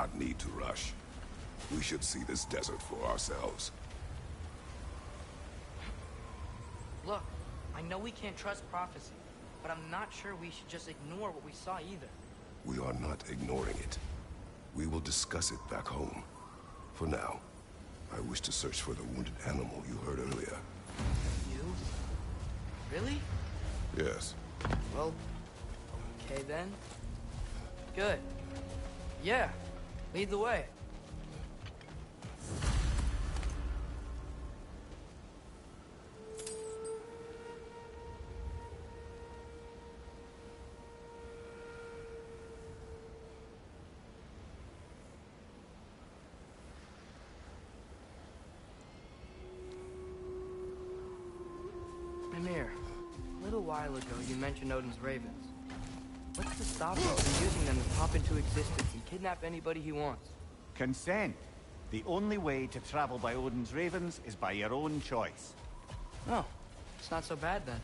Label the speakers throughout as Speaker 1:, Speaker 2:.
Speaker 1: not need to rush. We should see this desert for ourselves.
Speaker 2: Look, I know we can't trust prophecy, but I'm not sure we should just ignore what we saw either.
Speaker 1: We are not ignoring it. We will discuss it back home. For now, I wish to search for the wounded animal you heard earlier.
Speaker 2: You? Really?
Speaker 1: Yes.
Speaker 2: Well, okay then. Good. Yeah, lead the way. Mimir, a little while ago you mentioned Odin's ravens. What's to stop him from using them to pop into existence and kidnap anybody he wants?
Speaker 3: Consent. The only way to travel by Odin's ravens is by your own choice.
Speaker 2: Oh, it's not so bad then.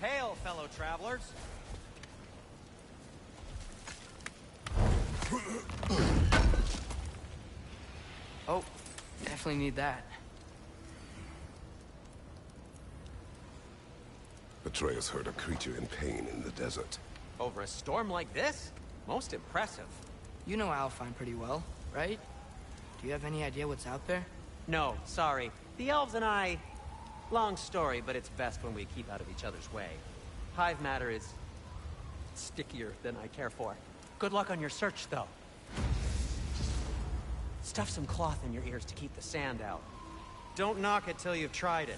Speaker 4: Hail, fellow travelers!
Speaker 2: Oh, definitely need that.
Speaker 1: Atreus heard a creature in pain in the desert.
Speaker 4: Over a storm like this? Most impressive.
Speaker 2: You know Alfheim pretty well, right? Do you have any idea what's out there?
Speaker 4: No, sorry. The elves and I... Long story, but it's best when we keep out of each other's way. Hive matter is... stickier than I care for. Good luck on your search, though. Stuff some cloth in your ears to keep the sand out. Don't knock it till you've tried it.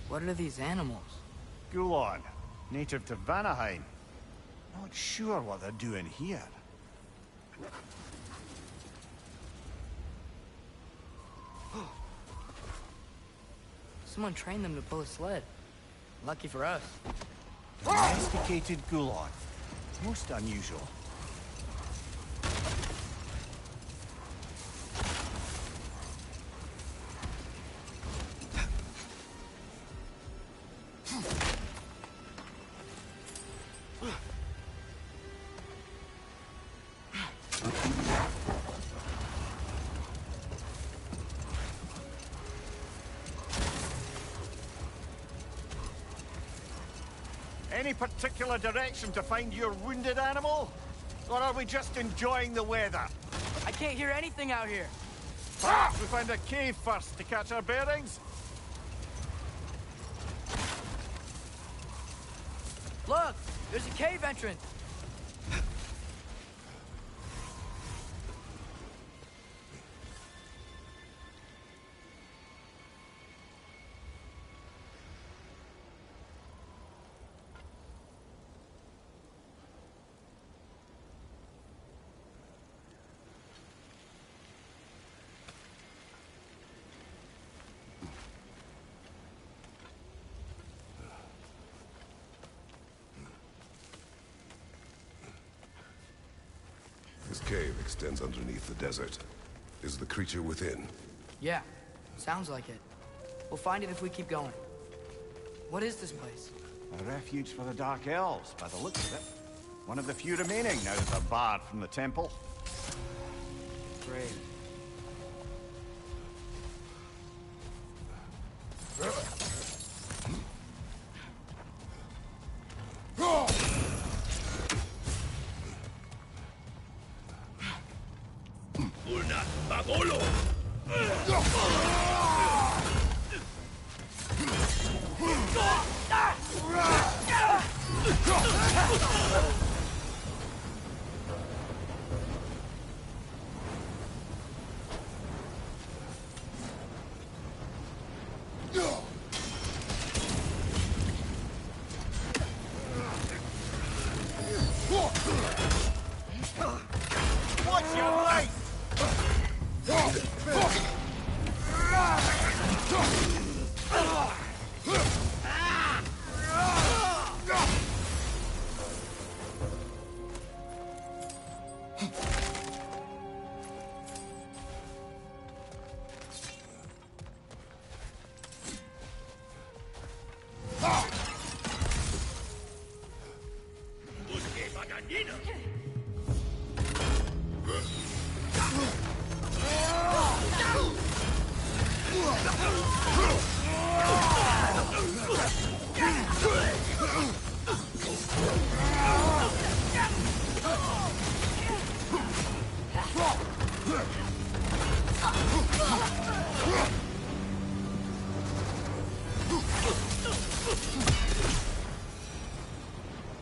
Speaker 2: What are these animals?
Speaker 3: Gulon, native to Vanaheim. Not sure what they're doing here.
Speaker 2: Someone trained them to pull a sled. Lucky for us.
Speaker 3: Domesticated Gulon. Most unusual. Any particular direction to find your wounded animal? Or are we just enjoying the weather?
Speaker 2: I can't hear anything out here.
Speaker 3: Perhaps we find a cave first to catch our bearings?
Speaker 2: Look! There's a cave entrance!
Speaker 1: This cave extends underneath the desert. Is the creature within?
Speaker 2: Yeah, sounds like it. We'll find it if we keep going. What is this place?
Speaker 3: A refuge for the Dark Elves, by the looks of it. One of the few remaining now that they're barred from the temple.
Speaker 2: Great.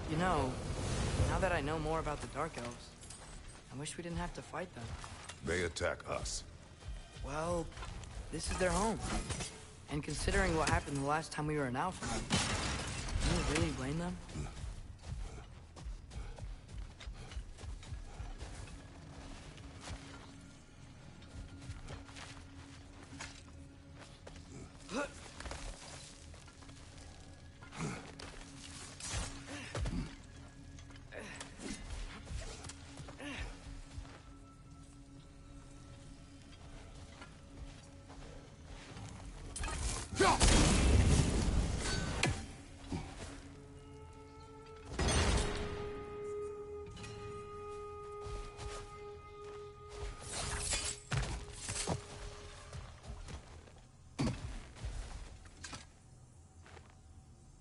Speaker 2: You know, now that I know more about the Dark Elves, I wish we didn't have to fight them.
Speaker 1: They attack us.
Speaker 2: Well, this is their home. And considering what happened the last time we were in Alpha, can you really blame them?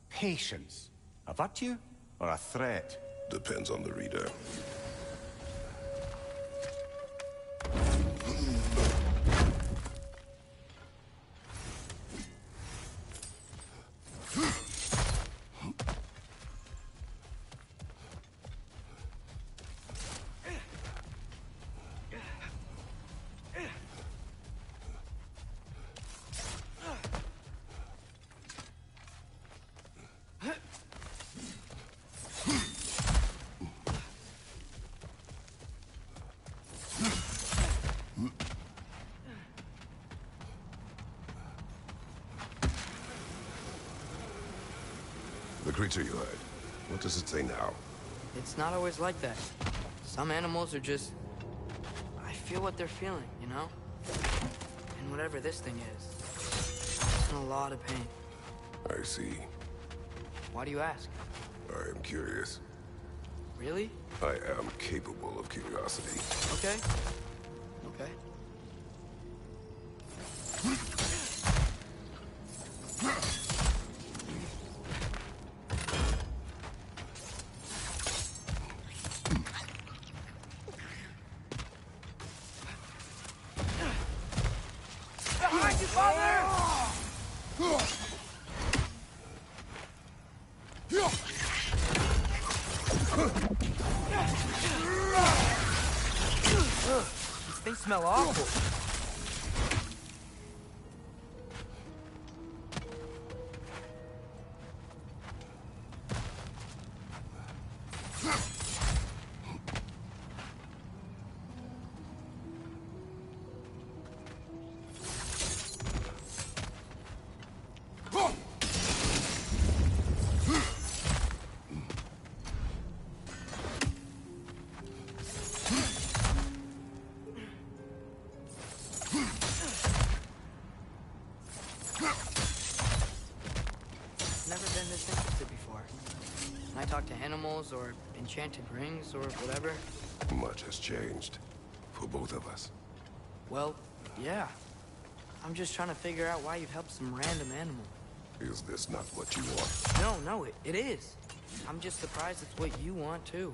Speaker 3: Patience. A virtue or a threat?
Speaker 1: Depends on the reader. The creature you heard, what does it say now?
Speaker 2: It's not always like that. Some animals are just... I feel what they're feeling, you know? And whatever this thing is, it's in a lot of pain.
Speaker 1: I see.
Speaker 2: Why do you ask?
Speaker 1: I am curious.
Speaker 2: Really?
Speaker 1: I am capable of curiosity.
Speaker 2: Okay. Okay. Behind you, father! These things smell awful. Never been this interested before. When I talk to animals or enchanted rings or whatever,
Speaker 1: Much has changed. For both of us.
Speaker 2: well, yeah. I'm just trying to figure out why you've helped some random animal.
Speaker 1: Is this not what you want?
Speaker 2: No, it is. I'm just surprised it's what you want too.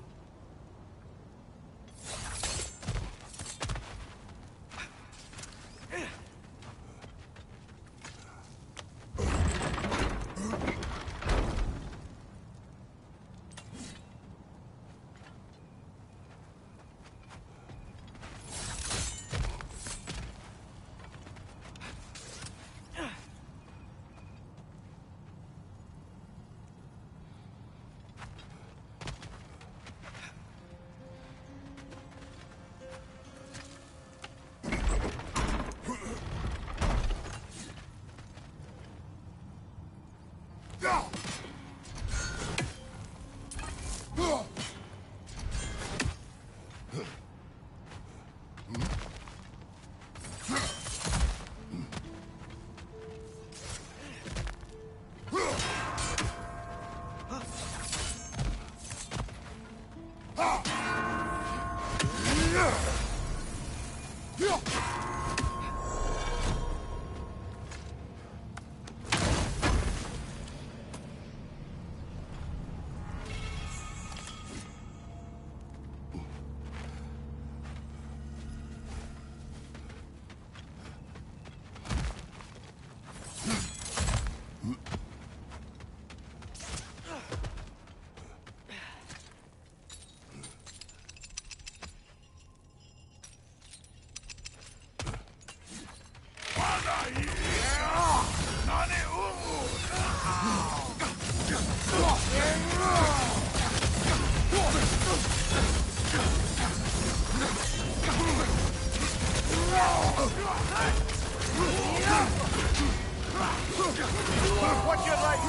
Speaker 3: Watch your right!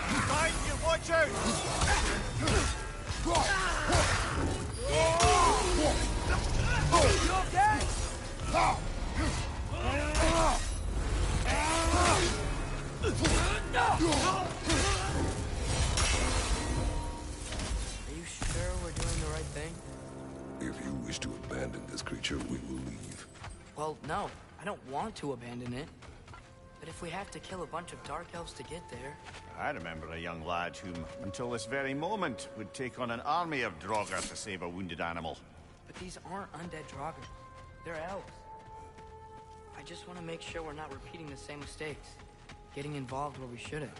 Speaker 3: Behind you, watch out! You okay?
Speaker 2: Are you sure we're doing the right thing?
Speaker 1: If you wish to abandon this creature, we will leave.
Speaker 2: Well, no. I don't want to abandon it. But if we have to kill a bunch of Dark Elves to get there...
Speaker 3: I remember a young lad whom, until this very moment, would take on an army of Draugr to save a wounded animal.
Speaker 2: But these aren't undead Draugr. They're elves. I just want to make sure we're not repeating the same mistakes. Getting involved where we shouldn't.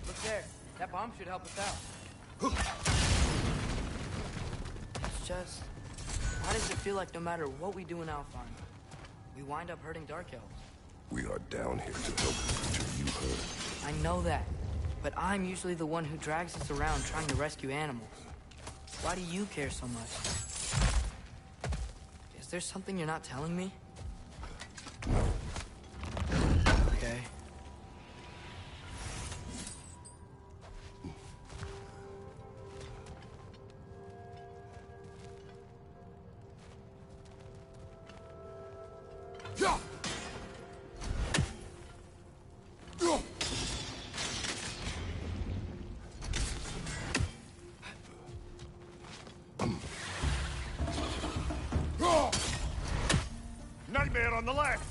Speaker 2: Look there. That bomb should help us out. It's just... why does it feel like no matter what we do in Alfheim, we wind up hurting Dark Elves?
Speaker 1: We are down here to help the creature you hurt.
Speaker 2: I know that, but I'm usually the one who drags us around trying to rescue animals. Why do you care so much? Is there something you're not telling me?
Speaker 1: No.
Speaker 2: Okay.
Speaker 3: Nightmare on the left!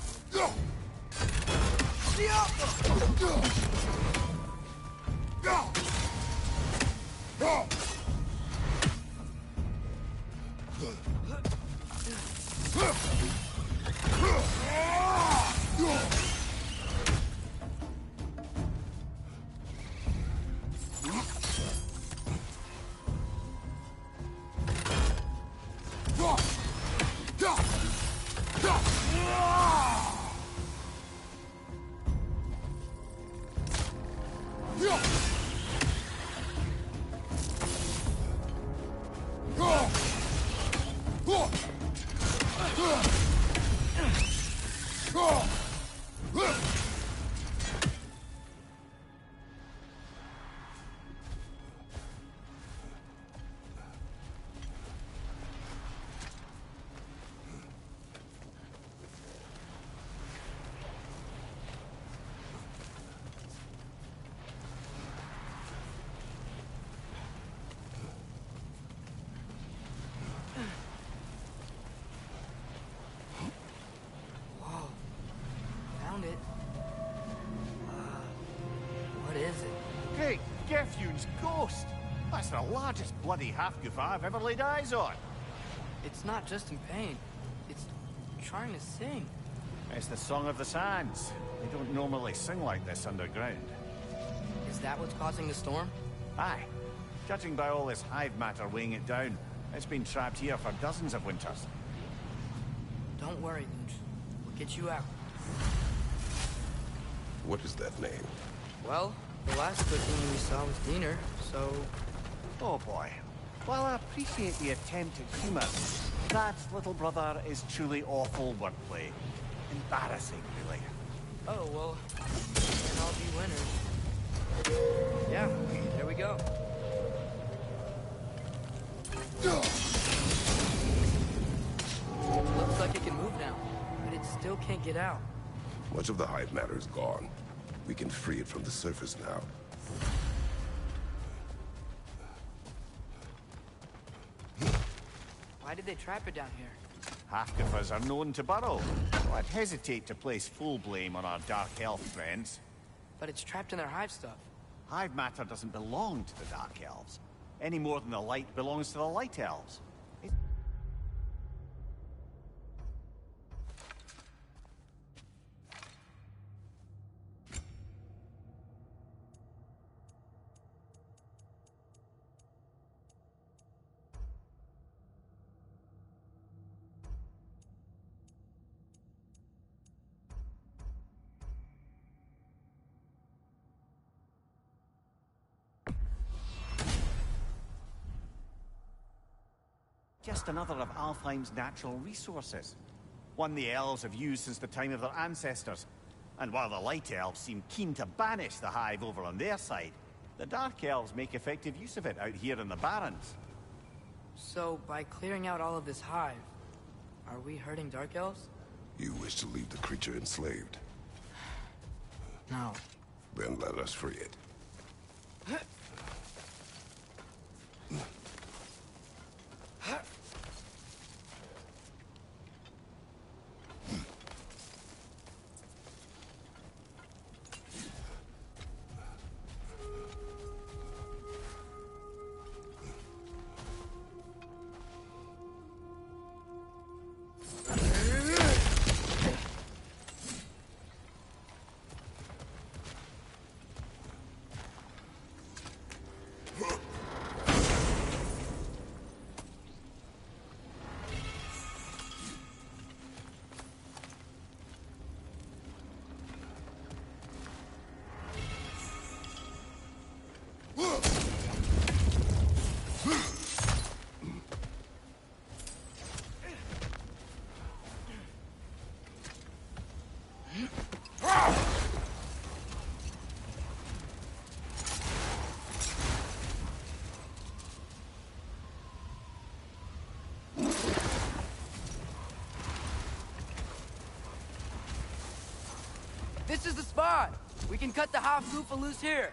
Speaker 3: Great Geffune's ghost! That's the largest bloody half-goof I've ever laid eyes on.
Speaker 2: It's not just in pain. It's trying to sing.
Speaker 3: It's the Song of the Sands. They don't normally sing like this underground.
Speaker 2: Is that what's causing the storm?
Speaker 3: Aye. Judging by all this hive matter weighing it down, it's been trapped here for dozens of winters.
Speaker 2: Don't worry, Luge. We'll get you out.
Speaker 1: What is that name?
Speaker 2: Well, the last good thing we saw was Diener, so...
Speaker 3: Oh boy. While I appreciate the attempt at humor, that little brother is truly awful wordplay. Embarrassing, really.
Speaker 2: Oh, well, then I'll be winners. Yeah, there we go. Looks like it can move now, but it still can't get out.
Speaker 1: Much of the hive matter is gone. We can free it from the surface now.
Speaker 2: Why did they trap it down here?
Speaker 3: Half-goofers are known to burrow, so I'd hesitate to place full blame on our Dark Elf friends.
Speaker 2: But it's trapped in their hive stuff.
Speaker 3: Hive matter doesn't belong to the Dark Elves, any more than the light belongs to the Light Elves. Just another of Alfheim's natural resources. One the elves have used since the time of their ancestors. And while the Light Elves seem keen to banish the hive over on their side, the Dark Elves make effective use of it out here in the Barrens.
Speaker 2: So, by clearing out all of this hive, are we hurting Dark Elves?
Speaker 1: You wish to leave the creature enslaved.
Speaker 2: No.
Speaker 1: Then let us free it.
Speaker 2: This is the spot! We can cut the half-goofa loose here!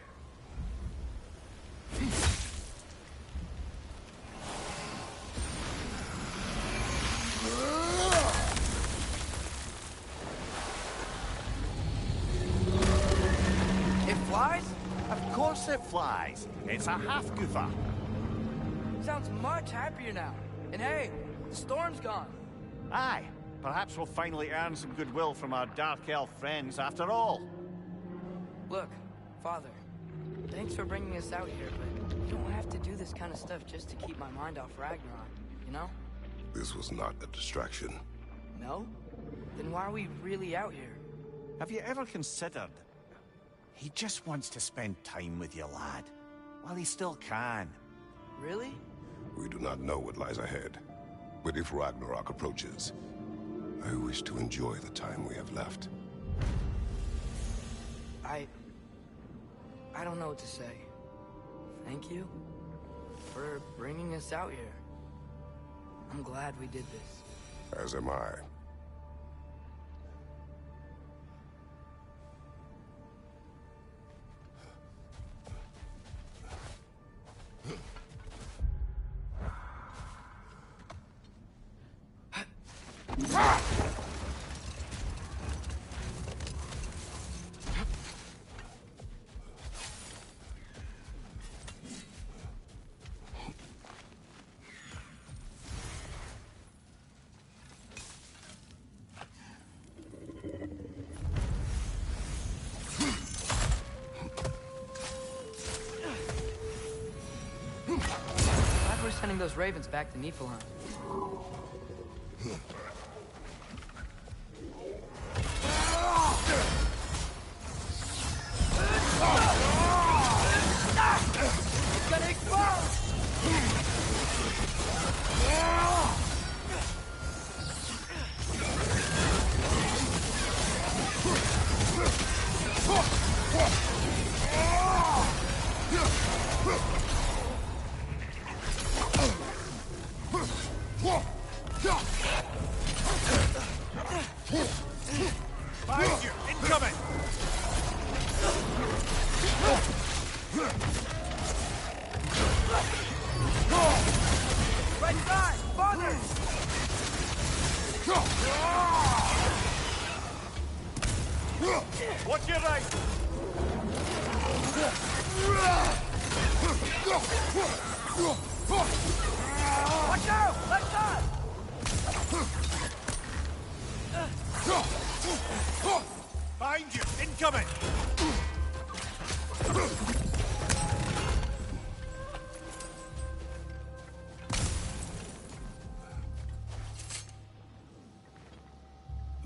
Speaker 2: It flies?
Speaker 3: Of course it flies. It's a half-goofa.
Speaker 2: Sounds much happier now. And hey, the storm's gone.
Speaker 3: Aye. Perhaps we'll finally earn some goodwill from our Dark Elf friends after all.
Speaker 2: Look, Father, thanks for bringing us out here, but you don't have to do this kind of stuff just to keep my mind off Ragnarok, you know?
Speaker 1: This was not a distraction.
Speaker 2: No? Then why are we really out here?
Speaker 3: Have you ever considered... He just wants to spend time with you, lad. While he still can.
Speaker 2: Really?
Speaker 1: We do not know what lies ahead. But if Ragnarok approaches, I wish to enjoy the time we have left.
Speaker 2: I don't know what to say. Thank you for bringing us out here. I'm glad we did this.
Speaker 1: As am I.
Speaker 2: bring those ravens back to Niflheim. It's gonna explode!
Speaker 3: Behind you! Incoming!
Speaker 2: Right side! Father!
Speaker 3: Watch your right!
Speaker 2: Watch out! Left side!
Speaker 3: Behind you! Incoming!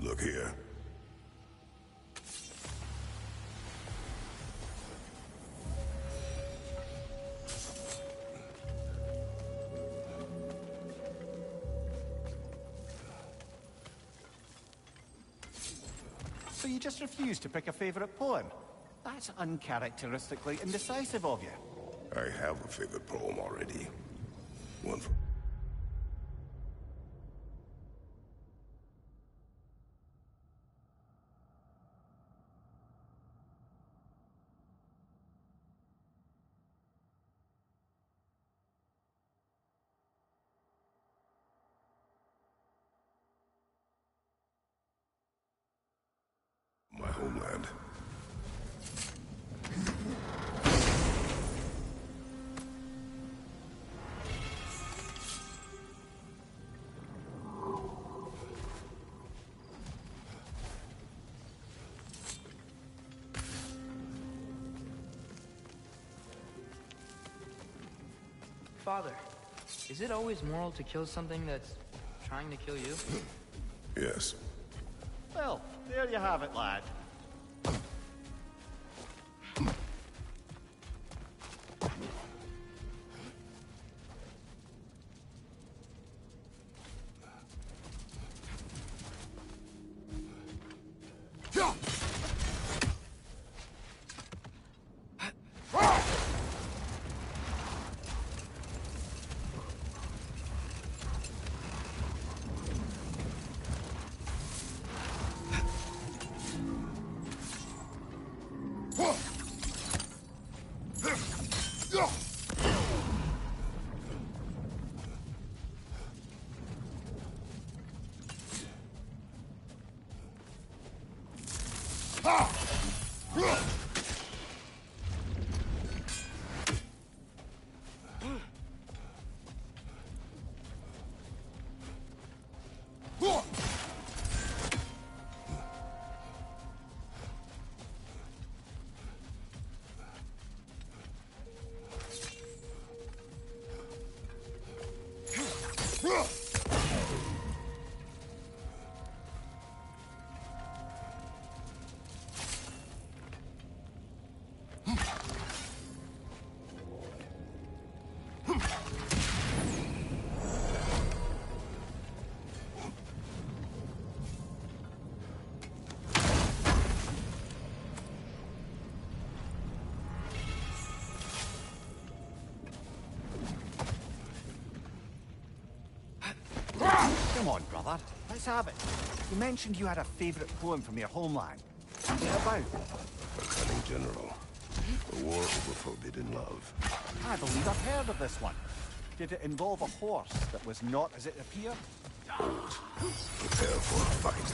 Speaker 1: Look here.
Speaker 3: So you just refuse to pick a favorite poem? That's uncharacteristically indecisive of you.
Speaker 1: I have a favorite poem already. One for... my homeland.
Speaker 2: Father, is it always moral to kill something that's trying to kill you?
Speaker 1: Yes.
Speaker 3: Well, there you have it, lad. Come on, brother. Let's have it. You mentioned you had a favorite poem from your homeland. What's it about?
Speaker 1: A cunning general. A war over forbidden love.
Speaker 3: I believe I've heard of this one. Did it involve a horse that was not as it appeared?
Speaker 1: Prepare for a fight.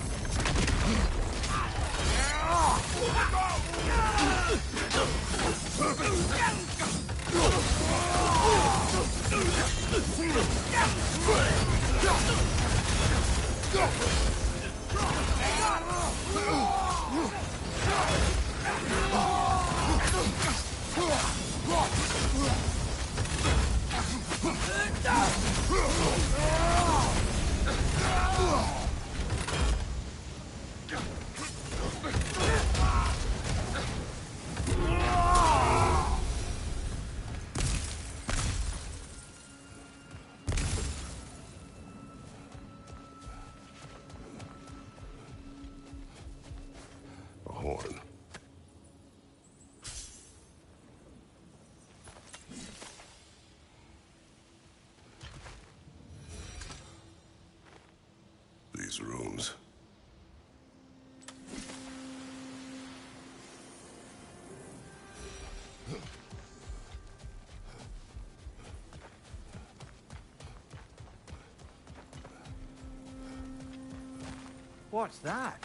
Speaker 3: What's that?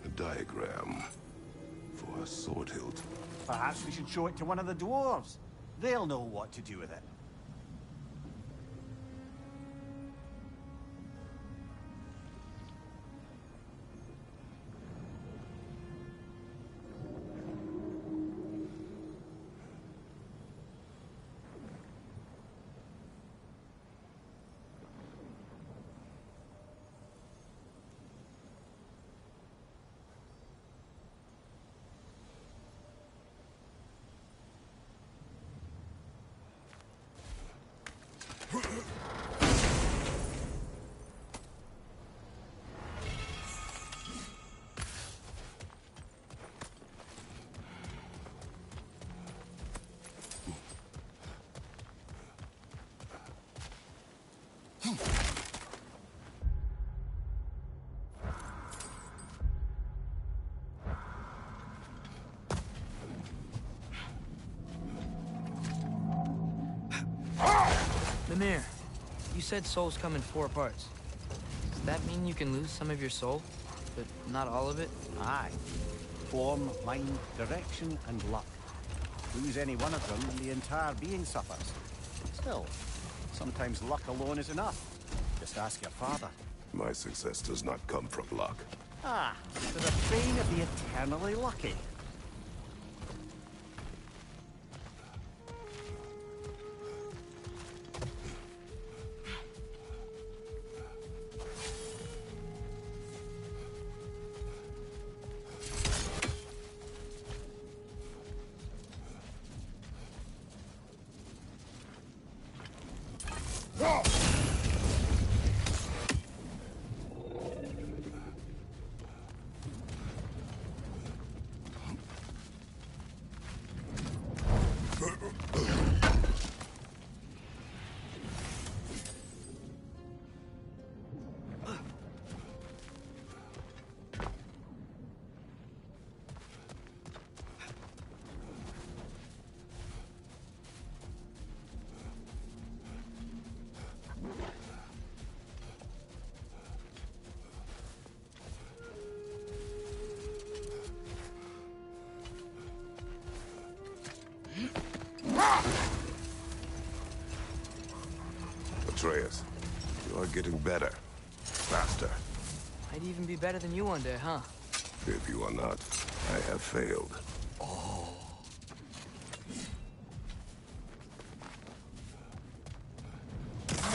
Speaker 1: A diagram for a sword hilt.
Speaker 3: Perhaps we should show it to one of the dwarves. They'll know what to do with it.
Speaker 2: Mimir, you said souls come in 4 parts. Does that mean you can lose some of your soul, but not all of it?
Speaker 3: Aye. Form, mind, direction, and luck. Lose any one of them and the entire being suffers. Still, sometimes luck alone is enough. Just ask your father.
Speaker 1: My success does not come from luck.
Speaker 3: Ah, the refrain of the eternally lucky.
Speaker 1: Atreus, you are getting better. Faster.
Speaker 2: I'd even be better than you one day, huh?
Speaker 1: If you are not, I have failed.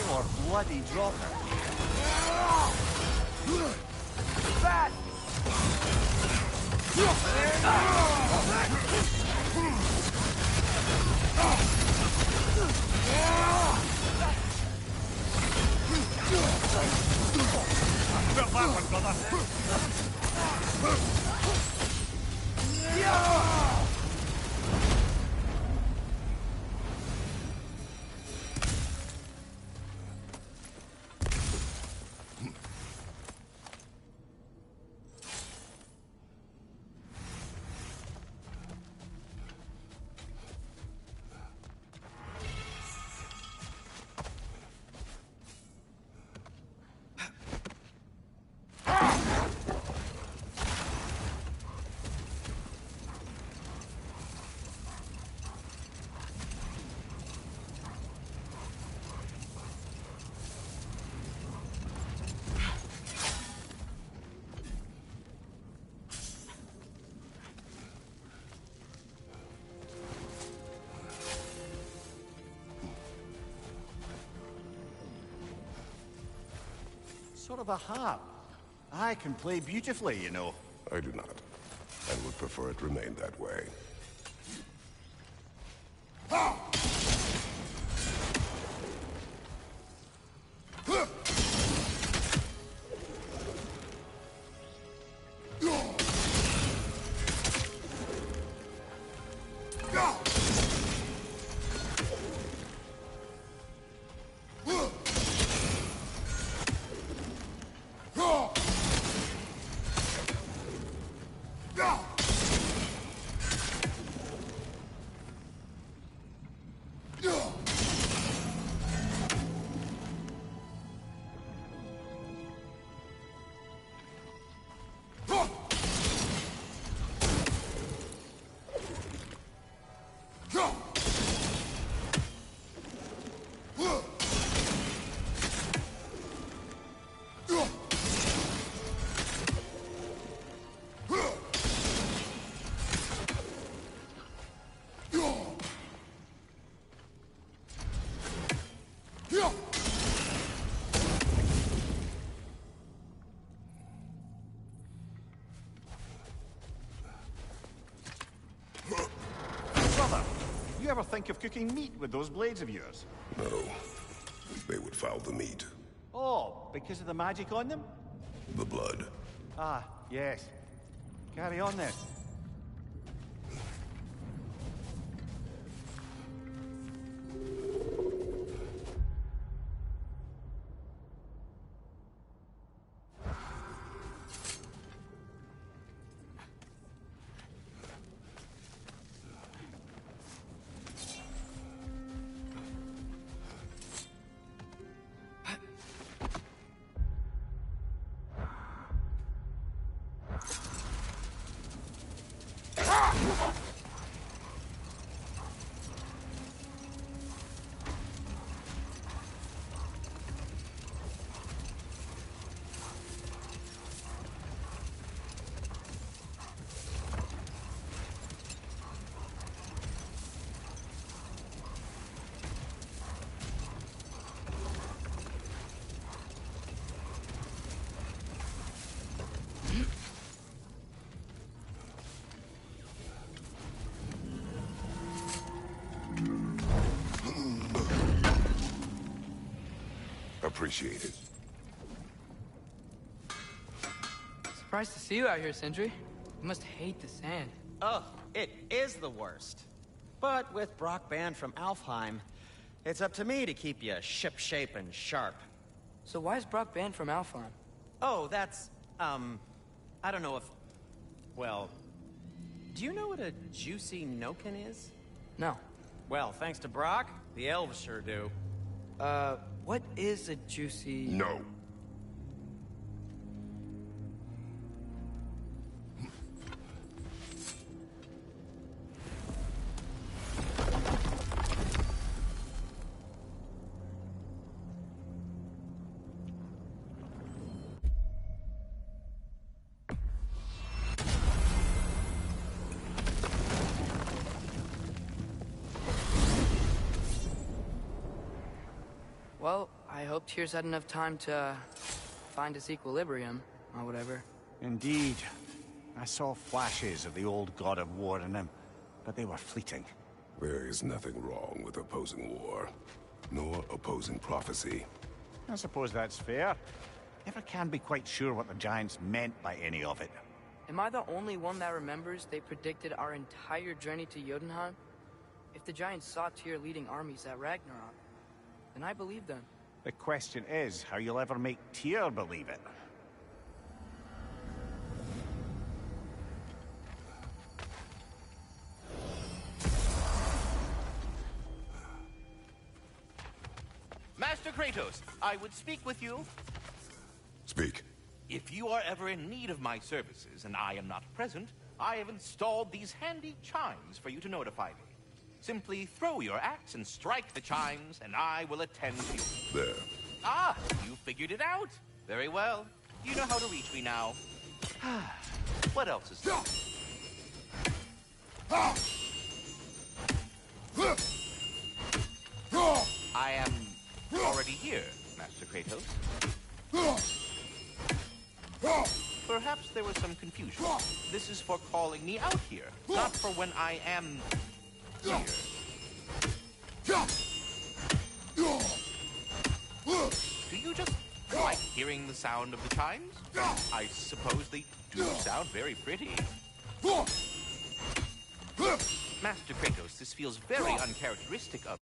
Speaker 3: More bloody dropper.
Speaker 2: Fat!
Speaker 3: Felt that one, brother. Sort of a harp. I can play beautifully, you know.
Speaker 1: I do not, and would prefer it remain that way.
Speaker 3: Brother, you ever think of cooking meat with those blades of yours?
Speaker 1: No. They would foul the meat.
Speaker 3: Oh, because of the magic on them?
Speaker 1: The blood.
Speaker 3: Ah, yes. Carry on then.
Speaker 1: Appreciate it.
Speaker 2: Surprised to see you out here, Sindri. You must hate the sand.
Speaker 4: Oh, it is the worst. But with Brock banned from Alfheim, it's up to me to keep you shipshape and sharp.
Speaker 2: So why is Brock banned from Alfheim?
Speaker 4: Oh, that's, I don't know if... Well, do you know what a juicy Noken is?
Speaker 2: No.
Speaker 4: Well, thanks to Brock, the elves sure do.
Speaker 2: What is a juicy...
Speaker 1: No.
Speaker 2: Well, I hope Tyr's had enough time to find his equilibrium, or whatever.
Speaker 3: Indeed. I saw flashes of the old god of war in him, but they were fleeting.
Speaker 1: There is nothing wrong with opposing war, nor opposing prophecy.
Speaker 3: I suppose that's fair. Never can be quite sure what the Giants meant by any of it.
Speaker 2: Am I the only one that remembers they predicted our entire journey to Jotunheim? If the Giants saw Tyr leading armies at Ragnarok, then I believe them.
Speaker 3: The question is how you'll ever make Tyr believe it.
Speaker 5: Master Kratos, I would speak with you.
Speaker 1: Speak.
Speaker 5: If you are ever in need of my services and I am not present, I have installed these handy chimes for you to notify me. Simply throw your axe and strike the chimes, and I will attend to you.
Speaker 1: There.
Speaker 5: Ah, you figured it out. Very well. You know how to reach me now. What else is there? I am already here, Master Kratos. Perhaps there was some confusion. This is for calling me out here, not for when I am here. Do you just like hearing the sound of the chimes? I suppose they do sound very pretty. Master Kratos, this feels very uncharacteristic of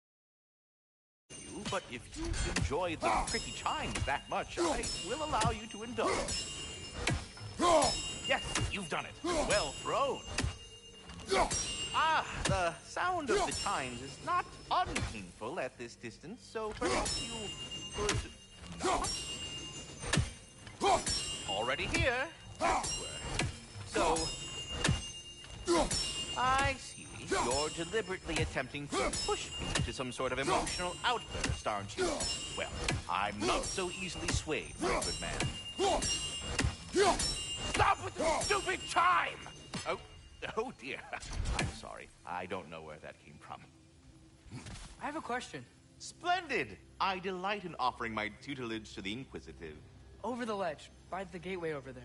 Speaker 5: you, but if you enjoy the pretty chimes that much, I will allow you to indulge. Yes, you've done it. Well thrown. Ah, the sound of the chimes is not unpainful at this distance, so perhaps you could not? Already here. So, I see. You're deliberately attempting to push me to some sort of emotional outburst, aren't you? Well, I'm not so easily swayed, my good man. Stop with the stupid chime! Oh dear. I'm sorry. I don't know where that came from.
Speaker 2: I have a question.
Speaker 5: Splendid! I delight in offering my tutelage to the inquisitive.
Speaker 2: Over the ledge, by the gateway over there.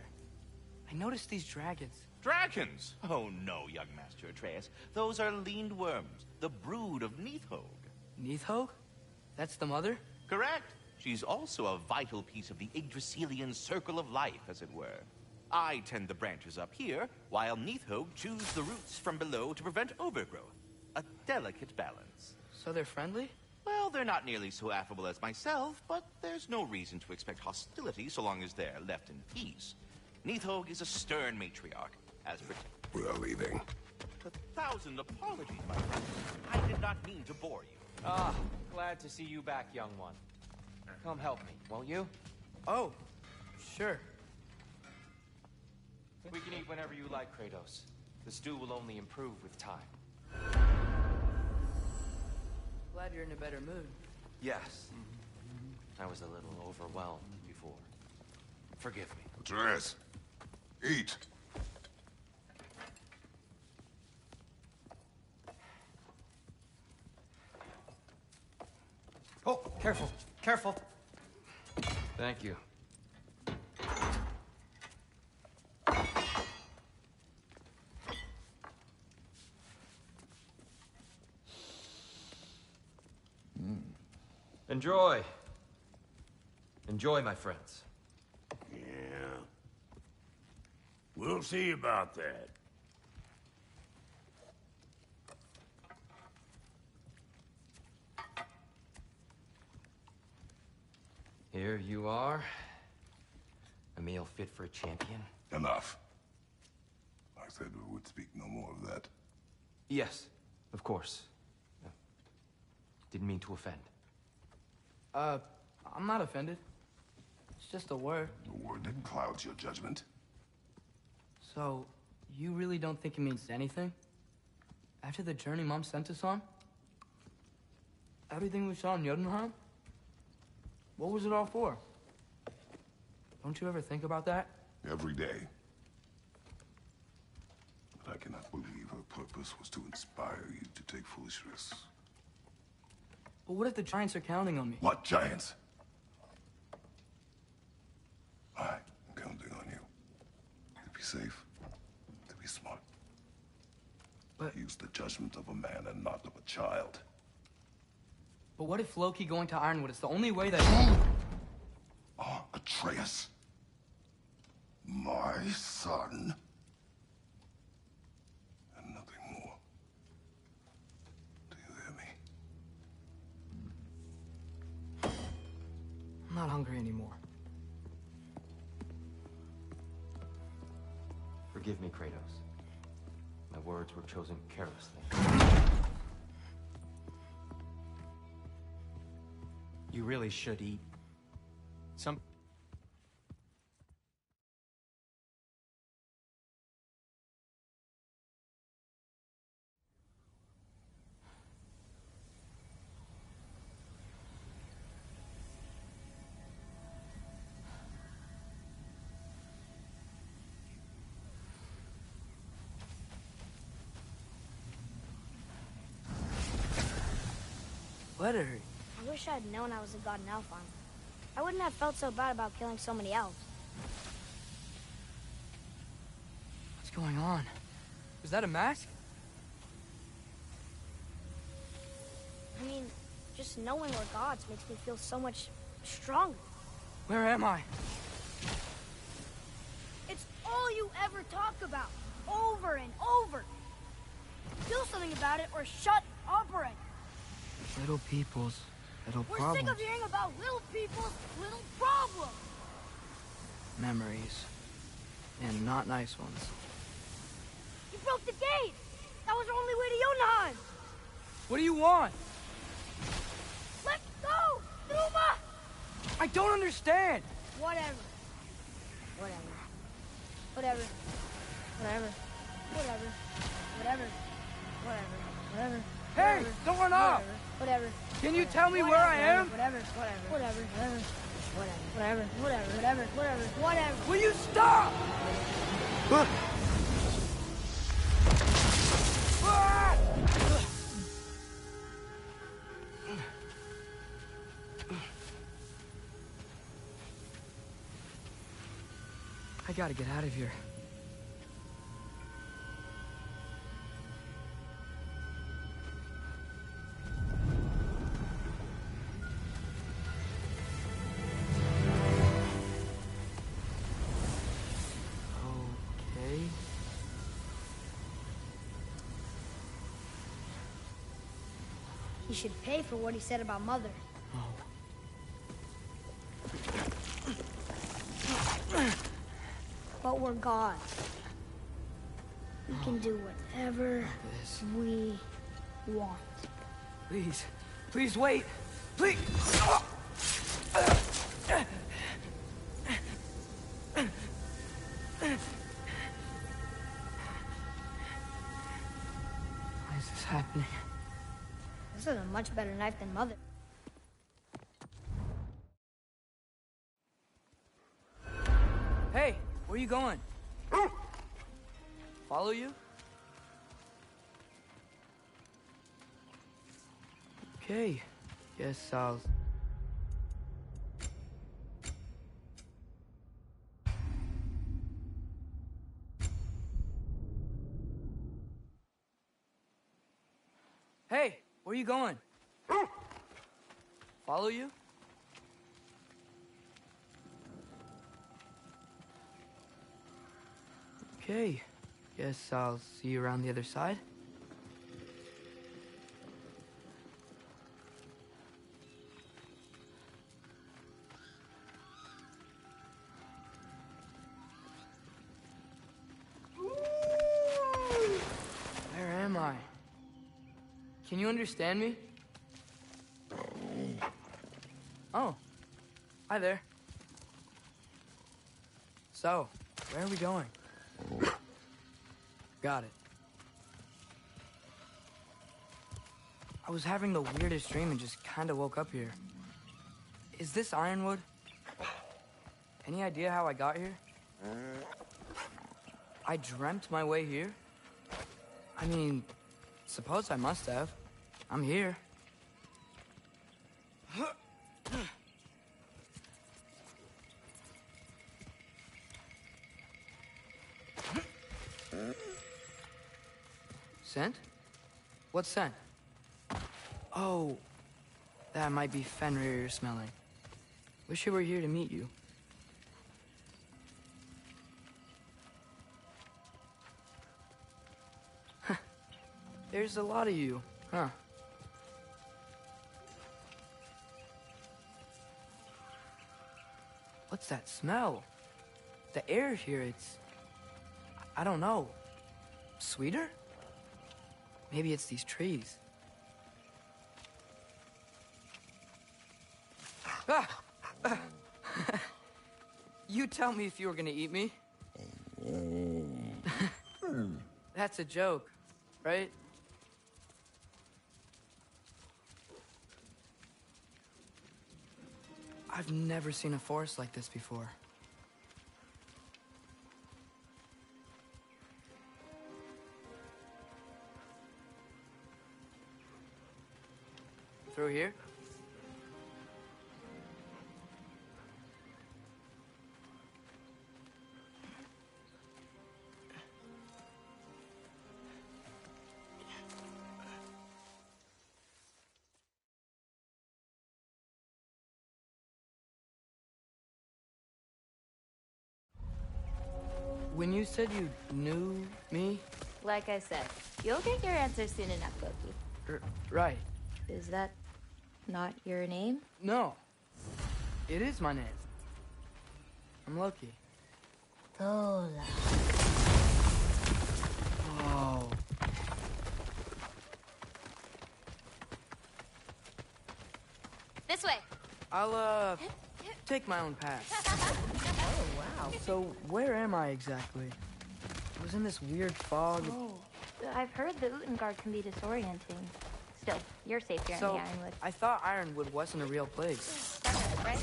Speaker 2: I noticed these dragons.
Speaker 5: Dragons? Oh no, young Master Atreus. Those are leaned worms, the brood of Neathog.
Speaker 2: Neathog? That's the mother?
Speaker 5: Correct. She's also a vital piece of the Yggdrasilian circle of life, as it were. I tend the branches up here, while Neathog chews the roots from below to prevent overgrowth. A delicate balance.
Speaker 2: So they're friendly?
Speaker 5: Well, they're not nearly so affable as myself, but there's no reason to expect hostility so long as they're left in peace. Neathog is a stern matriarch, as
Speaker 1: We're leaving.
Speaker 5: 1,000 apologies, my friend. I did not mean to bore you.
Speaker 6: Ah, glad to see you back, young one. Come help me, won't you?
Speaker 2: Oh, sure.
Speaker 6: We can eat whenever you like, Kratos. The stew will only improve with time.
Speaker 2: Glad you're in a better mood.
Speaker 6: Yes. I was a little overwhelmed before. Forgive me.
Speaker 1: Atreus, eat.
Speaker 6: Oh, careful, careful. Thank you. Enjoy. Enjoy, my friends.
Speaker 7: Yeah. We'll see about that.
Speaker 6: Here you are. A meal fit for a champion.
Speaker 1: Enough. I said we would speak no more of that.
Speaker 6: Yes, of course. Didn't mean to offend.
Speaker 2: I'm not offended. It's just a word.
Speaker 1: The word that clouds your judgment.
Speaker 2: So, you really don't think it means anything? After the journey Mom sent us on? Everything we saw in Jotunheim? What was it all for? Don't you ever think about that?
Speaker 1: Every day. But I cannot believe her purpose was to inspire you to take foolish risks.
Speaker 2: But what if the giants are counting on me?
Speaker 1: What giants? I'm counting on you. To be safe. To be smart.
Speaker 2: But-
Speaker 1: Use the judgment of a man and not of a child.
Speaker 2: But what if Loki going to Ironwood is the only way that...
Speaker 1: Atreus. My son. And nothing more. Do you hear me?
Speaker 2: I'm not hungry anymore.
Speaker 6: Forgive me, Kratos. My words were chosen carelessly. You really should eat. Some...
Speaker 2: Letter.
Speaker 8: I wish I had known I was a god in Alfheim. I wouldn't have felt so bad about killing so many elves.
Speaker 2: What's going on? Is that a mask?
Speaker 8: I mean, just knowing we're gods makes me feel so much stronger.
Speaker 2: Where am I?
Speaker 8: It's all you ever talk about, over and over. Do something about it or shut up already.
Speaker 2: Little people's little
Speaker 8: We're
Speaker 2: problems.
Speaker 8: sick of hearing about little people's little problems.
Speaker 2: Memories. And not nice ones.
Speaker 8: You broke the gate. That was our only way to Jotunheim.
Speaker 2: What do you want?
Speaker 8: Let's go, Numa!
Speaker 2: I don't understand!
Speaker 8: Whatever. Whatever. Whatever. Whatever. Whatever. Whatever. Whatever.
Speaker 2: Hey, don't run off!
Speaker 8: Whatever.
Speaker 2: Can you tell me where I am?
Speaker 8: Whatever.
Speaker 2: Will you stop? I gotta get out of here. Okay.
Speaker 8: He should pay for what he said about Mother. But we're gods. We can do whatever we want.
Speaker 2: Please. Please wait. Please. Why is this happening?
Speaker 8: This is a much better knife than Mother.
Speaker 2: Hey, where you going? Follow you? Okay. Guess I'll... Hey, where you going? Follow you? Okay. Guess I'll see you around the other side. Where am I? Can you understand me? Oh. Hi there. So, where are we going? Got it. I was having the weirdest dream and just kind of woke up here. Is this Ironwood? Any idea how I got here? I dreamt my way here? I mean, suppose I must have. I'm here. Scent? What scent? Oh, that might be Fenrir you're smelling. Wish I were here to meet you. There's a lot of you, huh? What's that smell? The air here, it's... I don't know. Sweeter? Maybe it's these trees. Ah! You tell me if you were gonna eat me. That's a joke, right? I've never seen a forest like this before. Through here? When you said you knew me?
Speaker 9: Like I said, you'll get your answer soon enough, Loki.
Speaker 2: Right.
Speaker 9: Is that not your name?
Speaker 2: No. It is my name. I'm Loki.
Speaker 9: Lola.
Speaker 2: Oh.
Speaker 9: This way.
Speaker 2: I'll, take my own path.
Speaker 9: Oh, wow.
Speaker 2: So, where am I exactly? I was in this weird fog.
Speaker 9: Oh, I've heard the Utengard can be disorienting. Still, you're safe here in the Ironwood.
Speaker 2: I thought Ironwood wasn't a real place.
Speaker 9: That's right.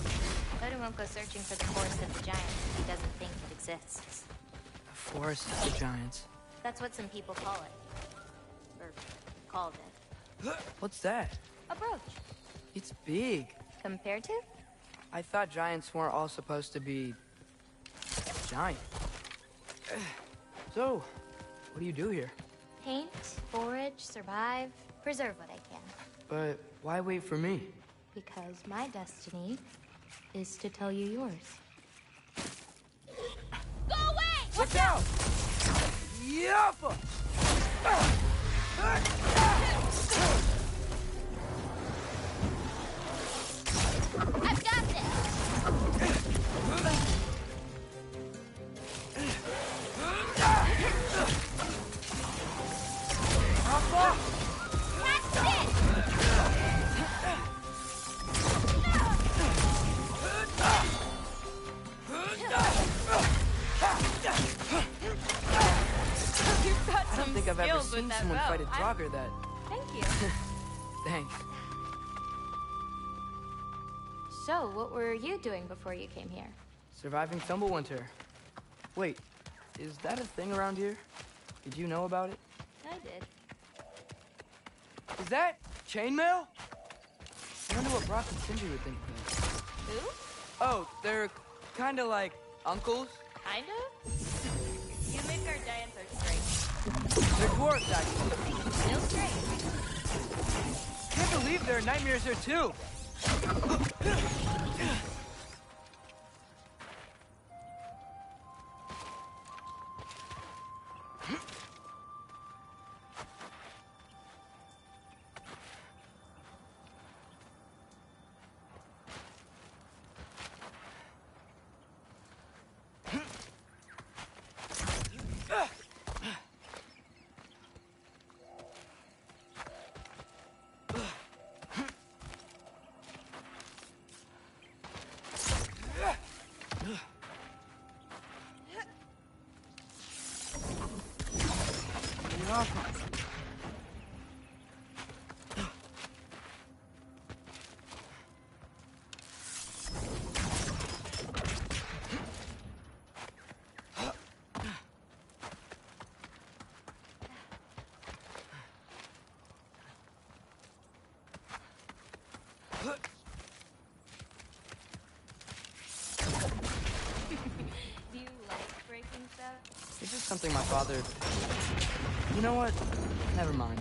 Speaker 9: Odin won't go searching for the Forest of the Giants if he doesn't think it exists.
Speaker 2: The Forest of the Giants.
Speaker 9: That's what some people call it. Or called it.
Speaker 2: What's that?
Speaker 9: A brooch.
Speaker 2: It's big.
Speaker 9: Compared to?
Speaker 2: I thought giants weren't all supposed to be... giant. So, what do you do here?
Speaker 9: Paint, forage, survive, preserve what I can.
Speaker 2: But why wait for me?
Speaker 9: Because my destiny is to tell you yours. Go away!
Speaker 2: Watch out! Yappa!
Speaker 9: I've got this!
Speaker 2: I don't think I've ever seen someone fight a jogger that...
Speaker 9: Thank you.
Speaker 2: Thanks.
Speaker 9: So, what were you doing before you came here?
Speaker 2: Surviving Thumblewinter. Wait, is that a thing around here? Did you know about it?
Speaker 9: I did.
Speaker 2: Is that chainmail? I wonder what Brock and Sindri would think of that.
Speaker 9: Who?
Speaker 2: Oh, they're kind of like uncles.
Speaker 9: Kind of? You make our giants are straight.
Speaker 2: They're dwarves, actually.
Speaker 9: Still straight.
Speaker 2: Can't believe there are nightmares here, too.
Speaker 9: Do you like breaking stuff?
Speaker 2: This is something my father... You know what? Never mind.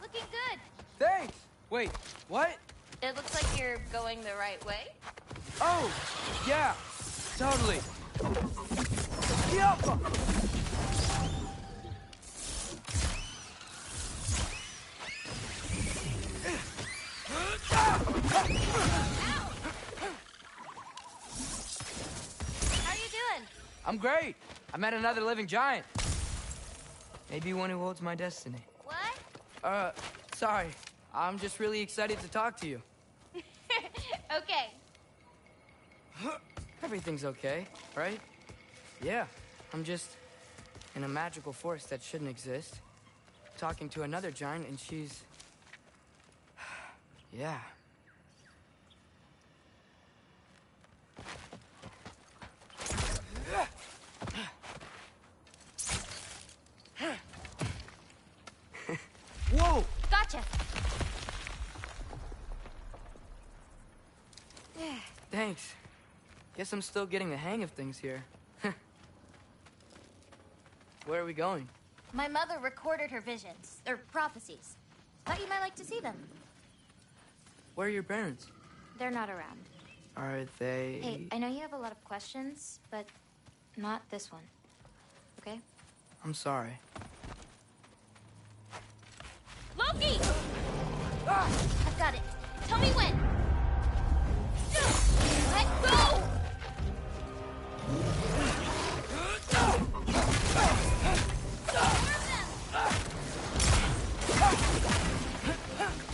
Speaker 9: Looking good.
Speaker 2: Thanks! Wait, what?
Speaker 9: It looks like you're going the right way.
Speaker 2: Oh, yeah, totally. Yappa!
Speaker 9: How you doing?
Speaker 2: I'm great. I met another living giant. Maybe one who holds my destiny.
Speaker 9: What?
Speaker 2: Sorry. I'm just really excited to talk to you.
Speaker 9: Okay.
Speaker 2: Everything's okay, right? Yeah, I'm just in a magical forest that shouldn't exist. Talking to another giant and she's... yeah. Whoa!
Speaker 9: Gotcha.
Speaker 2: Thanks. Guess I'm still getting the hang of things here. Where are we going?
Speaker 9: My mother recorded her visions, or prophecies. Thought you might like to see them.
Speaker 2: Where are your parents?
Speaker 9: They're not around.
Speaker 2: Are they...
Speaker 9: Hey, I know you have a lot of questions, but not this one. Okay?
Speaker 2: I'm sorry.
Speaker 9: Loki! I've got it. Tell me when. Let go!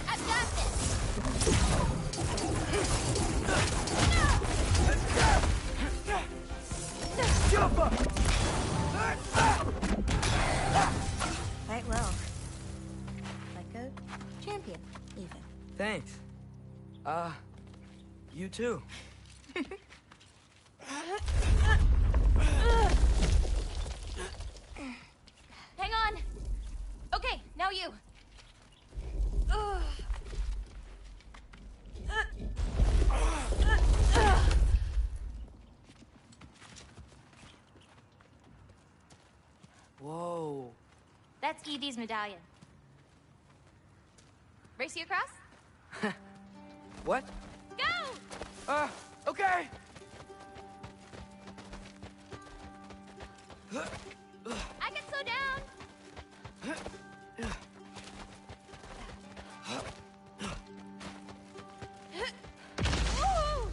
Speaker 9: I've got this! Quite well. Like a champion, even.
Speaker 2: Thanks. You too.
Speaker 9: Hang on! Okay, now you.
Speaker 2: Whoa.
Speaker 9: That's Edie's medallion. Race you across?
Speaker 2: What?
Speaker 9: Go!
Speaker 2: Okay.
Speaker 9: I can slow down! Woo!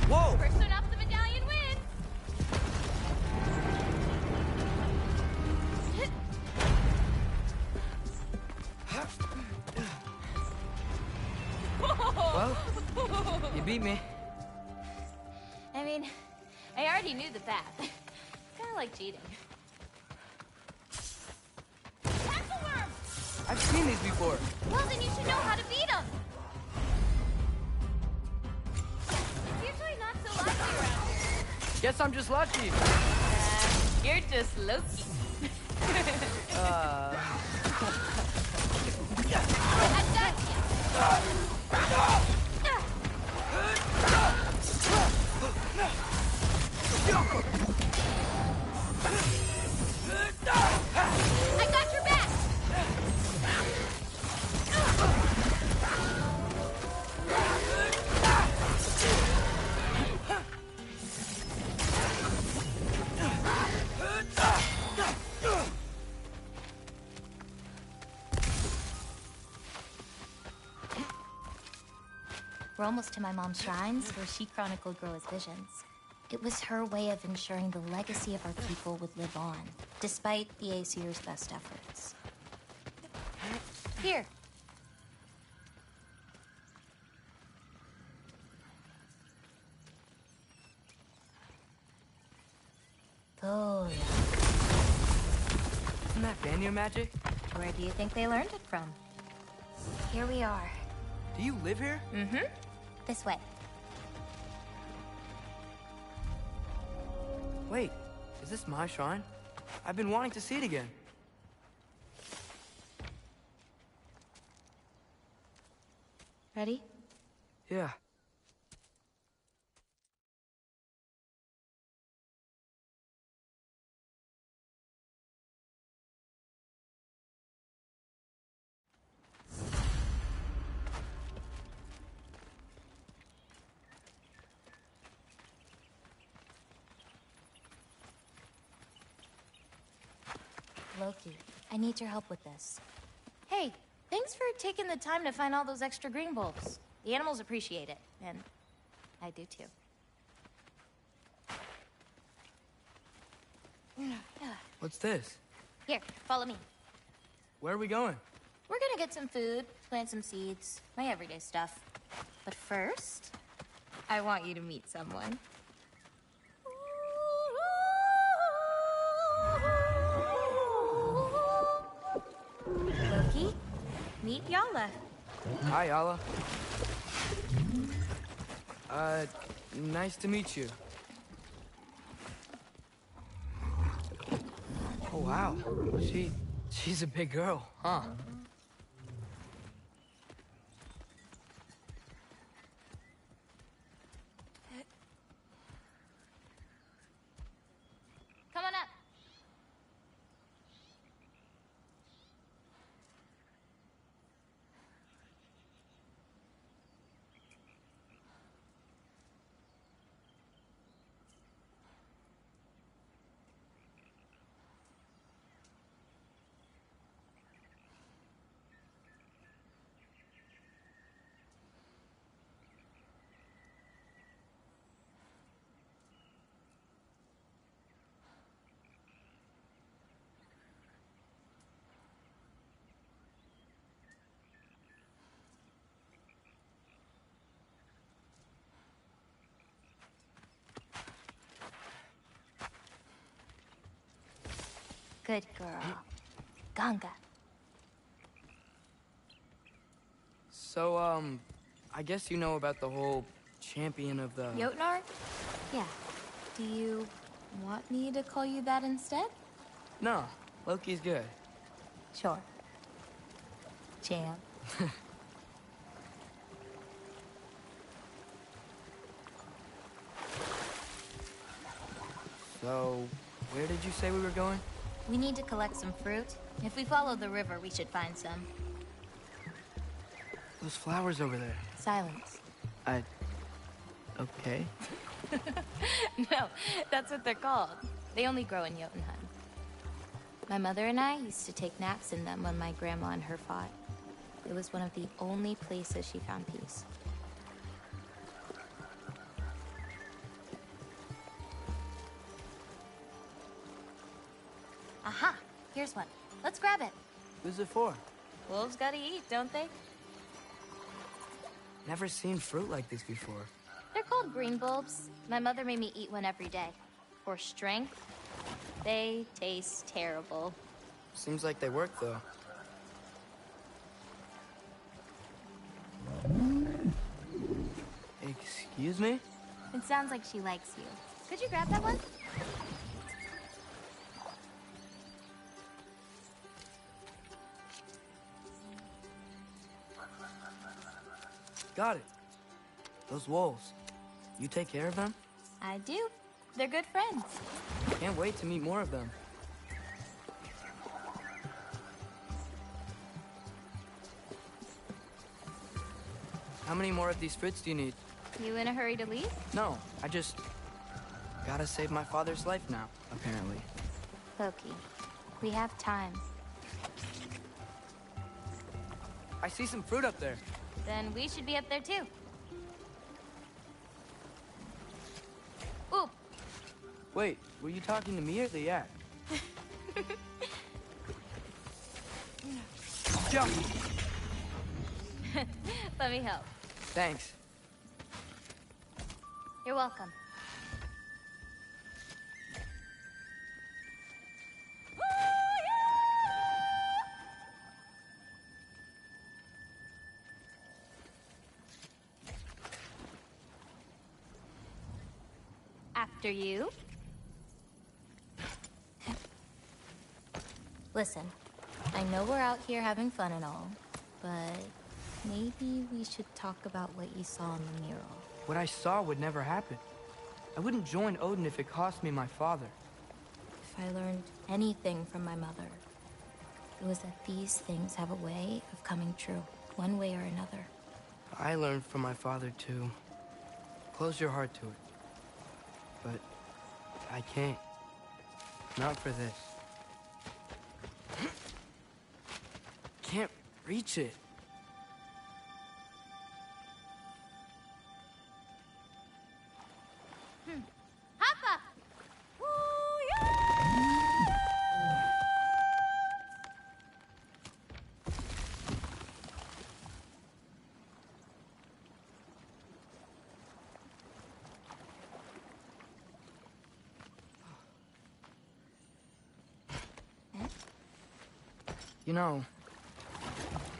Speaker 2: Whoa.
Speaker 9: First one off the medallion wins!
Speaker 2: Well, you beat me.
Speaker 9: I mean, I already knew the path. Kind of like cheating. Castle worm!
Speaker 2: I've seen these before.
Speaker 9: Well, then you should know how to beat them. It's usually not so lucky around here.
Speaker 2: Guess I'm just lucky.
Speaker 9: You're just Loki. I got you. I got your back. We're almost to my mom's shrines, where she chronicled Groa's visions. It was her way of ensuring the legacy of our people would live on, despite the Aesir's best efforts. Here. Oh,
Speaker 2: Isn't that Vanir magic?
Speaker 9: where do you think they learned it from? Here we are.
Speaker 2: Do you live here?
Speaker 9: Mm-hmm. This way.
Speaker 2: Wait, is this my shrine? I've been wanting to see it again.
Speaker 9: Ready?
Speaker 2: Yeah.
Speaker 9: Loki, I need your help with this. Hey, thanks for taking the time to find all those extra green bulbs. The animals appreciate it, and I do too.
Speaker 2: What's this?
Speaker 9: Here, follow me.
Speaker 2: Where are we going?
Speaker 9: We're gonna get some food, plant some seeds, my everyday stuff. But first, I want you to meet someone. Loki, meet Yala.
Speaker 2: Hi, Yala. Nice to meet you. Oh, wow. She's a big girl, huh?
Speaker 9: Come on up. Good girl. Ganga.
Speaker 2: So, I guess you know about the whole champion of the...
Speaker 9: Jotnar? Yeah. Do you want me to call you that instead?
Speaker 2: No, Loki's good.
Speaker 9: Sure. Champ.
Speaker 2: So, where did you say we were going?
Speaker 9: We need to collect some fruit. If we follow the river, we should find some.
Speaker 2: Those flowers over there.
Speaker 9: Silence.
Speaker 2: Okay.
Speaker 9: No, that's what they're called. They only grow in Jotunheim. My mother and I used to take naps in them when my grandma and her fought. It was one of the only places she found peace. Aha! Here's one. Let's grab it.
Speaker 2: Who's it for?
Speaker 9: Wolves gotta eat, don't they?
Speaker 2: Never seen fruit like this before.
Speaker 9: They're called green bulbs. My mother made me eat one every day. For strength, they taste terrible.
Speaker 2: Seems like they work, though. Excuse me?
Speaker 9: It sounds like she likes you. Could you grab that one?
Speaker 2: Got it. Those wolves. You take care of them?
Speaker 9: I do. They're good friends.
Speaker 2: Can't wait to meet more of them. How many more of these fruits do you need?
Speaker 9: You in a hurry to leave?
Speaker 2: No, I just... gotta save my father's life now, apparently.
Speaker 9: Loki, we have time.
Speaker 2: I see some fruit up there.
Speaker 9: Then we should be up there too. Ooh,
Speaker 2: Wait, were you talking to me or the yak? Jump!
Speaker 9: let me help.
Speaker 2: Thanks.
Speaker 9: You're welcome. After you. Listen, I know we're out here having fun and all, but maybe we should talk about what you saw in the mural.
Speaker 2: What I saw would never happen. I wouldn't join Odin if it cost me my father.
Speaker 9: If I learned anything from my mother, it was that these things have a way of coming true, one way or another.
Speaker 2: I learned from my father, too. Close your heart to it. But I can't. Not for this. Can't reach it.
Speaker 9: Hoppa!
Speaker 2: You know,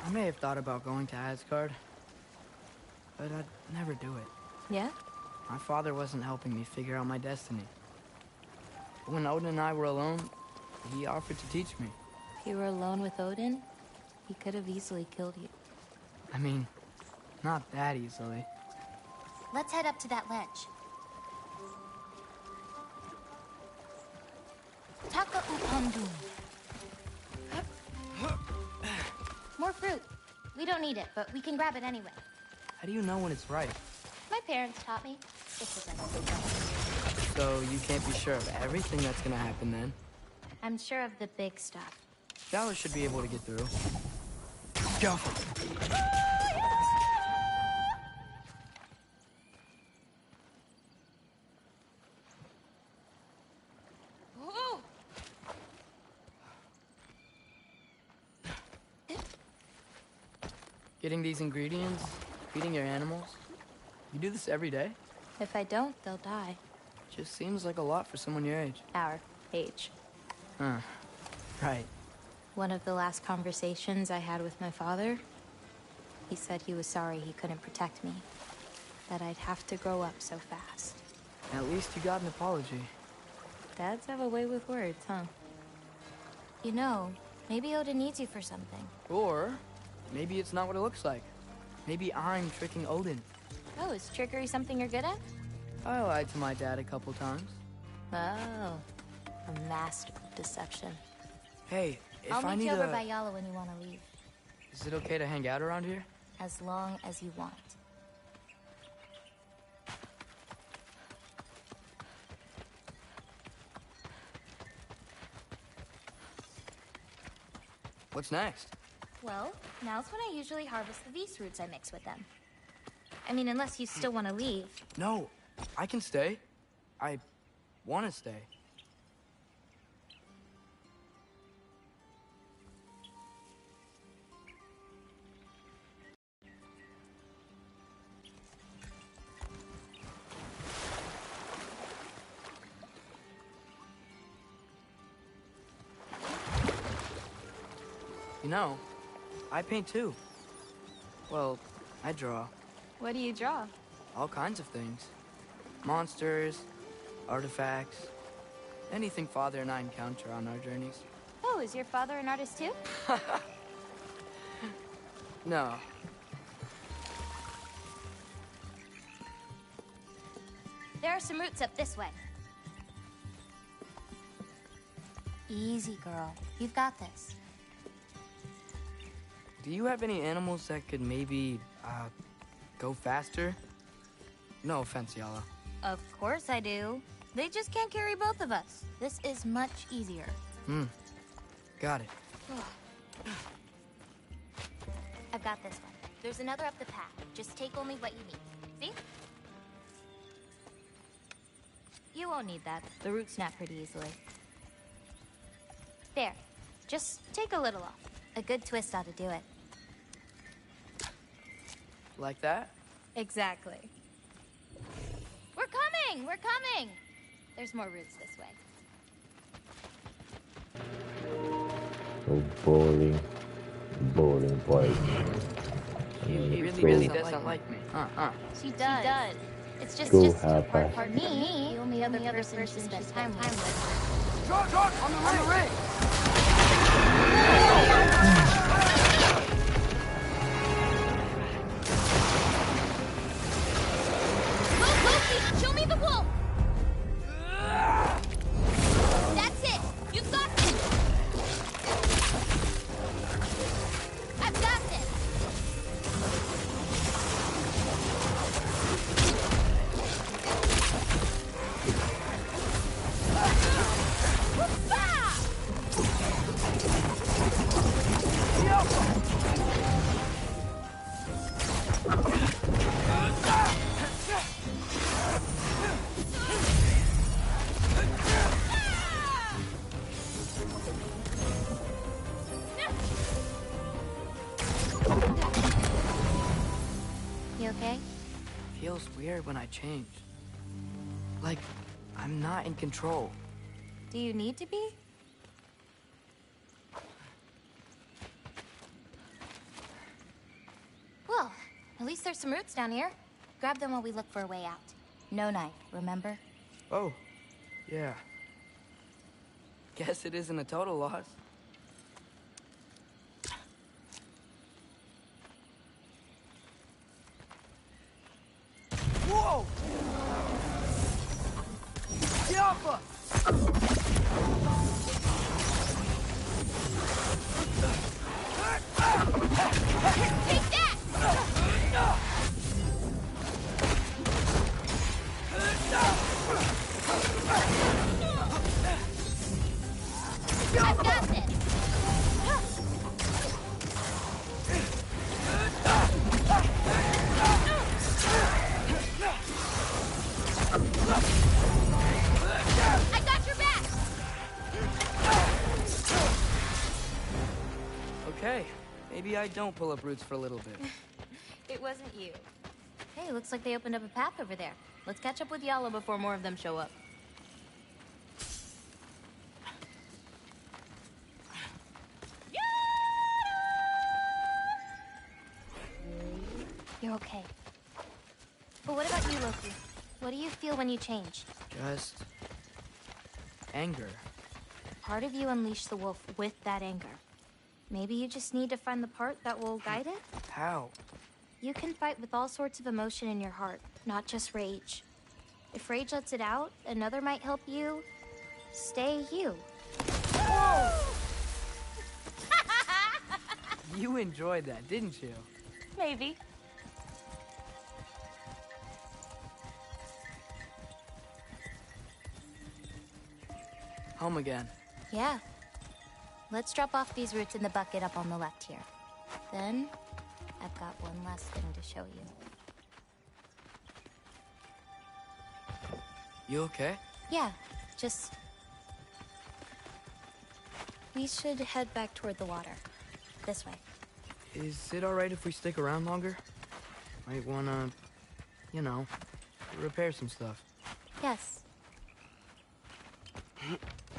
Speaker 2: I may have thought about going to Asgard, but I'd never do it.
Speaker 9: Yeah?
Speaker 2: My father wasn't helping me figure out my destiny. But when Odin and I were alone, he offered to teach me.
Speaker 9: If you were alone with Odin, he could have easily killed you.
Speaker 2: I mean, not that easily.
Speaker 9: Let's head up to that ledge. Taka Upandun. More fruit. We don't need it, but we can grab it anyway.
Speaker 2: How do you know when it's right?
Speaker 9: My parents taught me. It's just like
Speaker 2: So you can't be sure of everything that's gonna happen then?
Speaker 9: I'm sure of the big stuff.
Speaker 2: Dallas should be able to get through. Go! Getting these ingredients, feeding your animals. You do this every day?
Speaker 9: If I don't, they'll die.
Speaker 2: Just seems like a lot for someone your age.
Speaker 9: Our age.
Speaker 2: Huh. Right.
Speaker 9: One of the last conversations I had with my father, he said he was sorry he couldn't protect me. That I'd have to grow up so fast.
Speaker 2: At least you got an apology.
Speaker 9: Dads have a way with words, huh? You know, maybe Odin needs you for something.
Speaker 2: Or maybe it's not what it looks like. Maybe I'm tricking Odin.
Speaker 9: Oh, is trickery something you're good at?
Speaker 2: I lied to my dad a couple times.
Speaker 9: Oh, a master of deception.
Speaker 2: Hey, if
Speaker 9: I'll
Speaker 2: I
Speaker 9: meet
Speaker 2: need
Speaker 9: you over
Speaker 2: a...
Speaker 9: by Yala when you want to leave.
Speaker 2: Is it okay to hang out around here?
Speaker 9: As long as you want.
Speaker 2: What's next?
Speaker 9: Well, now's when I usually harvest the Beast roots I mix with them. I mean, unless you still want to leave.
Speaker 2: No, I can stay. I want to stay. You know, I paint too. Well, I draw.
Speaker 9: What do you draw?
Speaker 2: All kinds of things. Monsters, artifacts, anything Father and I encounter on our journeys.
Speaker 9: Oh, is your father an artist too?
Speaker 2: No.
Speaker 9: There are some roots up this way. Easy, girl. You've got this.
Speaker 2: Do you have any animals that could maybe, go faster? No offense, Yala.
Speaker 9: Of course I do. They just can't carry both of us. This is much easier.
Speaker 2: Got it.
Speaker 9: I've got this one. There's another up the path. Just take only what you need. See? You won't need that. The roots snap pretty easily. There. Just take a little off. A good twist ought to do it.
Speaker 2: Like that?
Speaker 9: Exactly. We're coming! We're coming! There's more roots this way.
Speaker 10: So boring. Boring boy.
Speaker 2: He really doesn't like me.
Speaker 9: She does. It's just
Speaker 10: Go
Speaker 9: too
Speaker 10: have
Speaker 9: hard
Speaker 10: fun.
Speaker 9: for me. The only other person she spent time with.
Speaker 2: On the ring!
Speaker 9: Loki, show me the wolf! That's it! You've got this! I've got this! You okay?
Speaker 2: Feels weird when I change. Like, I'm not in control.
Speaker 9: Do you need to be? Well, at least there's some roots down here. Grab them while we look for a way out. No knife, remember?
Speaker 2: Oh, yeah. Guess it isn't a total loss. Whoa! Yappa!
Speaker 9: Take that! I've got this! I got your back!
Speaker 2: Okay, maybe I don't pull up roots for a little bit.
Speaker 9: It wasn't you. Hey, looks like they opened up a path over there. Let's catch up with Yala before more of them show up. You're okay. But what about you, Loki? What do you feel when you change?
Speaker 2: Just... anger.
Speaker 9: Part of you unleashed the wolf with that anger. Maybe you just need to find the part that will guide it?
Speaker 2: How?
Speaker 9: You can fight with all sorts of emotion in your heart, not just rage. If rage lets it out, another might help you stay you.
Speaker 2: Whoa! You enjoyed that, didn't you?
Speaker 9: Maybe.
Speaker 2: Home again.
Speaker 9: Yeah. Let's drop off these roots in the bucket up on the left here. Then, I've got one last thing to show you.
Speaker 2: You okay?
Speaker 9: Yeah, just... We should head back toward the water. This way.
Speaker 2: Is it alright if we stick around longer? Might wanna, you know, repair some stuff.
Speaker 9: Yes.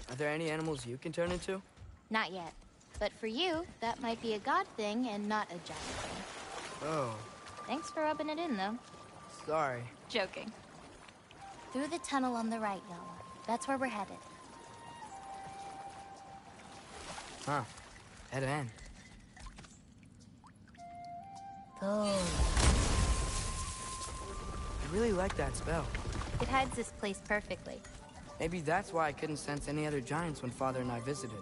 Speaker 2: Are there any animals you can turn into?
Speaker 9: Not yet. But for you, that might be a god thing and not a giant thing.
Speaker 2: Oh.
Speaker 9: Thanks for rubbing it in, though.
Speaker 2: Sorry.
Speaker 9: Joking. Through the tunnel on the right, Yala. That's where we're headed.
Speaker 2: Huh. Head in.
Speaker 9: Oh.
Speaker 2: I really like that spell.
Speaker 9: It hides this place perfectly.
Speaker 2: Maybe that's why I couldn't sense any other giants when Father and I visited.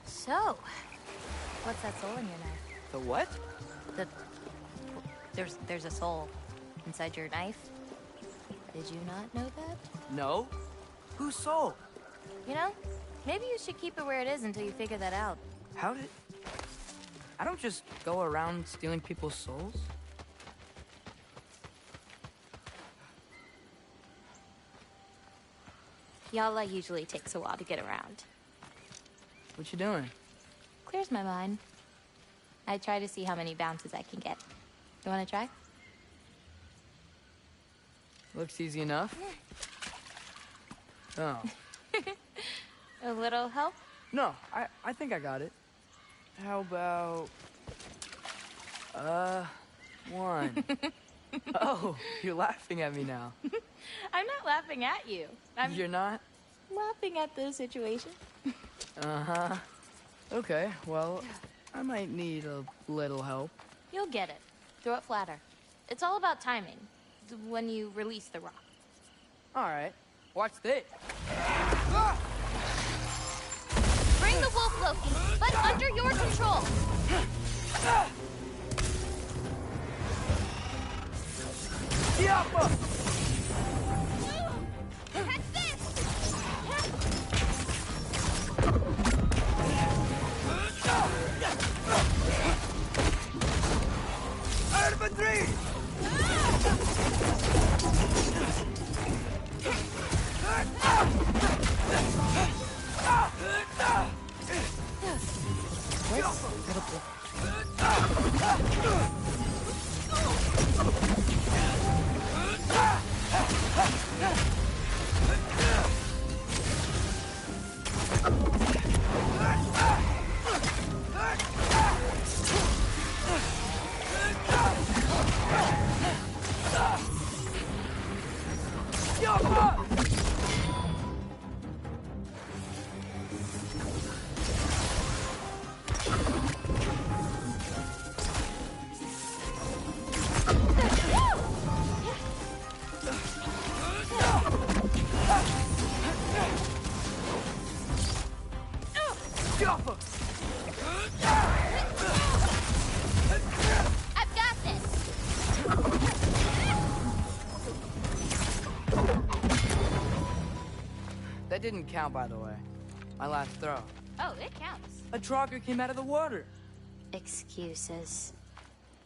Speaker 9: So, what's that soul in your knife?
Speaker 2: The what?
Speaker 9: There's a soul inside your knife. Did you not know that?
Speaker 2: No. Whose soul?
Speaker 9: You know, maybe you should keep it where it is until you figure that out.
Speaker 2: How did... I don't just go around stealing people's souls.
Speaker 9: Yala usually takes a while to get around.
Speaker 2: What you doing?
Speaker 9: Clears my mind. I try to see how many bounces I can get. You want to try?
Speaker 2: Looks easy enough. Oh.
Speaker 9: A little help?
Speaker 2: No, I think I got it. How about... one. Oh, you're laughing at me now.
Speaker 9: I'm not laughing at you.
Speaker 2: You're not?
Speaker 9: Laughing at the situation.
Speaker 2: Uh-huh. Okay, well, I might need a little help.
Speaker 9: You'll get it. Throw it flatter. It's all about timing. When you release the rock.
Speaker 2: All right. Watch this.
Speaker 9: Bring the wolf, Loki, but under your control.
Speaker 2: Diapa!
Speaker 9: Catch this!
Speaker 2: Infantry!
Speaker 9: I've got this.
Speaker 2: That didn't count, by the way. My last throw.
Speaker 9: Oh, it counts.
Speaker 2: A Trogger came out of the water.
Speaker 9: Excuses.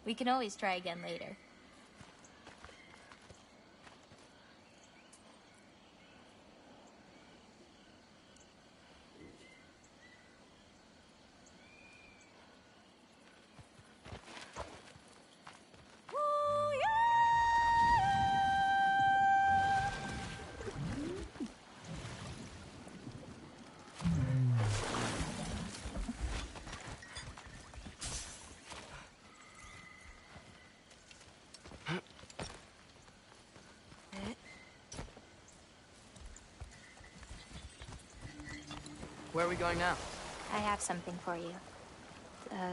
Speaker 9: We can always try again later.
Speaker 2: Where are we going now?
Speaker 9: I have something for you. A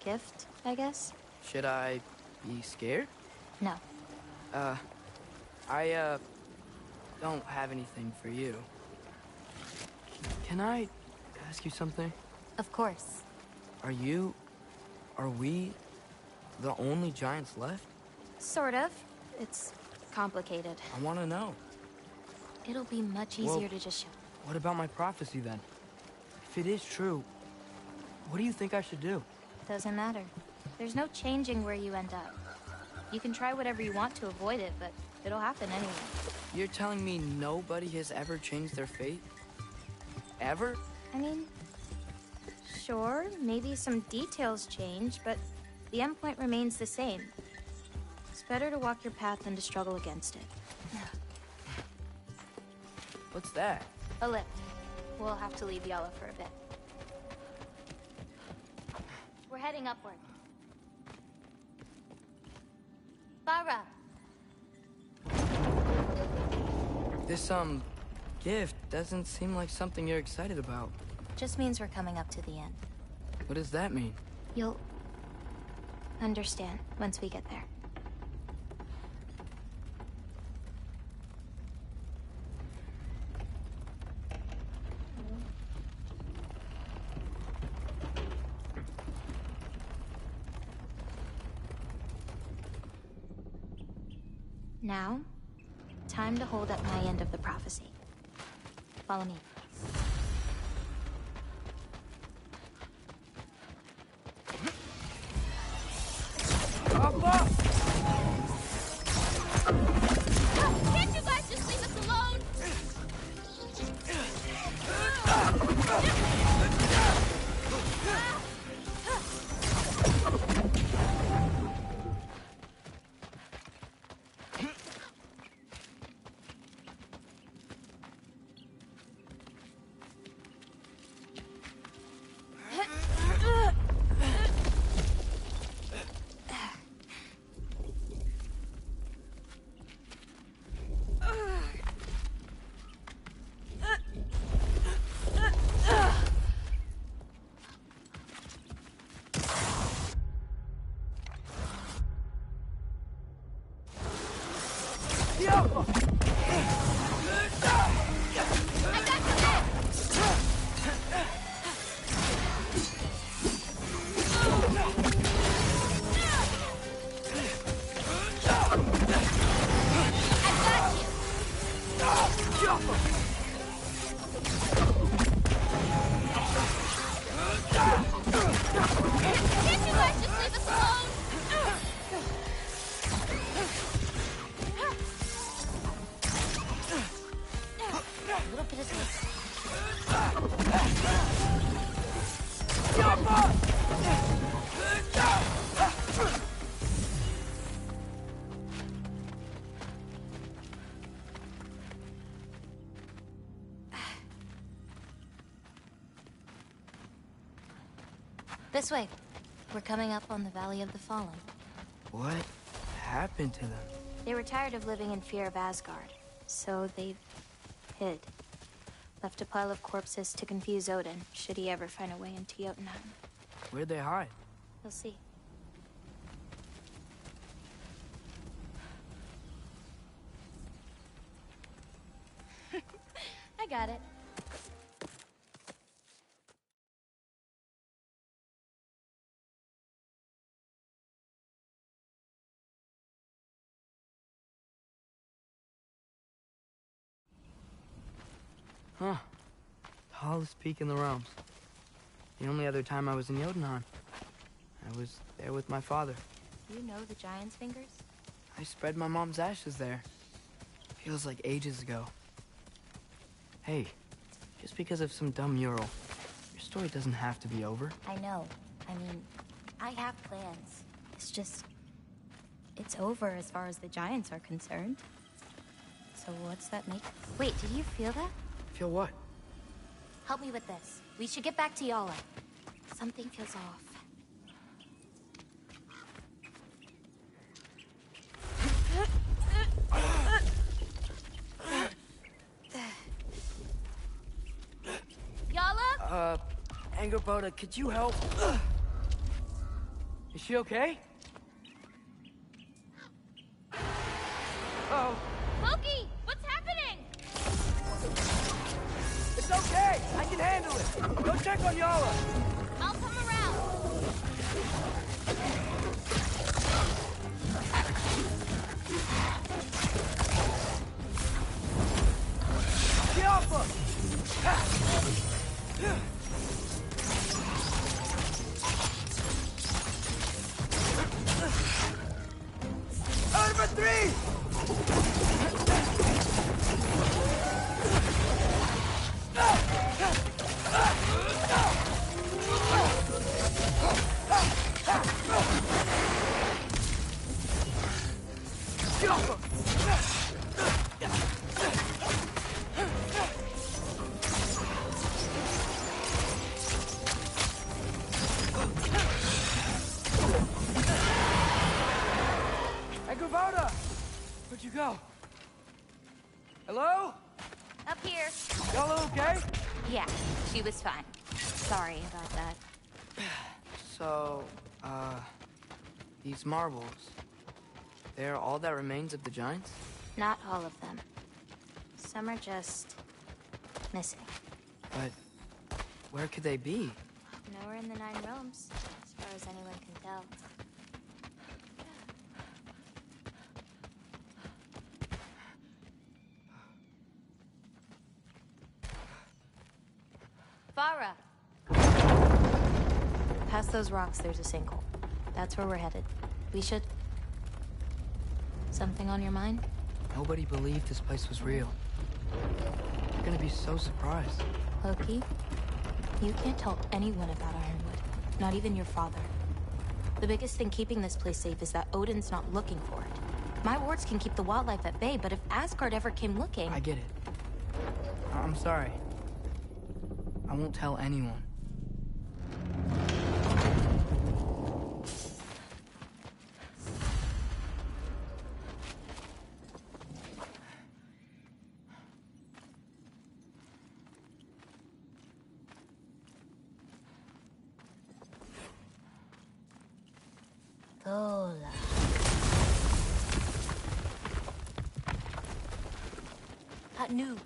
Speaker 9: gift, I guess?
Speaker 2: Should I be scared?
Speaker 9: No.
Speaker 2: I don't have anything for you. Can I ask you something?
Speaker 9: Of course.
Speaker 2: Are we the only giants left?
Speaker 9: Sort of. It's complicated.
Speaker 2: I want to know.
Speaker 9: It'll be much easier to just show.
Speaker 2: What about my prophecy then? If it is true, what do you think I should do?
Speaker 9: Doesn't matter. There's no changing where you end up. You can try whatever you want to avoid it, but it'll happen anyway.
Speaker 2: You're telling me nobody has ever changed their fate? Ever?
Speaker 9: I mean, sure, maybe some details change, but the endpoint remains the same. It's better to walk your path than to struggle against it.
Speaker 2: What's that?
Speaker 9: A lift. We'll have to leave Yala for a bit. We're heading upward. Bara!
Speaker 2: This, gift doesn't seem like something you're excited about.
Speaker 9: Just means we're coming up to the end.
Speaker 2: What does that mean?
Speaker 9: You'll understand once we get there. Now, time to hold up my end of the prophecy. Follow me.
Speaker 11: Can't you guys just leave us alone?
Speaker 9: This way. We're coming up on the Valley of the Fallen.
Speaker 2: What happened to them?
Speaker 9: They were tired of living in fear of Asgard, so they hid. Left a pile of corpses to confuse Odin, should he ever find a way into Jotunheim.
Speaker 2: Where'd they hide?
Speaker 9: You'll see. I got it.
Speaker 2: Huh. Tallest peak in the realms. The only other time I was in Jotunheim. I was there with my father.
Speaker 9: You know the Giant's Fingers?
Speaker 2: I spread my mom's ashes there. Feels like ages ago. Hey, just because of some dumb mural, your story doesn't have to be over.
Speaker 9: I know. I mean, I have plans. It's just... it's over as far as the Giants are concerned. So what's that make? Wait, did you feel that?
Speaker 2: Feel what?
Speaker 9: Help me with this. We should get back to Yala. Something feels off.
Speaker 11: Yala!
Speaker 2: Angerboda, could you help? Is she okay? Oh.
Speaker 11: Loki, what's happening?
Speaker 2: It's okay! I can handle it! Go check on Yala!
Speaker 11: I'll come around.
Speaker 2: Get off us! Number 3! Angerboda! Where'd you go? Hello?
Speaker 9: Up here.
Speaker 2: Y'all okay?
Speaker 9: Yeah, she was fine. Sorry about that.
Speaker 2: So, these marbles, they're all that remains of the Giants?
Speaker 9: Not all of them. Some are just missing.
Speaker 2: But where could they be?
Speaker 9: Nowhere in the 9 realms, as far as anyone can tell. Farah! Past those rocks, there's a sinkhole. That's where we're headed. We should... Something on your mind?
Speaker 2: Nobody believed this place was real. They're gonna be so surprised.
Speaker 9: Loki, you can't tell anyone about Ironwood. Not even your father. The biggest thing keeping this place safe is that Odin's not looking for it. My wards can keep the wildlife at bay, but if Asgard ever came looking...
Speaker 2: I get it. I'm sorry. I won't tell anyone.
Speaker 9: Lola. New.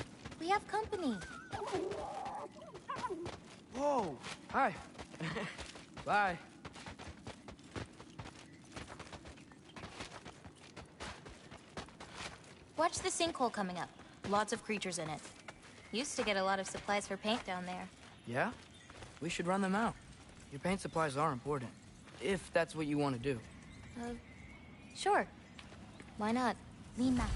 Speaker 9: We have company.
Speaker 2: Whoa! Hi. Bye.
Speaker 9: Watch the sinkhole coming up. Lots of creatures in it. Used to get a lot of supplies for paint down there.
Speaker 2: Yeah? We should run them out. Your paint supplies are important. If that's what you want to do.
Speaker 9: Sure. Why not? Lean back.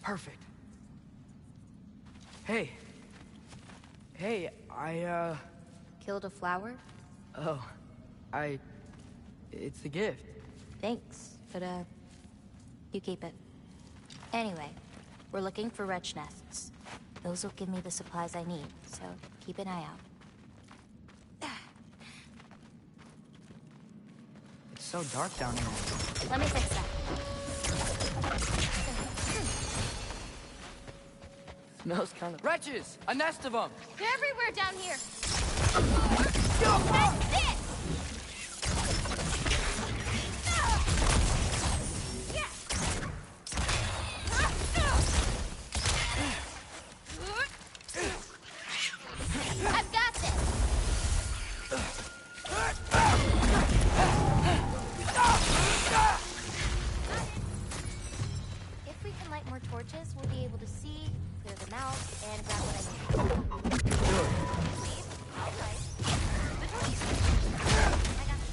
Speaker 2: Perfect. Hey. Hey,
Speaker 9: Killed a flower?
Speaker 2: Oh, it's a gift.
Speaker 9: Thanks, but, you keep it. Anyway, we're looking for wretch nests. Those will give me the supplies I need, so keep an eye out.
Speaker 2: It's so dark down here.
Speaker 9: Let me fix that.
Speaker 2: Smells kind of... Wretches! A nest of them!
Speaker 11: They're everywhere down here.
Speaker 9: That's it!
Speaker 11: I've got this.
Speaker 9: If we can light more torches, we'll be able to see, clear them out, and grab what I need. Please? All right. The torches. I got this.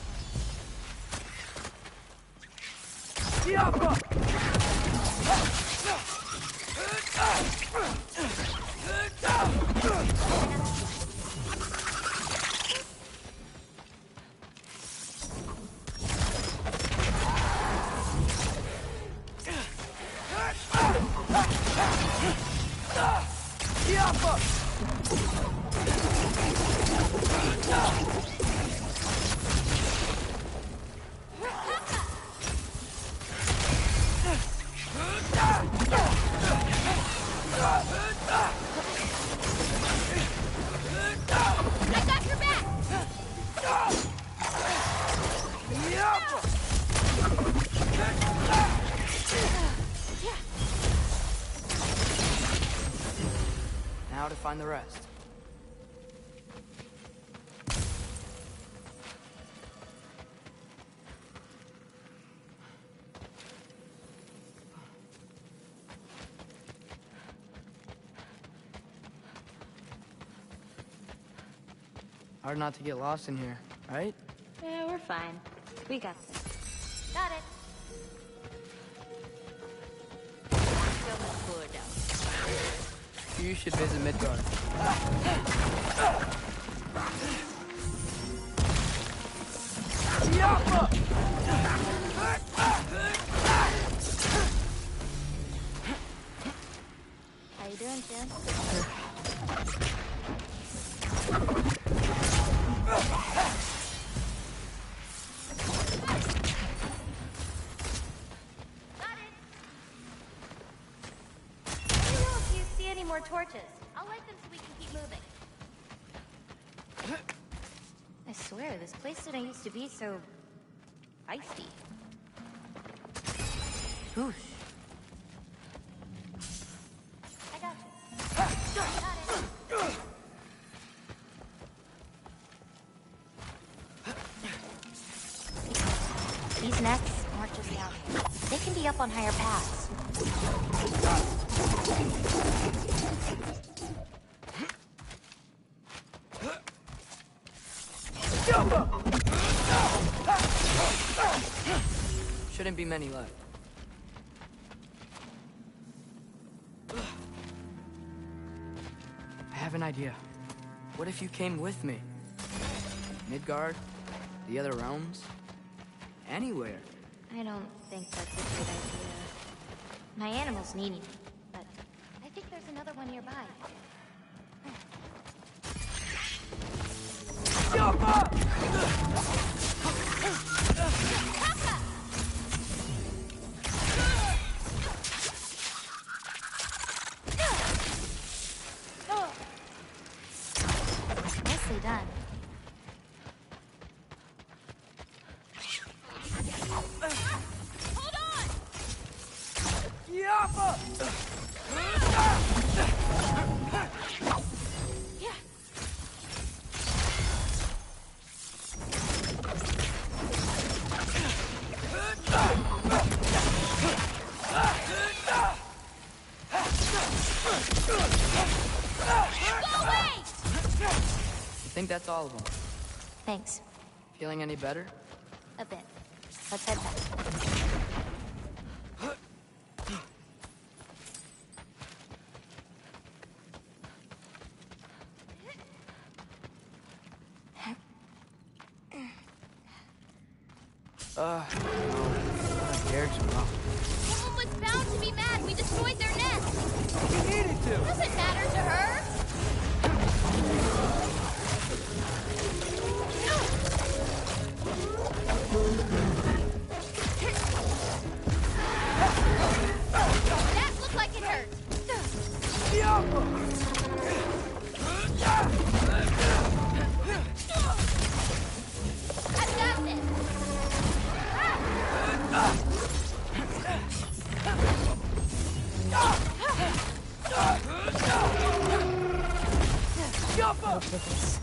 Speaker 2: Now to find the rest. Hard not to get lost in here, right?
Speaker 9: Yeah, we're fine. We got this. Got it. So much cooler down.
Speaker 2: You should visit Midgard.
Speaker 9: How you doing, Jim?
Speaker 11: More torches. I'll light them so we can keep moving.
Speaker 9: I swear, this place didn't used to be so feisty. Whoosh.
Speaker 11: I got you. Got it.
Speaker 9: These nests aren't just down here. They can be up on higher paths.
Speaker 2: Shouldn't be many left. I have an idea. What if you came with me? Midgard? The other realms? Anywhere.
Speaker 9: I don't think that's a good idea. My animals need me, but I think there's another one nearby. Nicely done.
Speaker 11: Hold on!
Speaker 2: I think that's all of them.
Speaker 9: Thanks.
Speaker 2: Feeling any better?
Speaker 9: A bit. Let's head back.
Speaker 2: Eric's wrong.
Speaker 11: Someone was bound to be mad. We destroyed their nest.
Speaker 2: We needed to.
Speaker 11: Doesn't matter to her. That looked like it hurt. I've got this.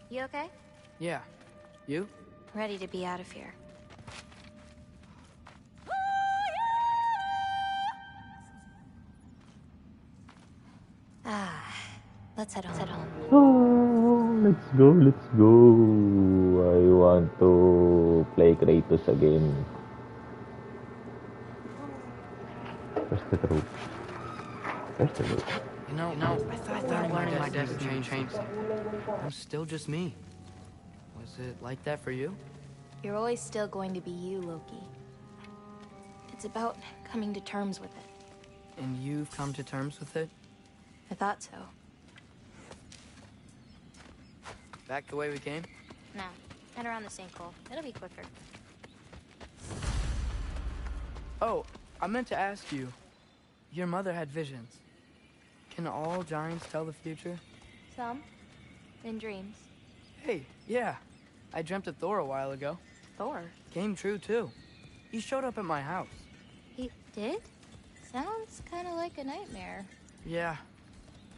Speaker 9: You okay?
Speaker 2: Yeah. You?
Speaker 9: Ready to be out of here. Let's head home.
Speaker 10: Oh, let's go, let's go. I want to play Kratos again. Este truco. Este truco.
Speaker 2: You know, I thought learning my destiny would change things. I'm still just me. Was it like that for you?
Speaker 9: You're always still going to be you, Loki. It's about coming to terms with it.
Speaker 2: And you've come to terms with it?
Speaker 9: I thought so.
Speaker 2: Back the way we came?
Speaker 9: No, head around the sinkhole. It'll be quicker.
Speaker 2: Oh, I meant to ask you. Your mother had visions. Can all giants tell the future?
Speaker 9: Some. In dreams.
Speaker 2: Hey, yeah. I dreamt of Thor a while ago.
Speaker 9: Thor?
Speaker 2: Came true, too. He showed up at my house.
Speaker 9: He did? Sounds kind of like a nightmare.
Speaker 2: Yeah,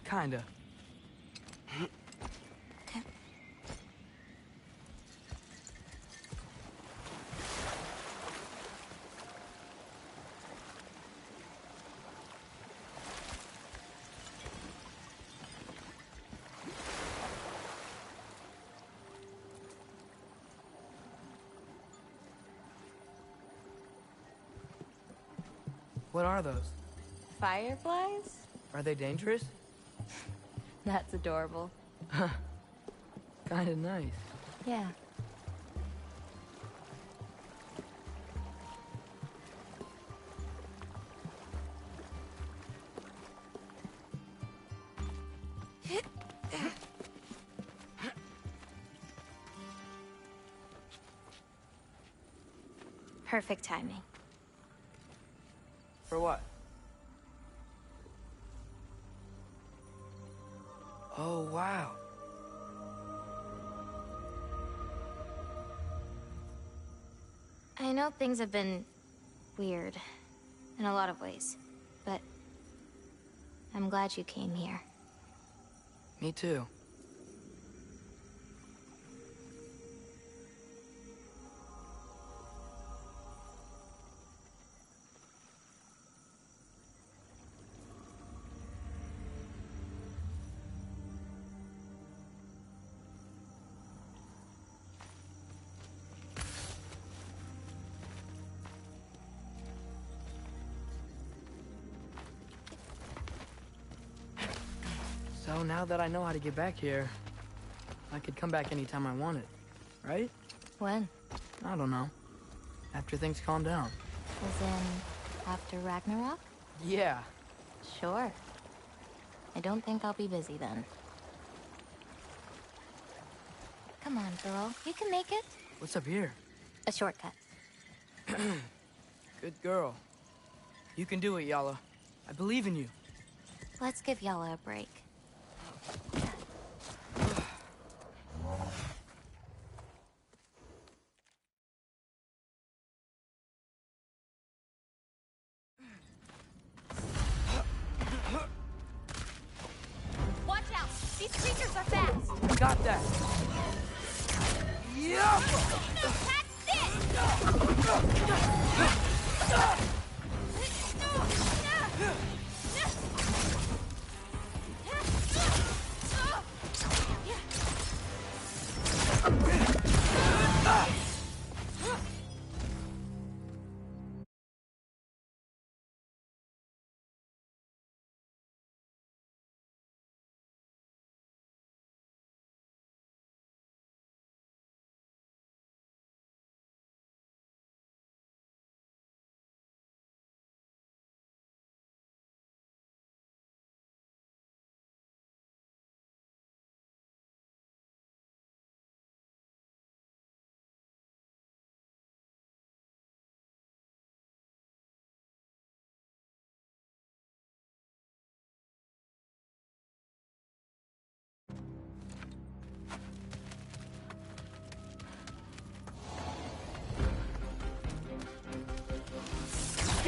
Speaker 2: kinda. What are those?
Speaker 9: Fireflies?
Speaker 2: Are they dangerous?
Speaker 9: That's adorable.
Speaker 2: Kinda nice.
Speaker 9: Yeah. Perfect timing.
Speaker 2: For what? Oh, wow.
Speaker 9: I know things have been weird in a lot of ways, but I'm glad you came here.
Speaker 2: Me too. So now that I know how to get back here, I could come back anytime I wanted, right?
Speaker 9: When?
Speaker 2: I don't know. After things calm down.
Speaker 9: As in, after Ragnarok?
Speaker 2: Yeah.
Speaker 9: Sure. I don't think I'll be busy then. Come on, girl. You can make it.
Speaker 2: What's up here?
Speaker 9: A shortcut.
Speaker 2: Good girl. You can do it, Yala. I believe in you.
Speaker 9: Let's give Yala a break.
Speaker 11: Watch out! These creatures are fast!
Speaker 2: Got that. Yeah!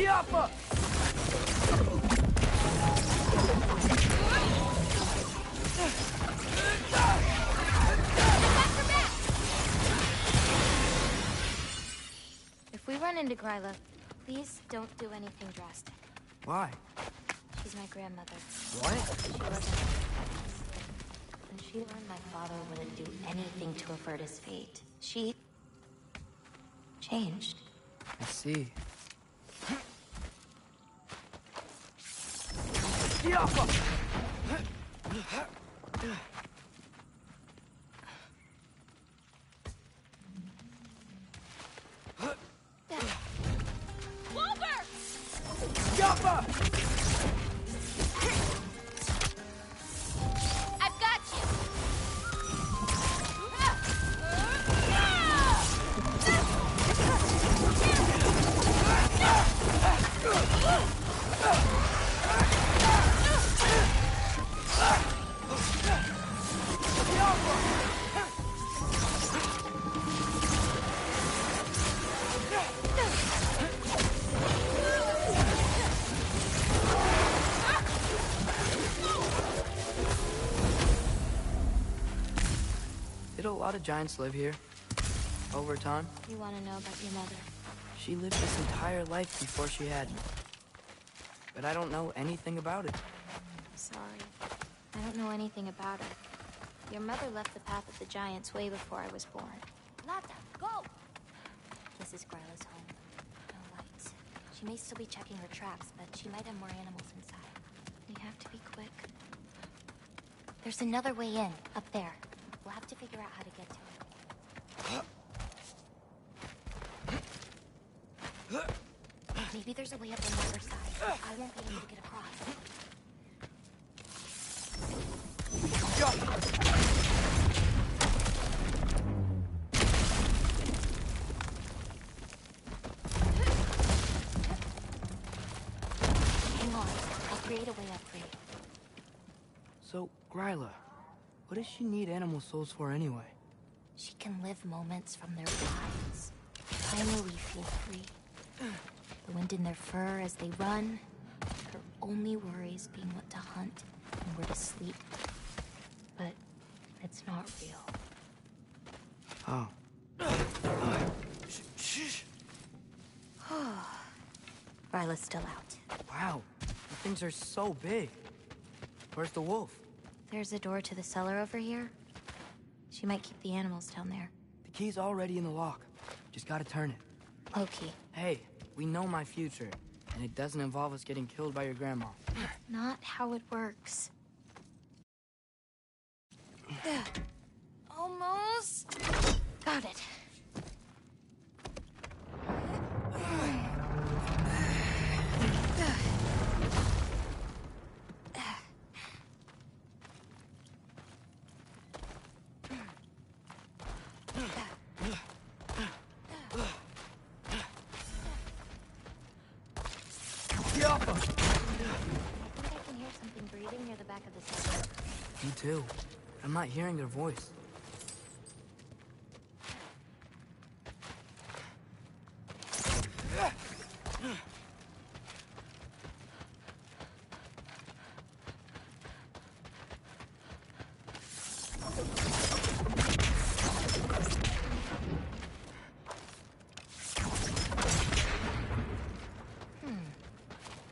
Speaker 2: Yappa!
Speaker 9: If we run into Gryla, please don't do anything drastic.
Speaker 2: Why?
Speaker 9: She's my grandmother.
Speaker 2: What?
Speaker 9: She wasn't. When she learned my father wouldn't do anything to avert his fate, she changed.
Speaker 2: I see.
Speaker 11: I've got you.
Speaker 2: Did a lot of giants live here? Over time?
Speaker 9: You want to know about your mother?
Speaker 2: She lived this entire life before she had me. But I don't know anything about it.
Speaker 9: Sorry. I don't know anything about her. Your mother left the path of the giants way before I was born.
Speaker 8: Lata, go!
Speaker 9: This is Gryla's home. No lights. She may still be checking her traps, but she might have more animals inside. We have to be quick. There's another way in, up there. We'll have to figure out how to get to it. Maybe there's a way up on the other side. I won't be able to get across. Hang on. I'll create a way up for you.
Speaker 2: So, Gryla, what does she need animal souls for anyway?
Speaker 9: She can live moments from their lives. Finally feel free. The wind in their fur as they run. Her only worries being what to hunt and where to sleep. But it's not real.
Speaker 2: Oh.
Speaker 9: Ryla's still out.
Speaker 2: Wow, the things are so big. Where's the wolf?
Speaker 9: There's a door to the cellar over here. She might keep the animals down there.
Speaker 2: The key's already in the lock. Just gotta turn it.
Speaker 9: Loki.
Speaker 2: Hey, we know my future, and it doesn't involve us getting killed by your grandma.
Speaker 9: Not how it works. Almost. Got it.
Speaker 2: Me too. I'm not hearing their voice.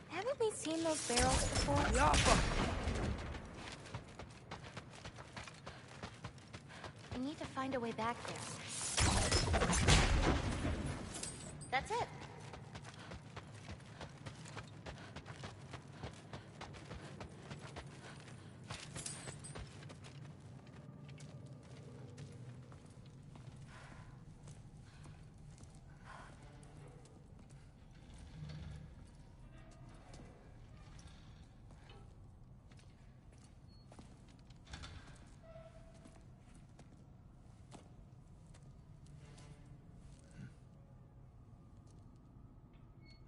Speaker 9: Haven't we seen those barrels before? We need to find a way back there. That's it.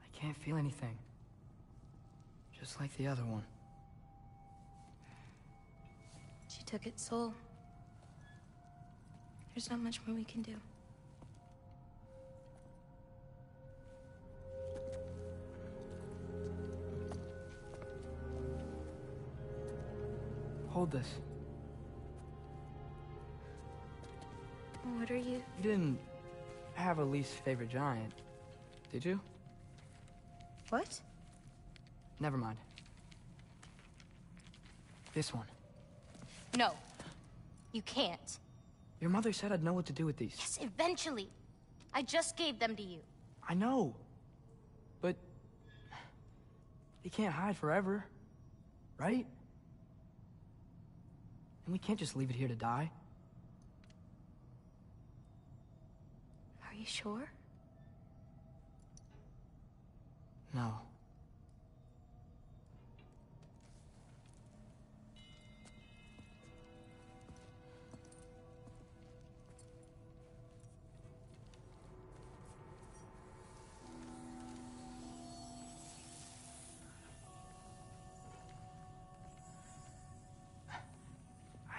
Speaker 2: I can't feel anything. Just like the other one.
Speaker 9: She took its soul. There's not much more we can do.
Speaker 2: Hold this.
Speaker 9: What are you?
Speaker 2: You didn't have a least favorite giant, did you?
Speaker 9: What?
Speaker 2: Never mind. This one.
Speaker 9: No. You can't.
Speaker 2: Your mother said I'd know what to do with these.
Speaker 9: Yes, eventually. I just gave them to you.
Speaker 2: I know. But... they can't hide forever. right? And we can't just leave it here to die.
Speaker 9: Are you sure?
Speaker 2: No.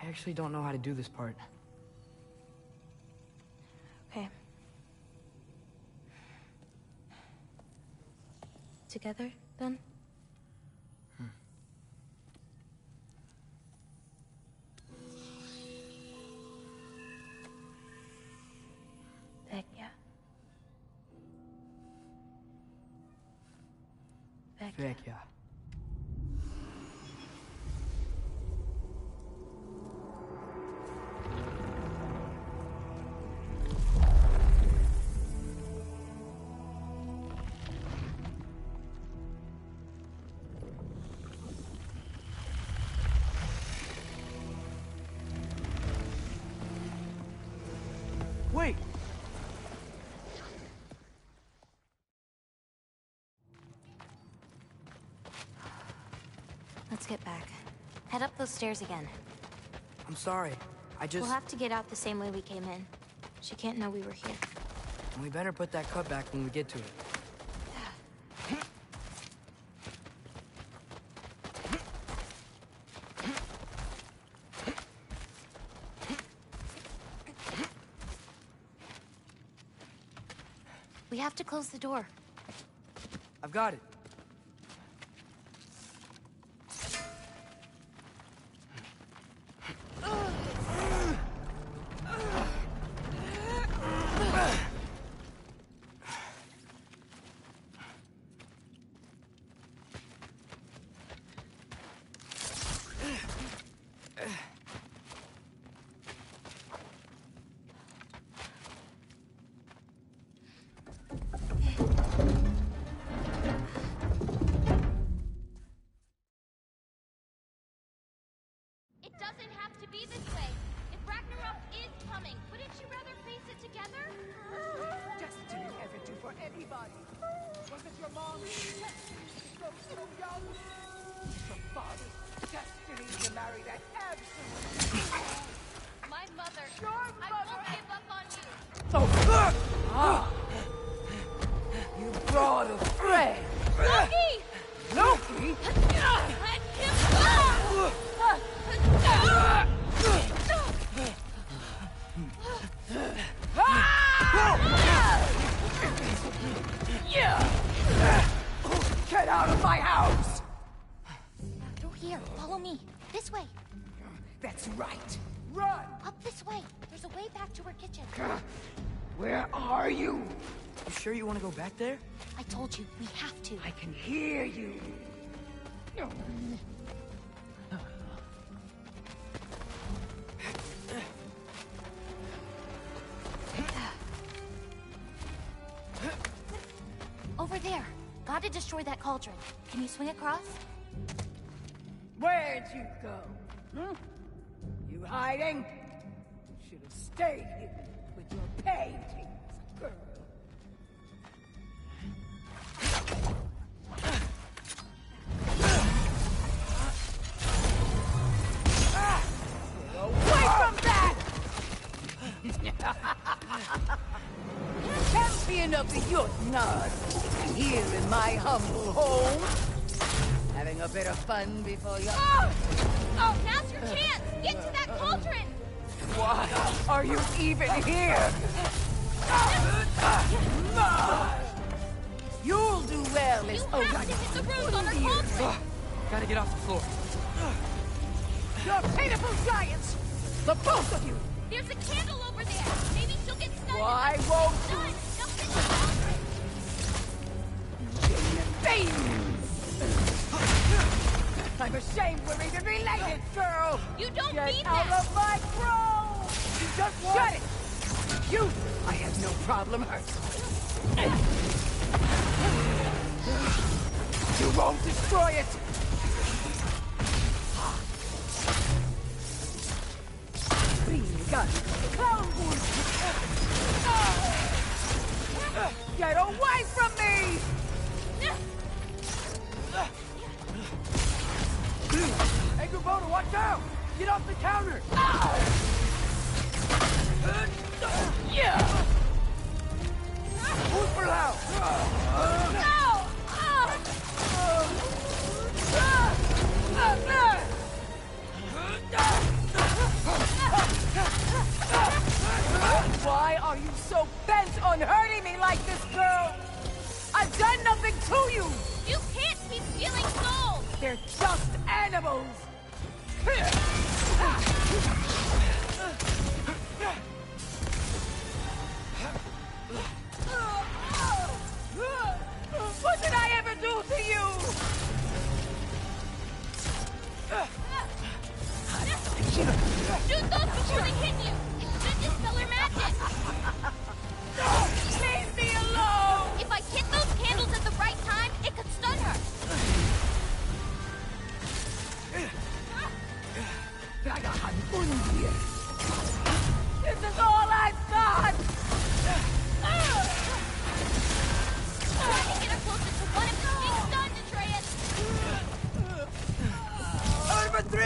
Speaker 2: I actually don't know how to do this part.
Speaker 9: Okay. Together, then? Vecchia.
Speaker 2: Vecchia. Wait!
Speaker 9: Let's get back. Head up those stairs again.
Speaker 2: I'm sorry.
Speaker 9: We'll have to get out the same way we came in. She can't know we were here.
Speaker 2: We better put that cut back when we get to it.
Speaker 9: We have to close the door.
Speaker 2: I've got it.
Speaker 11: It doesn't have to be this way. If Ragnarok is coming, wouldn't you rather face it together?
Speaker 12: Destiny ever do for anybody? Was it your mom's destiny to grow so young? Your father's destiny to marry that absolute...
Speaker 11: My mother.
Speaker 12: Your
Speaker 11: I
Speaker 12: mother!
Speaker 11: won't give up on you.
Speaker 12: You brought a friend!
Speaker 11: Loki!
Speaker 12: Loki?
Speaker 11: Let him go!
Speaker 12: Get out of my house!
Speaker 9: Through here. Follow me. This way.
Speaker 12: That's right. Run!
Speaker 9: Up this way. There's a way back to our kitchen.
Speaker 12: Where are you?
Speaker 2: You sure you want to go back there?
Speaker 9: I told you, we have to.
Speaker 12: I can hear you.
Speaker 9: Over there. Gotta destroy that cauldron. Can you swing across?
Speaker 12: Where'd you go? Hmm? You hiding? You should have stayed here with your paintings, girl. Away from that! Champion of the Jotunheim, here in my humble home. Having a bit of fun before you...
Speaker 11: Oh, now's your chance! Get to that cauldron!
Speaker 12: Why are you even here? You'll do well, Miss
Speaker 11: You have to hit the roof on our cauldron!
Speaker 2: Gotta get off the floor.
Speaker 12: You're pitiful giants! The both of you!
Speaker 11: There's a candle over there! Maybe she'll get stunned!
Speaker 12: Why won't you?
Speaker 11: Done! Now hit the cauldron!
Speaker 12: I'm ashamed we're even related, girl!
Speaker 11: You don't
Speaker 12: Get
Speaker 11: mean
Speaker 12: out
Speaker 11: that!
Speaker 12: of my grove! Just shut it! You, I have no problem hurting. You won't destroy it!
Speaker 2: the counter!
Speaker 12: Yeah!
Speaker 2: Move for loud!
Speaker 12: Why are you so bent on hurting me like this, girl? I've done nothing to you!
Speaker 11: You can't keep stealing souls!
Speaker 12: They're just animals! What did I ever do to you?
Speaker 11: Shoot those before they hit you! Should dispel her magic!
Speaker 12: Leave me alone!
Speaker 11: If I hit those candles at the right time, it could stun her!
Speaker 12: This is all I've got!
Speaker 11: Try to get her closer to one of you being stunned, Atreus!
Speaker 2: Over 3!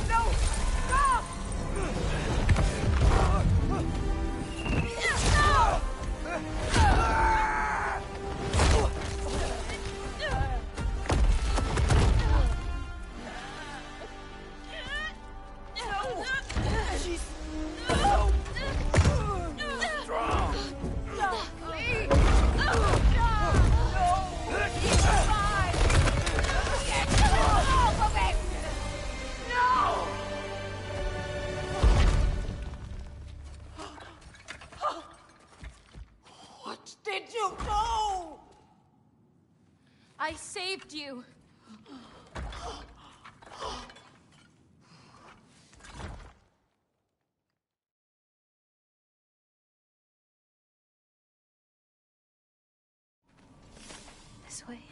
Speaker 12: No! Stop!
Speaker 2: She's so strong!
Speaker 12: No, please! No! He's fine! Get off of it! No! What did you do?
Speaker 9: I saved you. This way.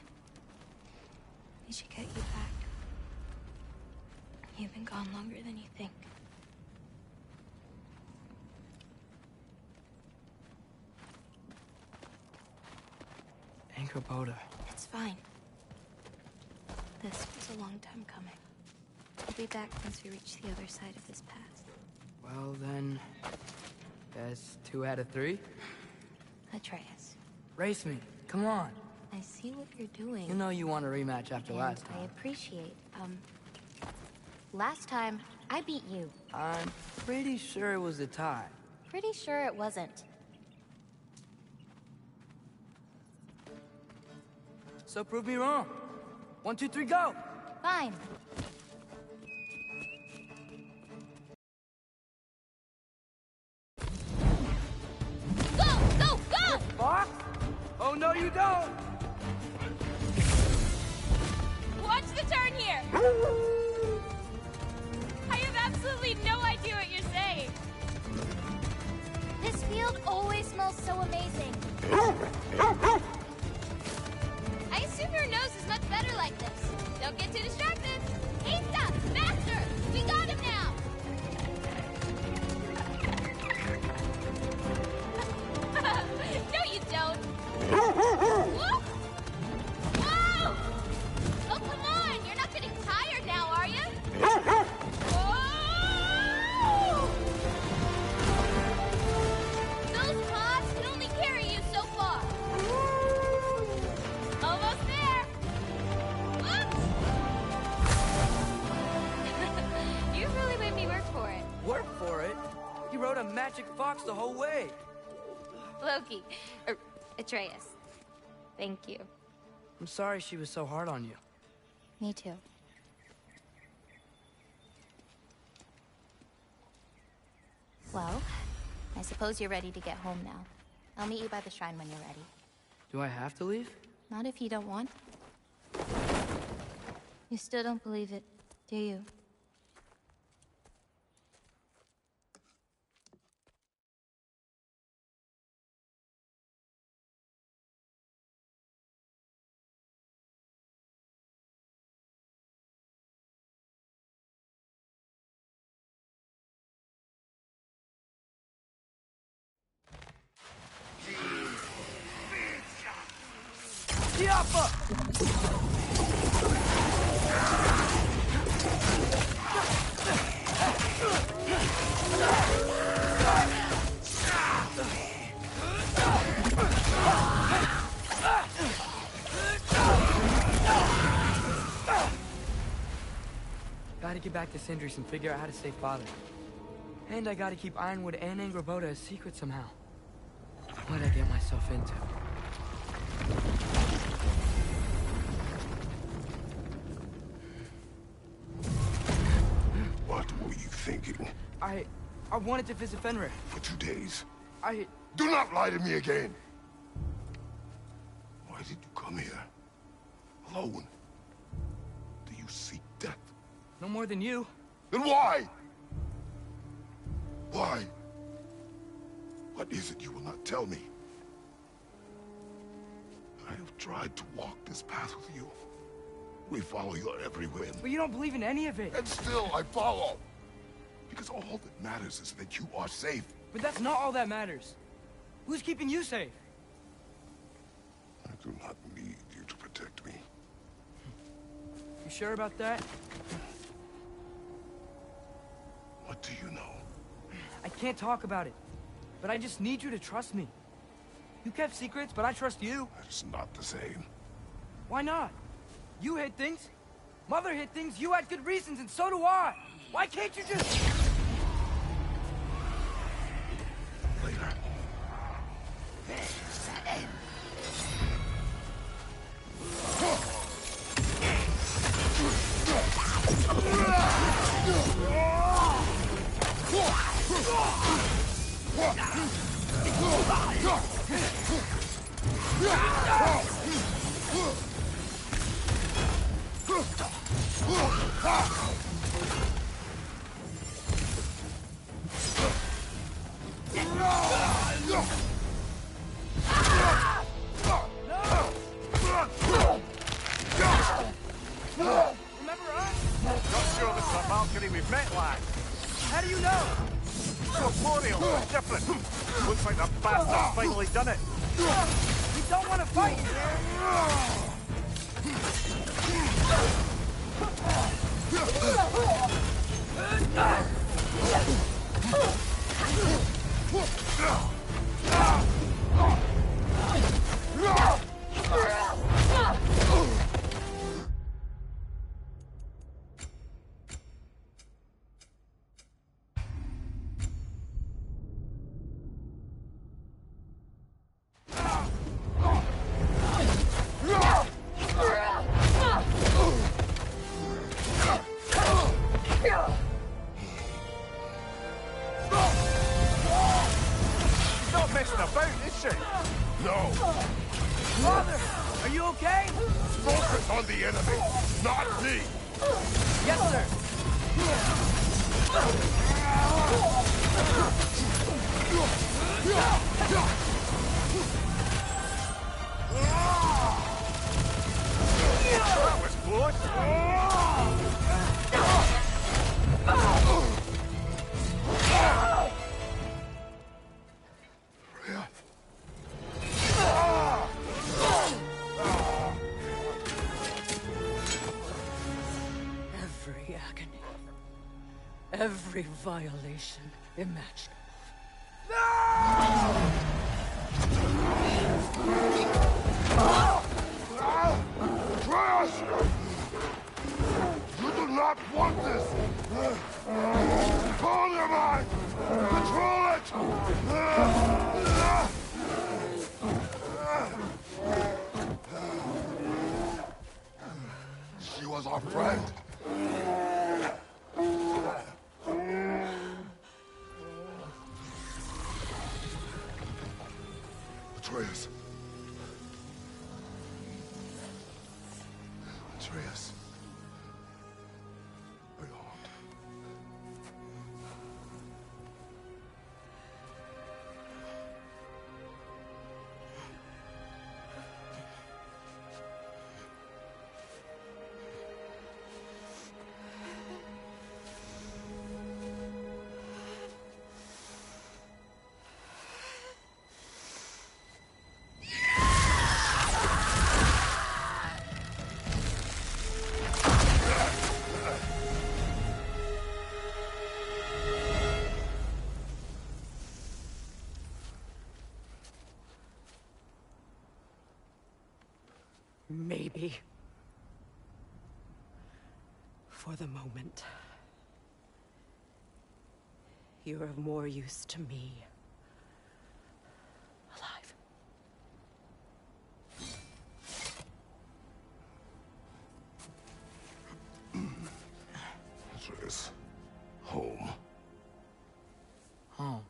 Speaker 9: We should get you back. You've been gone longer than you think.
Speaker 2: Anchor-Boda.
Speaker 9: It's fine. This was a long time coming. We'll be back once we reach the other side of this pass.
Speaker 2: Well then, guess 2 out of 3?
Speaker 9: Atreus.
Speaker 2: Race me, come on.
Speaker 9: I see what you're doing.
Speaker 2: You know you want a rematch after
Speaker 9: And
Speaker 2: last
Speaker 9: I
Speaker 2: time.
Speaker 9: appreciate, last time, I beat you.
Speaker 2: I'm pretty sure it was a tie.
Speaker 9: Pretty sure it wasn't.
Speaker 2: So prove me wrong. 1, 2, 3, go!
Speaker 9: Fine.
Speaker 11: Go! Go! Go!
Speaker 2: Fox? Oh no you don't!
Speaker 11: Watch the turn here! I have absolutely no idea what you're saying.
Speaker 9: This field always smells so amazing.
Speaker 11: I assume your nose is much better like this. Don't get too distracted. Asa! Faster! We got him now! No, you don't. Whoop! Whoa! Oh, come on! You're not getting tired now, are you? Whoa! Those paws can only carry you so far. Almost there. Whoops!
Speaker 9: You really made me work for it.
Speaker 2: Work for it? You rode a magic fox the whole way.
Speaker 9: Loki. Atreus. Thank you.
Speaker 2: I'm sorry she was so hard on you.
Speaker 9: Me too. Well, I suppose you're ready to get home now. I'll meet you by the shrine when you're ready.
Speaker 2: Do I have to leave?
Speaker 9: Not if you don't want. You still don't believe it, do you?
Speaker 2: Gotta get back to Sindris and figure out how to save Father. And I gotta keep Ironwood and Angrboda a secret somehow. What'd I get myself into?
Speaker 1: What were you thinking?
Speaker 2: I wanted to visit Fenrir.
Speaker 1: For 2 days.
Speaker 2: Do
Speaker 1: not lie to me again! Why did you come here? Alone? Do you seek death?
Speaker 2: No more than you.
Speaker 1: Then why? Why? What is it you will not tell me? I have tried to walk this path with you. We follow your every whim.
Speaker 2: But you don't believe in any of it.
Speaker 1: And still I follow. Because all that matters is that you are safe.
Speaker 2: But that's not all that matters. Who's keeping you safe?
Speaker 1: I do not need you to protect me.
Speaker 2: You sure about that?
Speaker 1: What do you know?
Speaker 2: I can't talk about it. But I just need you to trust me. You kept secrets, but I trust you.
Speaker 1: It's not the same.
Speaker 2: Why not? You hid things. Mother hid things. You had good reasons, and so do I. Why can't you just...
Speaker 1: Later.
Speaker 2: Remember us?
Speaker 3: Not sure this is a Valkyrie we've met, lad.
Speaker 2: How do you know?
Speaker 3: Corporeal, different. Looks like the bastard's finally done it.
Speaker 2: We don't want to fight. Father, are you okay?
Speaker 1: Focus on the enemy, not me!
Speaker 2: Yes, sir.
Speaker 3: That was
Speaker 12: Every agony, every violation imaginable.
Speaker 1: Atreus! You do not want this! Calm your mind! Control it! She was our friend. Atreus. Atreus. My heart.
Speaker 13: Maybe. For the moment. You're of more use to me. Alive.
Speaker 1: This... home.
Speaker 2: Home?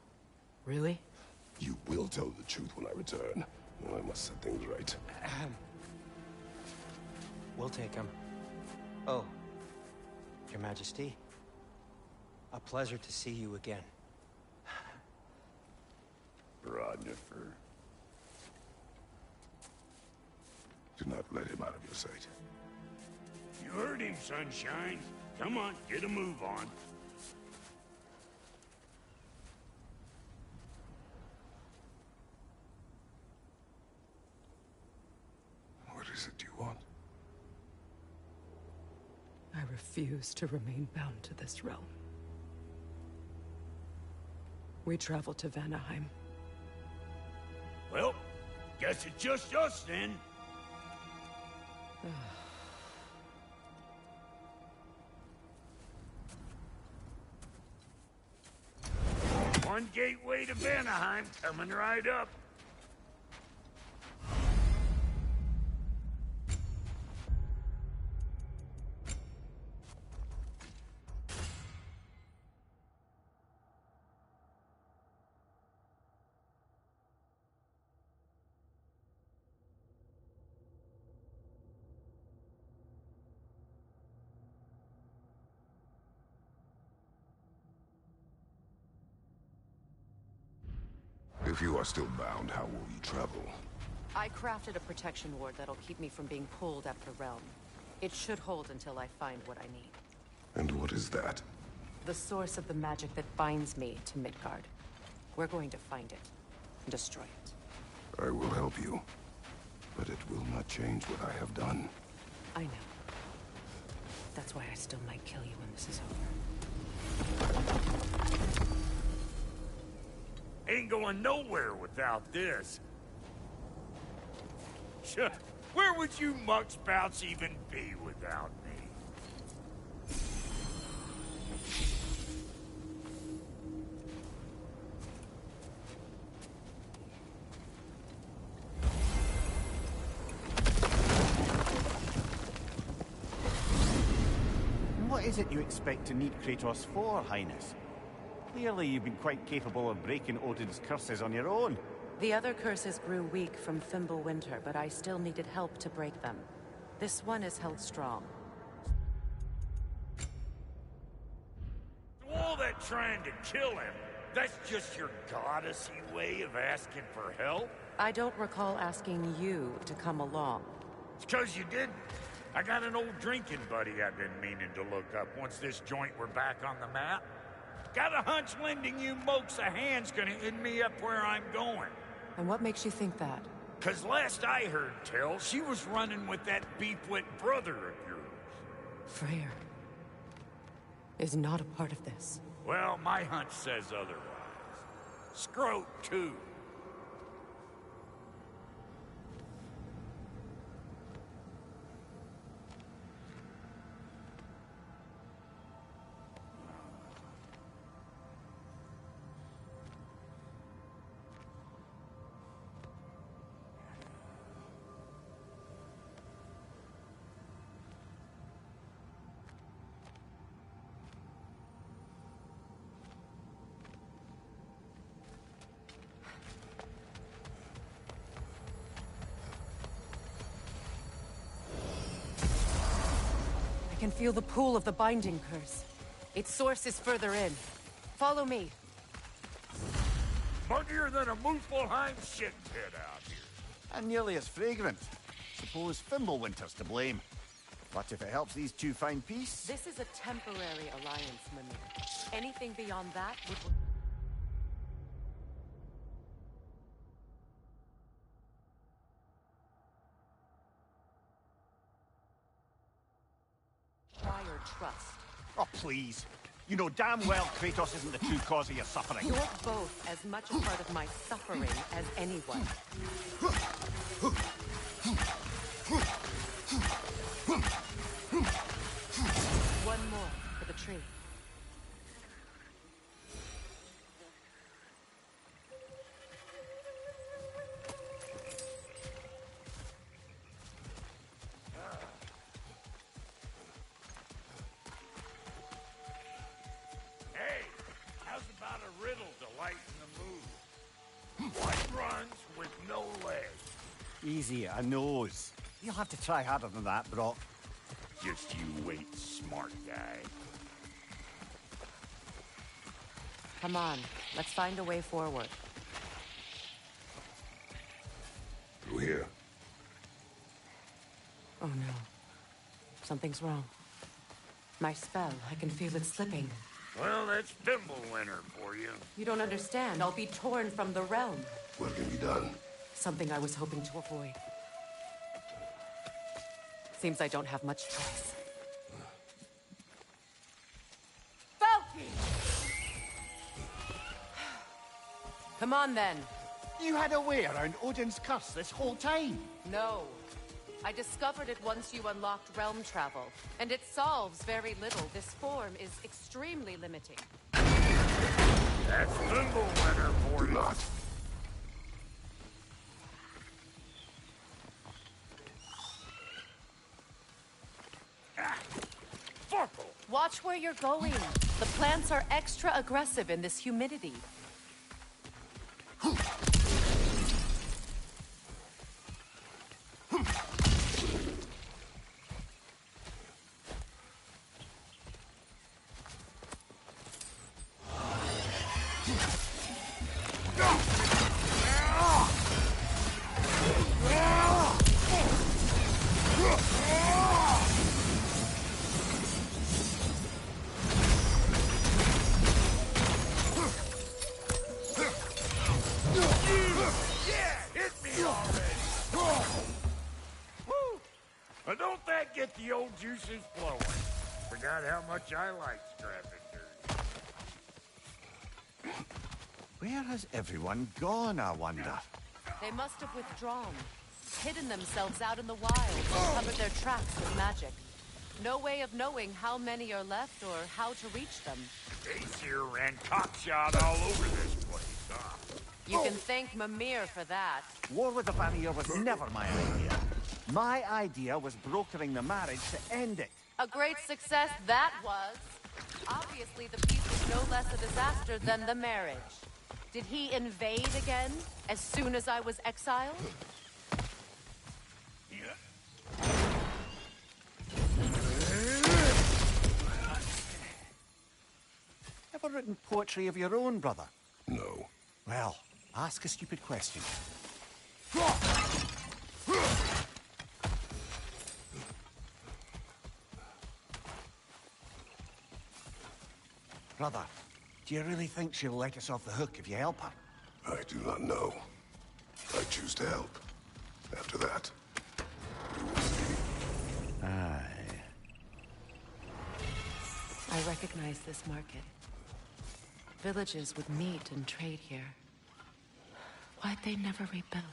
Speaker 2: Really?
Speaker 1: You will tell the truth when I return. I must set things right.
Speaker 6: We'll take him. Oh, Your Majesty. A pleasure to see you again.
Speaker 1: Rodnifer. Do not let him out of your sight.
Speaker 7: You heard him, Sunshine. Come on, get a move on.
Speaker 1: What is it you want?
Speaker 13: I refuse to remain bound to this realm. We travel to Vanaheim.
Speaker 7: Well, guess it's just us then. One gateway to Vanaheim coming right up.
Speaker 1: If you are still bound, how will you travel?
Speaker 14: I crafted a protection ward that'll keep me from being pulled out of the realm. It should hold until I find what I need.
Speaker 1: And what is that?
Speaker 14: The source of the magic that binds me to Midgard. We're going to find it and destroy it.
Speaker 1: I will help you. But it will not change what I have done.
Speaker 14: I know. That's why I still might kill you when this is over.
Speaker 7: Ain't going nowhere without this. Where would you muckspouts even be without me?
Speaker 3: What is it you expect to need Kratos for, Highness? Clearly you've been quite capable of breaking Odin's curses on your own.
Speaker 14: The other curses grew weak from Fimbulwinter, but I still needed help to break them. This one is held strong.
Speaker 7: All that trying to kill him, that's just your goddessy way of asking for help?
Speaker 14: I don't recall asking you to come along.
Speaker 7: It's 'cause you didn't. I got an old drinking buddy I've been meaning to look up once this joint were back on the map. Got a hunch lending you mokes a hand's gonna end me up where I'm going.
Speaker 14: And what makes you think that?
Speaker 7: 'Cause last I heard tell, she was running with that beefwit brother of yours.
Speaker 14: Freyr is not a part of this.
Speaker 7: Well, my hunch says otherwise. Scroat, too.
Speaker 14: I can feel the pull of the binding curse. Its source is further in. Follow me.
Speaker 7: Muggier than a Muspelheim shit pit out here.
Speaker 3: And nearly as fragrant. Suppose Fimbulwinter's to blame. But if it helps these two find peace...
Speaker 14: This is a temporary alliance, Mimir. Anything beyond that would... require trust.
Speaker 3: Oh, please. You know damn well Kratos isn't the true cause of your suffering.
Speaker 14: You're both as much a part of my suffering as anyone.
Speaker 3: Easy, a nose. You'll have to try harder than that, Brock.
Speaker 7: Just you wait, smart guy.
Speaker 14: Come on, let's find a way forward.
Speaker 1: Through here.
Speaker 14: Oh no. Something's wrong. My spell, I can feel it slipping.
Speaker 7: Well, that's Thimblewinter for you.
Speaker 14: You don't understand. I'll be torn from the realm.
Speaker 1: What can be done?
Speaker 14: Something I was hoping to avoid. Seems I don't have much choice. Come on, then.
Speaker 3: You had a way around Odin's curse this whole time?
Speaker 14: No. I discovered it once you unlocked realm travel, and it solves very little. This form is extremely limiting.
Speaker 7: That's Thimblewinter for you.
Speaker 1: Not.
Speaker 14: Watch where you're going. The plants are extra aggressive in this humidity.
Speaker 7: Don't that get the old juices flowing? Forgot how much I like scrapping dirt.
Speaker 3: Where has everyone gone, I wonder?
Speaker 14: They must have withdrawn, hidden themselves out in the wild, and covered their tracks with magic. No way of knowing how many are left or how to reach them.
Speaker 7: Aesir ran cockshot all over this place, huh?
Speaker 14: You can thank Mimir for that.
Speaker 3: War with the Vanir was never my idea. My idea was brokering the marriage to end it.
Speaker 14: A great success that was. Obviously, the peace was no less a disaster than the marriage. Did he invade again, as soon as I was exiled?
Speaker 3: Ever written poetry of your own, brother?
Speaker 1: No.
Speaker 3: Well, ask a stupid question. Brother, do you really think she'll let us off the hook if you help her?
Speaker 1: I do not know. I choose to help. After that, you will see.
Speaker 3: Aye.
Speaker 14: I recognize this market. Villages would meet and trade here. Why'd they never rebuild?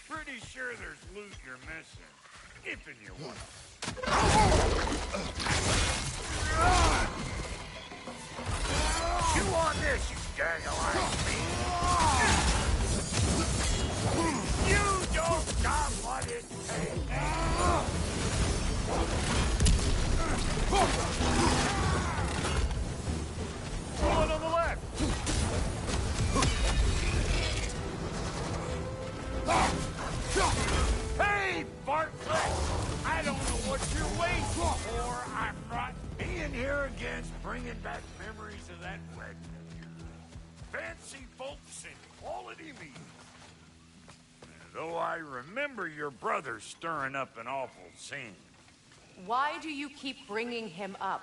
Speaker 7: Pretty sure there's loot you're missing. If you want. You want this, you gaggle-eyed beast? You don't got what it takes. One on the left. Hey, Bartlett! I don't know what you're waiting for. I'm not being here against bringing back memories of that wedding of yours. Fancy folks and quality meat. Though I remember your brother stirring up an awful scene.
Speaker 14: Why do you keep bringing him up?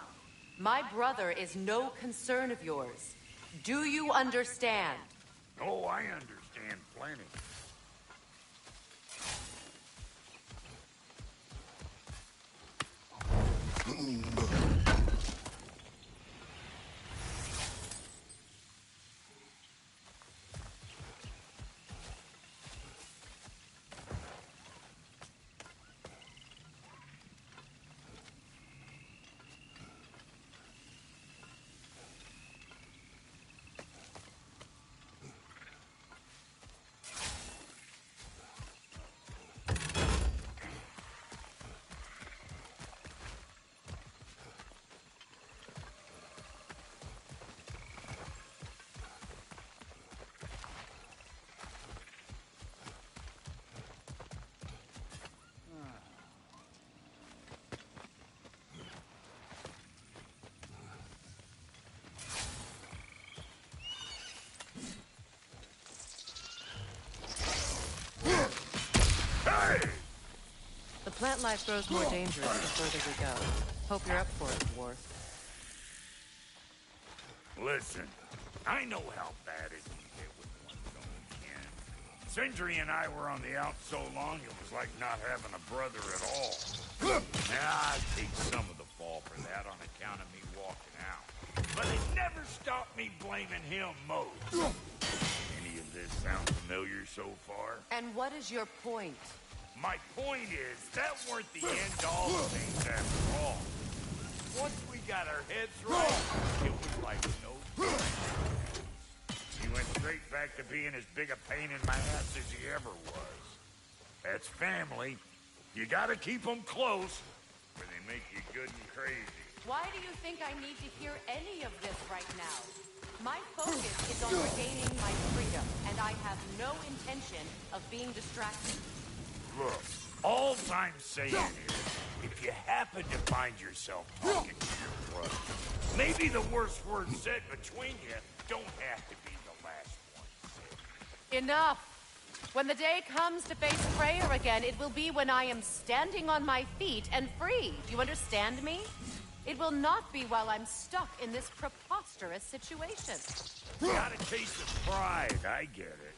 Speaker 14: My brother is no concern of yours. Do you understand?
Speaker 7: Oh, I understand plenty.
Speaker 14: Plant life grows more dangerous the further we go. Hope you're up for it, dwarf.
Speaker 7: Listen, I know how bad it can get with one's own kin. Sindri and I were on the out so long, it was like not having a brother at all. Now, I take some of the fall for that on account of me walking out. But it never stopped me blaming him most. Any of this sound familiar so far?
Speaker 14: And what is your point?
Speaker 7: My point is, that weren't the end-all of things after all. Once we got our heads right, it was like no difference. He went straight back to being as big a pain in my ass as he ever was. That's family. You gotta keep them close, or they make you good and crazy.
Speaker 14: Why do you think I need to hear any of this right now? My focus is on regaining my freedom, and I have no intention of being distracted.
Speaker 7: Look, all I'm saying is, if you happen to find yourself talking to your brother, maybe the worst word said between you don't have to be the last one said.
Speaker 14: Enough! When the day comes to face Freya again, it will be when I am standing on my feet and free. Do you understand me? It will not be while I'm stuck in this preposterous situation.
Speaker 7: Got a case of pride, I get it.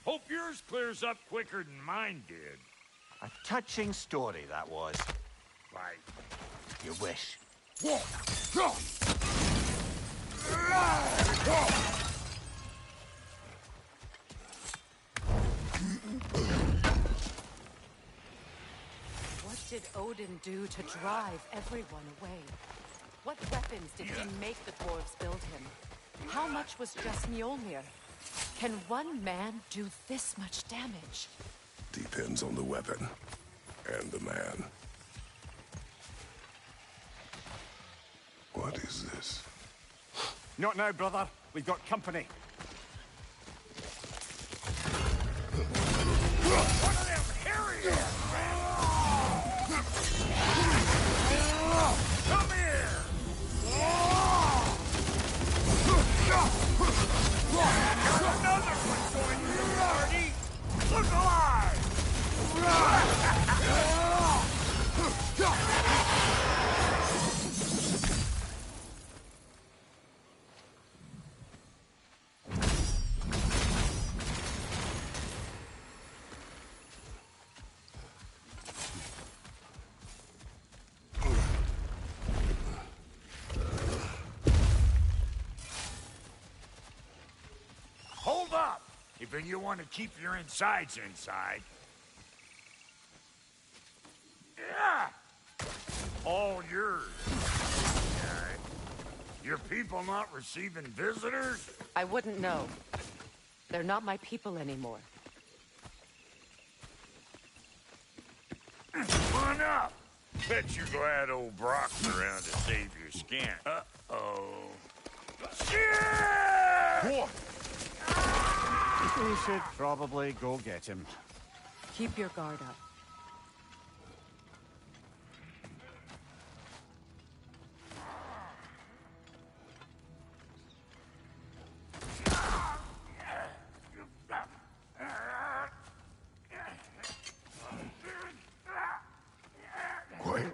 Speaker 7: Hope yours clears up quicker than mine did.
Speaker 3: A touching story, that was.
Speaker 7: Like,
Speaker 3: you wish.
Speaker 14: What did Odin do to drive everyone away? What weapons did he make the dwarves build him? How much was just Mjolnir? Can one man do this much damage?
Speaker 1: Depends on the weapon and the man. What is this?
Speaker 3: Not now, brother. We've got company.
Speaker 7: one of them hairy ass come here! Got another one joining the party! Look alive! Hold up! If you want to keep your insides inside. Yeah! All yours. Your people not receiving visitors?
Speaker 14: I wouldn't know. They're not my people anymore.
Speaker 7: Come on up. Bet you're glad old Brock's around to save your skin. Uh-oh. Shit!
Speaker 3: We should probably go get him.
Speaker 14: Keep your guard up.
Speaker 1: Quiet.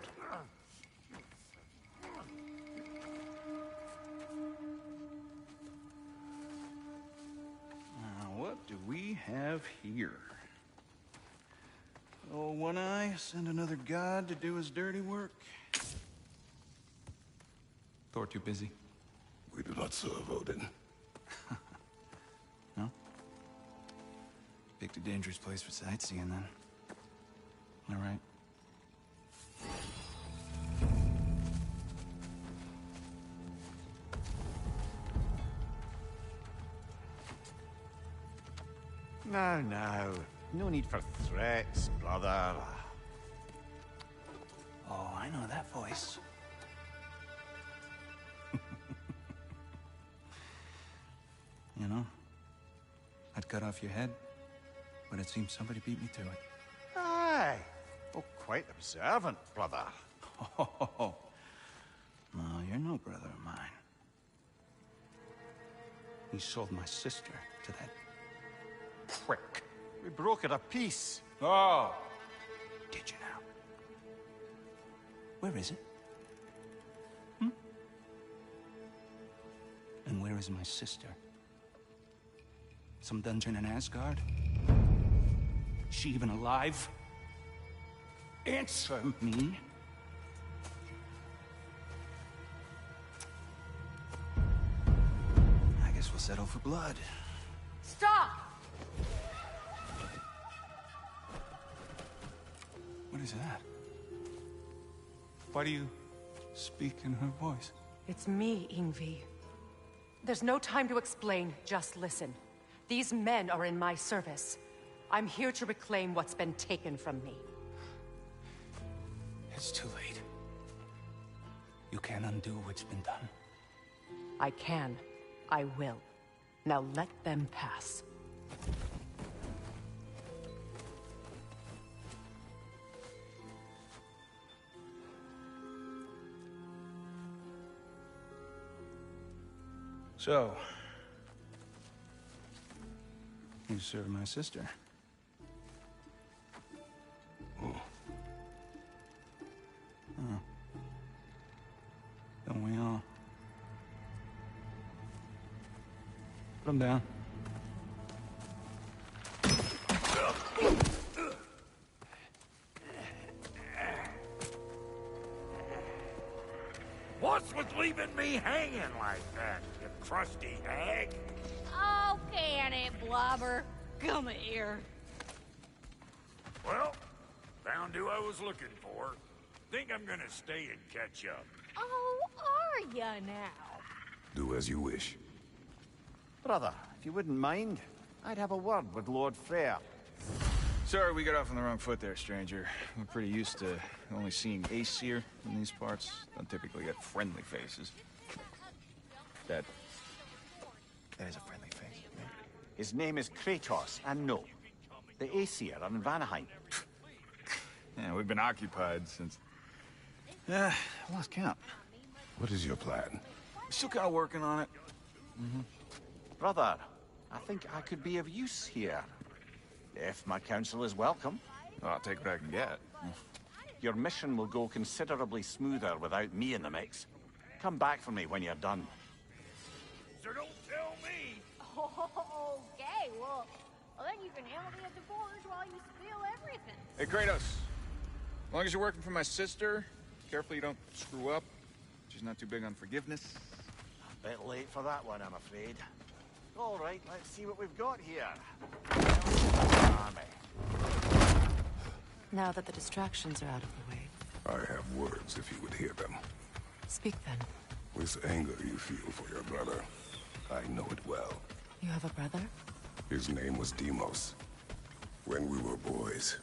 Speaker 15: What do we have here? Oh, One Eye, send another god to do his dirty work?
Speaker 16: Thor too busy?
Speaker 1: We do not serve Odin.
Speaker 15: No? Picked a dangerous place for sightseeing, then. All right.
Speaker 3: Now. No need for threats, brother.
Speaker 15: Oh, I know that voice. You know, I'd cut off your head, but it seems somebody beat me to it.
Speaker 3: Aye. Oh, quite observant, brother.
Speaker 15: Oh, no, you're no brother of mine. You sold my sister to that prick.
Speaker 3: We brokered a peace.
Speaker 15: Oh, did you now? Where is it? Hmm? And where is my sister? Some dungeon in Asgard? Is she even alive? Answer me. I guess we'll settle for blood.
Speaker 14: Stop!
Speaker 15: What is that? Why do you speak in her voice?
Speaker 14: It's me, Ingvi. There's no time to explain, just listen. These men are in my service. I'm here to reclaim what's been taken from me.
Speaker 15: It's too late. You can't undo what's been done.
Speaker 14: I can. I will. Now let them pass.
Speaker 15: So, you serve my sister.
Speaker 1: Oh.
Speaker 15: Oh. Don't we all? Put him down.
Speaker 7: What's with leaving me hanging like that, you crusty hag?
Speaker 11: Oh, can it, Blobber? Come here.
Speaker 7: Well, found who I was looking for. Think I'm gonna stay and catch up.
Speaker 11: Oh, are ya now?
Speaker 1: Do as you wish.
Speaker 3: Brother, if you wouldn't mind, I'd have a word with Lord Freyr.
Speaker 15: Sorry we got off on the wrong foot there, stranger. We're pretty used to only seeing Aesir in these parts. Don't typically get friendly faces. That is a friendly face. Yeah.
Speaker 3: His name is Kratos, and no, the Aesir are in Vanaheim.
Speaker 15: Yeah, we've been occupied since... Yeah, I lost count.
Speaker 1: What is your plan?
Speaker 15: Still kind of working on it.
Speaker 3: Brother, I think I could be of use here. If my counsel is welcome.
Speaker 15: Well, I'll take what I can get.
Speaker 3: Your mission will go considerably smoother without me in the mix. Come back for me when you're done.
Speaker 7: So don't tell me.
Speaker 11: Okay, well, then you can handle me at the forge while you spill everything.
Speaker 15: Hey, Kratos. As long as you're working for my sister, careful you don't screw up. She's not too big on forgiveness.
Speaker 3: A bit late for that one, I'm afraid. All right, let's see what we've got here. Army.
Speaker 14: Now that the distractions are out of the way,
Speaker 1: I have words if you would hear them.
Speaker 14: speak then.
Speaker 1: This anger you feel for your brother, I know it well.
Speaker 14: You have a brother?
Speaker 1: His name was Deimos. When we were boys,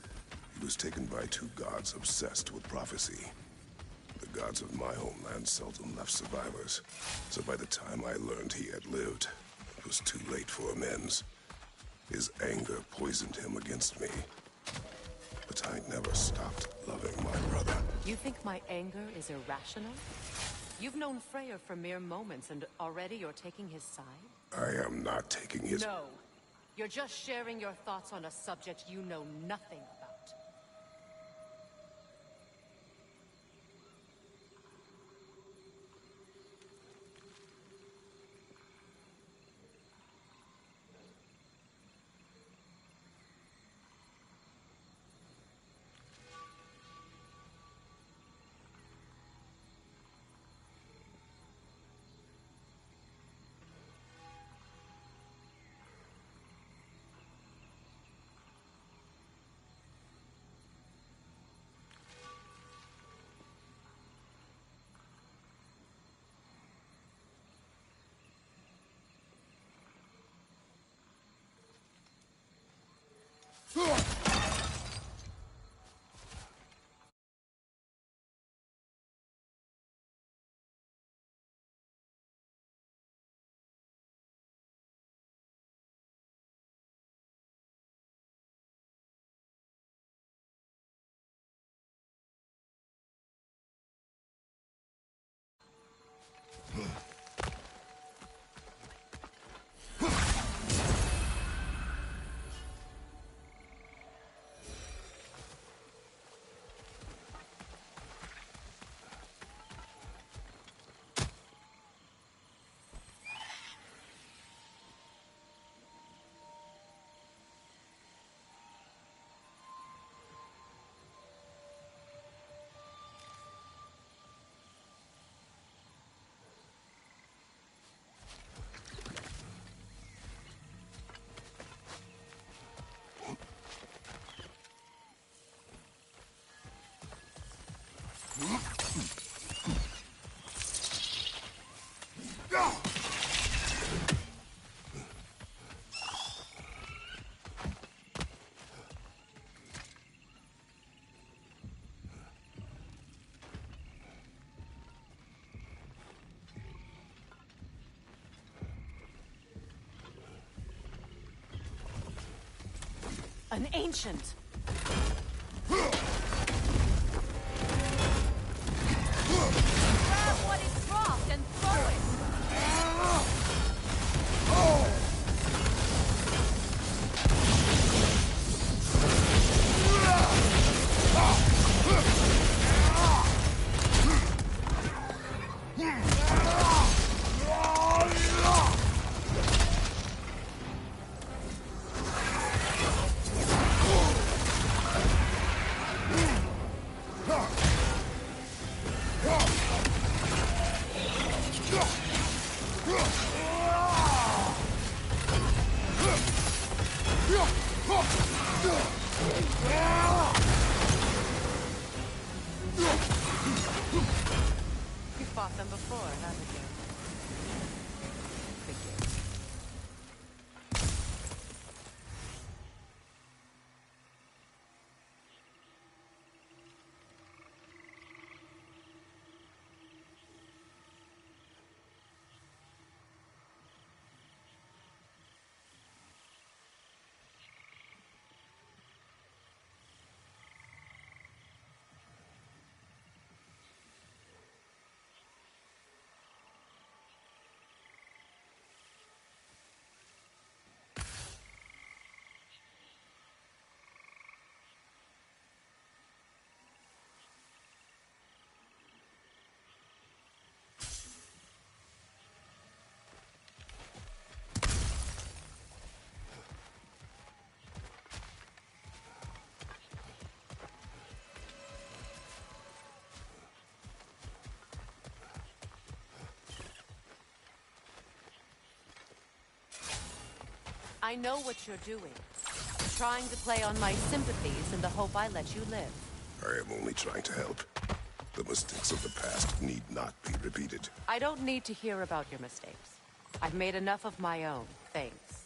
Speaker 1: he was taken by two gods obsessed with prophecy. The gods of my homeland seldom left survivors, so by the time I learned he had lived, it was too late for amends. His anger poisoned him against me. But I never stopped loving my brother.
Speaker 14: You think my anger is irrational? You've known Freyr for mere moments, and already you're taking his side?
Speaker 1: I am not taking his...
Speaker 14: No. You're just sharing your thoughts on a subject you know nothing about. An ancient.
Speaker 11: Grab what is dropped and throw it.
Speaker 14: You fought them before, haven't you? Figures. I know what you're doing. Trying to play on my sympathies in the hope I let you live.
Speaker 1: I am only trying to help. The mistakes of the past need not be repeated.
Speaker 14: I don't need to hear about your mistakes. I've made enough of my own, thanks.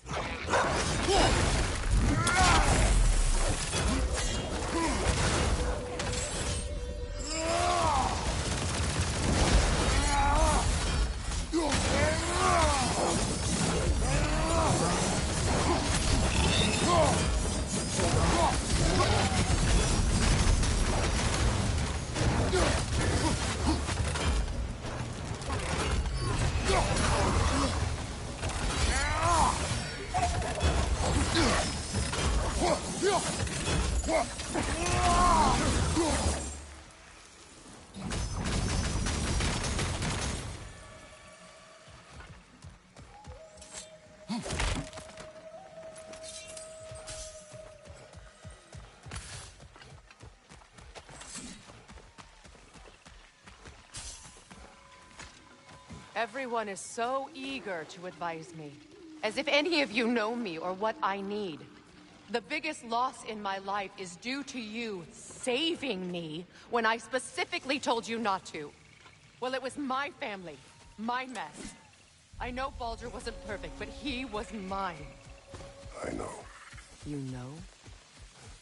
Speaker 14: Everyone is so eager to advise me. As if any of you know me or what I need. The biggest loss in my life is due to you saving me when I specifically told you not to. Well, it was my family, my mess. I know Baldur wasn't perfect, but he was mine.
Speaker 1: I know.
Speaker 14: You know?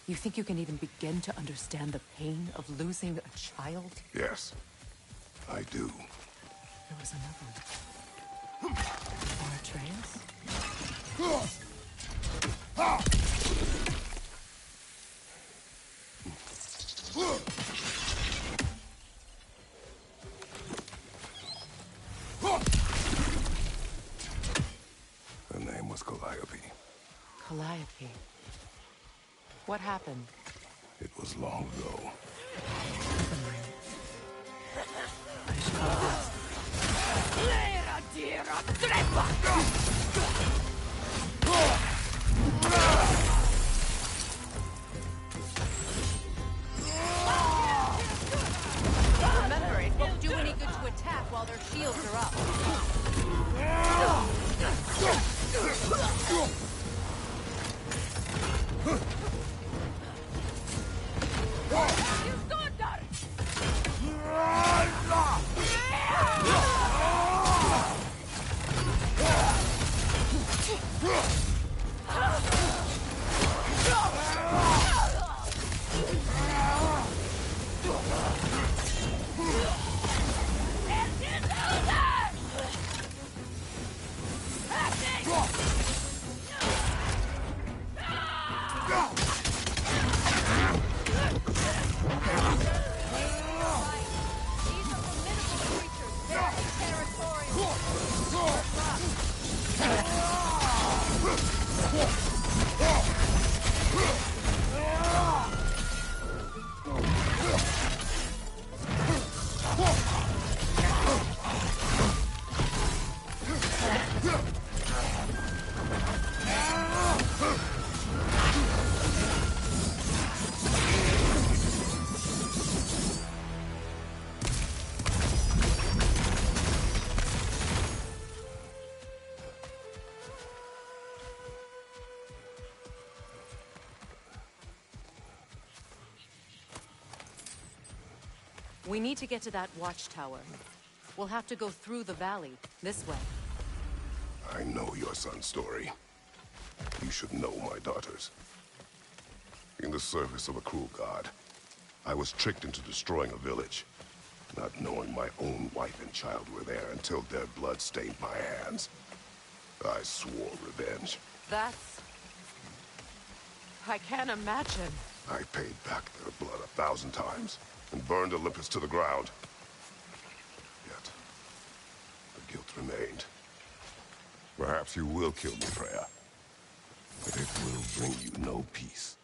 Speaker 14: You think you can even begin to understand the pain of losing a child?
Speaker 1: Yes, I do.
Speaker 14: There was another one. Or Atreus?
Speaker 1: Her name was Calliope.
Speaker 14: Calliope. What happened?
Speaker 1: It was long ago.
Speaker 14: Remember, it won't do any good to attack while their shields are up. We need to get to that watchtower. We'll have to go through the valley, this way.
Speaker 1: I know your son's story. You should know my daughter's. In the service of a cruel god, I was tricked into destroying a village, not knowing my own wife and child were there until their blood stained my hands. I swore revenge.
Speaker 14: That's... I can't imagine.
Speaker 1: I paid back their blood 1,000 times and burned Olympus to the ground. Yet, the guilt remained. Perhaps you will kill me, Freya, but it will bring you no peace.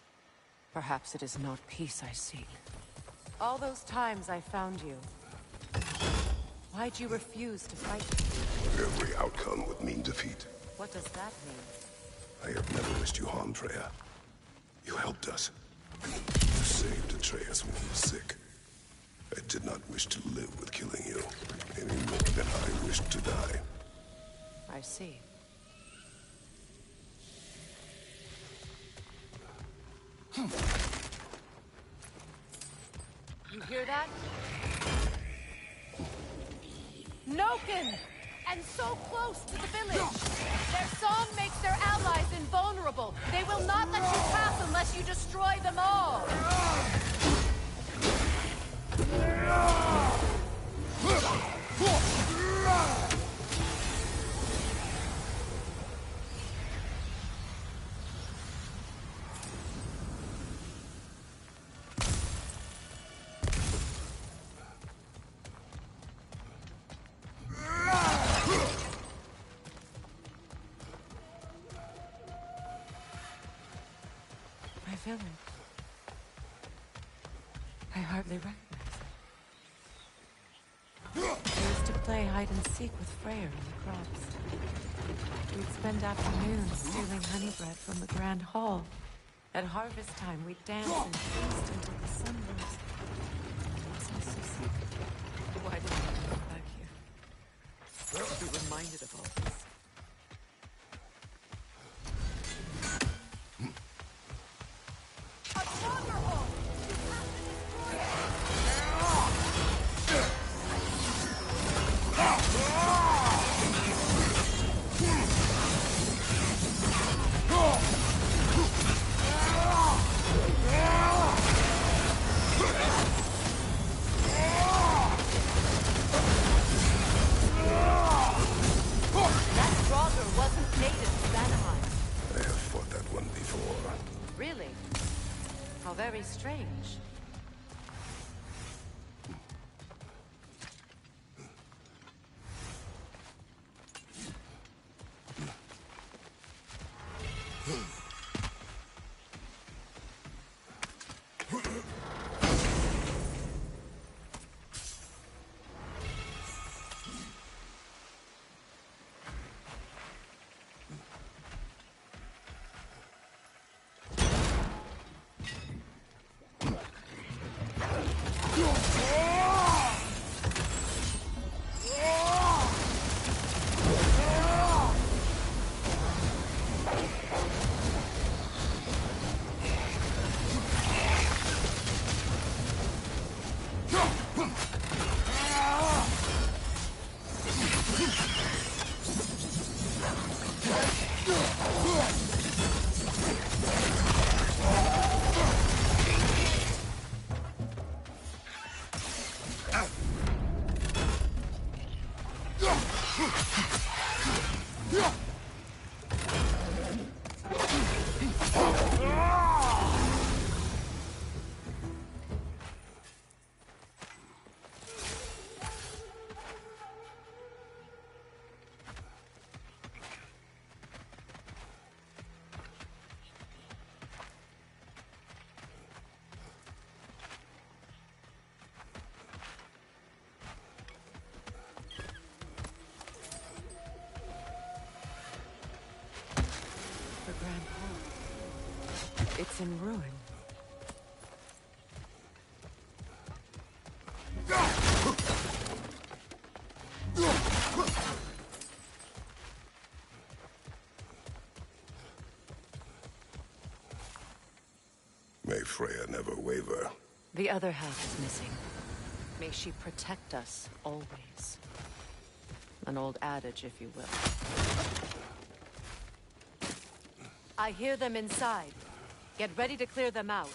Speaker 14: Perhaps it is not peace I seek. All those times I found you, why'd you refuse to fight me?
Speaker 1: Every outcome would mean defeat.
Speaker 14: What does that mean?
Speaker 1: I have never wished you harm, Freya. You helped us. You saved Atreus when he was sick. I did not wish to live with killing you, any more than I wished to die.
Speaker 14: I see. You hear that? Noken! And so close to the village! Their song makes their allies invulnerable. They will not let you pass unless you destroy them all! Village. I hardly recognize it. I used to play hide and seek with Freyr in the crops. We'd spend afternoons stealing honey bread from the Grand Hall. At harvest time, we'd dance and feast until the sun rose. I was so sick.
Speaker 2: Why didn't I come back here? To be reminded of all this.
Speaker 14: Very strange. Grand Hall. It's in ruin.
Speaker 1: May Freya never waver.
Speaker 14: The other half is missing. May she protect us, always. An old adage, if you will. I hear them inside. Get ready to clear them out.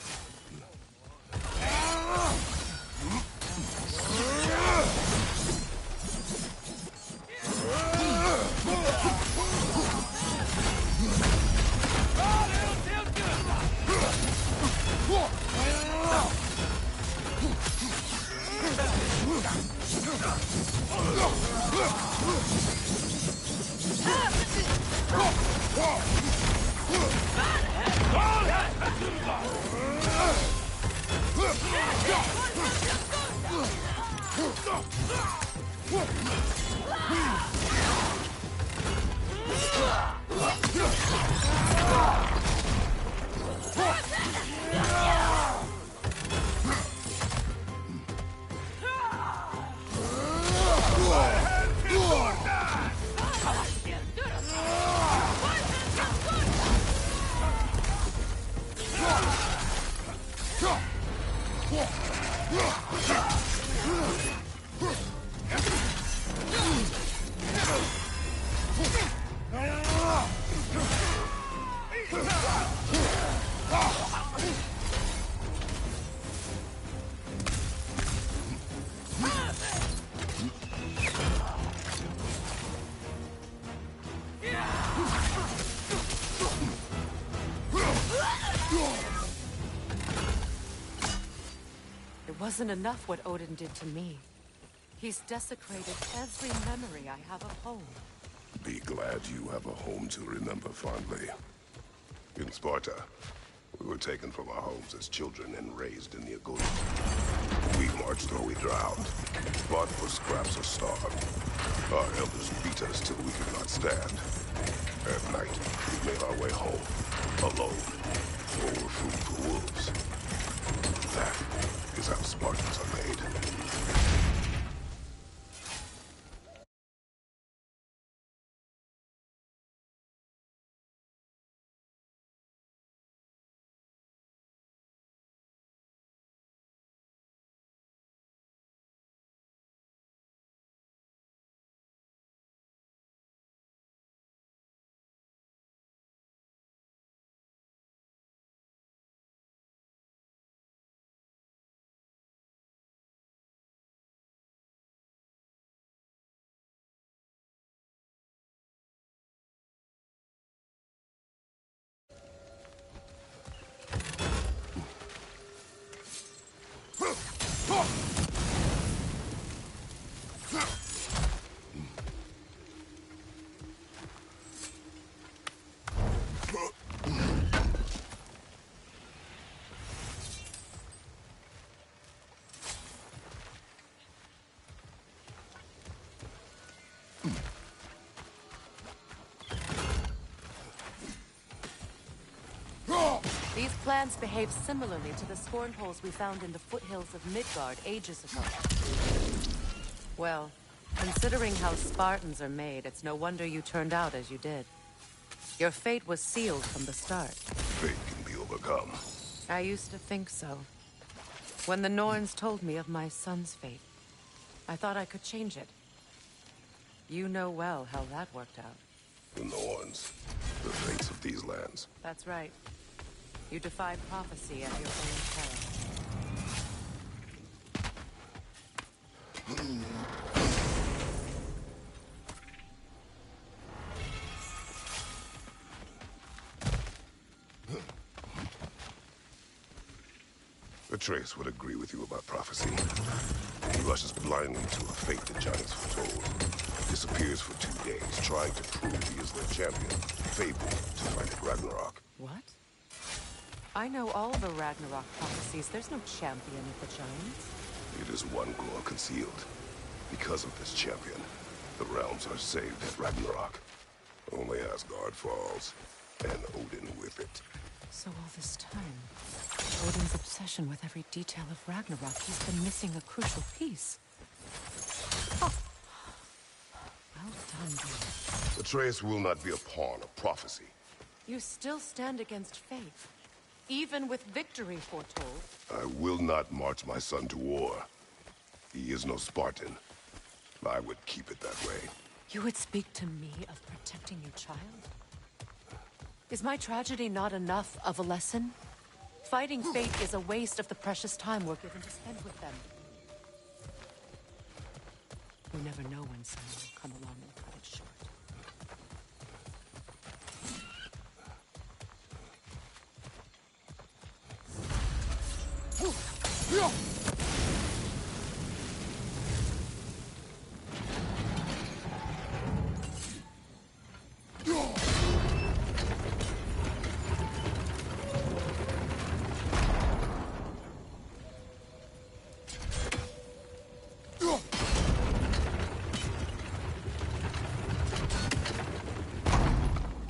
Speaker 14: It wasn't enough what Odin did to me. He's desecrated every memory I have of home.
Speaker 1: Be glad you have a home to remember fondly. In Sparta, we were taken from our homes as children and raised in the Agora. We marched or we drowned, fought for scraps or starved. Our elders beat us till we could not stand. At night, we made our way home, alone, or were food for wolves. That is how Spartans are made.
Speaker 14: These plants behave similarly to the scorn holes we found in the foothills of Midgard ages ago. Well, considering how Spartans are made, it's no wonder you turned out as you did. Your fate was sealed from the start.
Speaker 1: Fate can be overcome.
Speaker 14: I used to think so. When the Norns told me of my son's fate, I thought I could change it. You know well how that worked out.
Speaker 1: The Norns, the fates of these lands.
Speaker 14: That's right. You defy prophecy at your own peril.
Speaker 1: Atreus would agree with you about prophecy. He rushes blindly to a fate the giants foretold. Disappears for 2 days, trying to prove he is their champion. Fabled to fight at Ragnarok.
Speaker 14: What? I know all the Ragnarok prophecies. There's no champion of the giants.
Speaker 1: It is one glow concealed. Because of this champion, the realms are saved at Ragnarok. Only Asgard falls, and Odin with it.
Speaker 14: So all this time, Odin's obsession with every detail of Ragnarok, he's been missing a crucial piece. Oh. Well done, dude.
Speaker 1: Atreus will not be a pawn of prophecy.
Speaker 14: You still stand against fate, even with victory foretold.
Speaker 1: I will not march my son to war. He is no Spartan. I would keep it that way.
Speaker 14: You would speak to me of protecting your child? Is my tragedy not enough of a lesson? Fighting fate is a waste of the precious time we're given to spend with them. You never know when someone will come along and cut it short.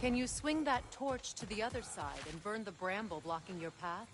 Speaker 14: Can you swing that torch to the other side and burn the bramble blocking your path?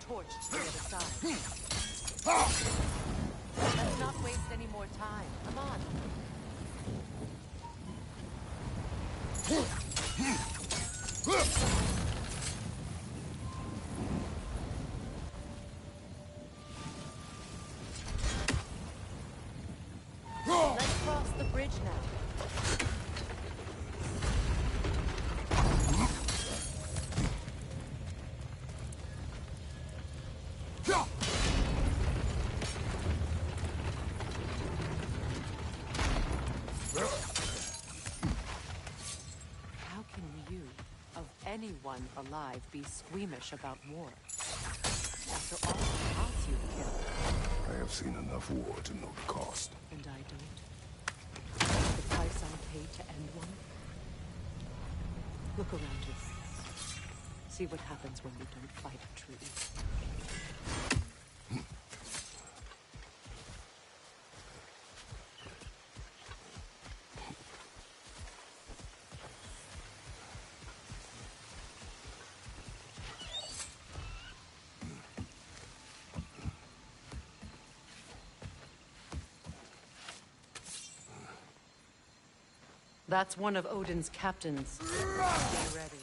Speaker 14: Torch to the other side. Let's not waste any more time. Come on. Let's cross the bridge now. Anyone alive be squeamish about war? After all the paths you've killed.
Speaker 1: I have seen enough war to know the cost.
Speaker 14: And I don't. The price I paid to end one? Look around you. See what happens when we don't fight truly. That's one of Odin's captains. Be ready.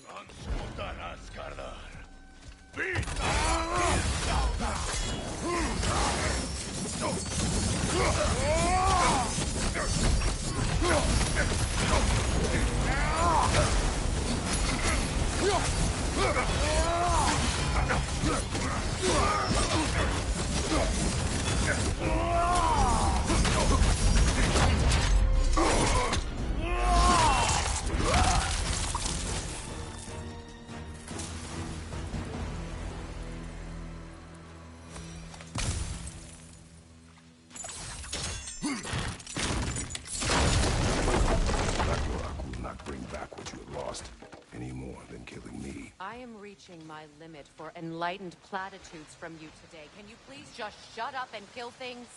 Speaker 14: I am reaching my limit for enlightened platitudes from you today. Can you please just shut up and kill things?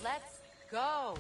Speaker 14: Let's go!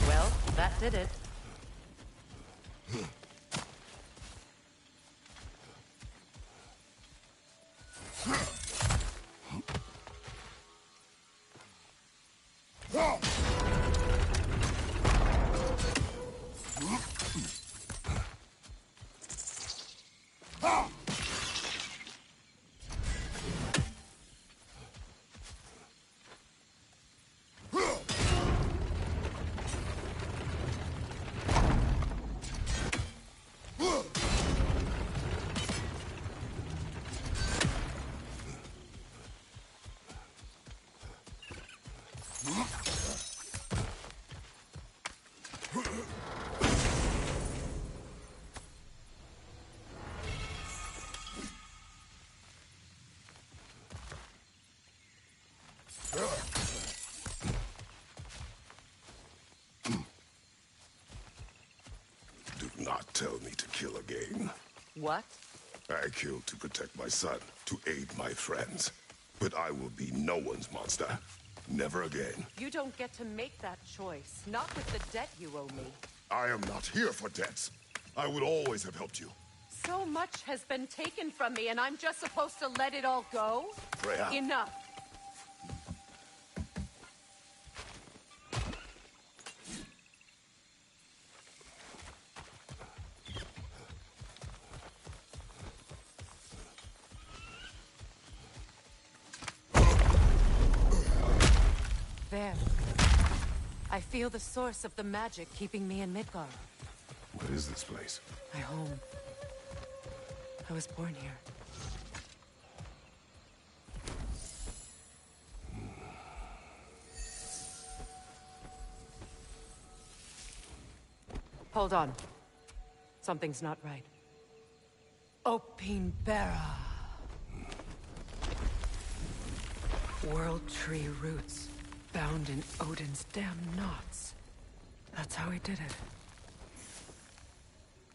Speaker 14: Well, that did it.
Speaker 1: Do not tell me to kill again.
Speaker 14: What?
Speaker 1: I killed to protect my son, to aid my friends. But I will be no one's monster. Never again.
Speaker 14: You don't get to make that choice. Not with the debt you owe me.
Speaker 1: I am not here for debts. I would always have helped you.
Speaker 14: So much has been taken from me, and I'm just supposed to let it all go?
Speaker 1: Freya.
Speaker 14: Enough. There. I feel the source of the magic keeping me in Midgard.
Speaker 1: What is this place?
Speaker 14: My home. I was born here. Hold on. Something's not right. Opinbera.
Speaker 13: World tree roots, bound in Odin's damn knots. That's how he did it.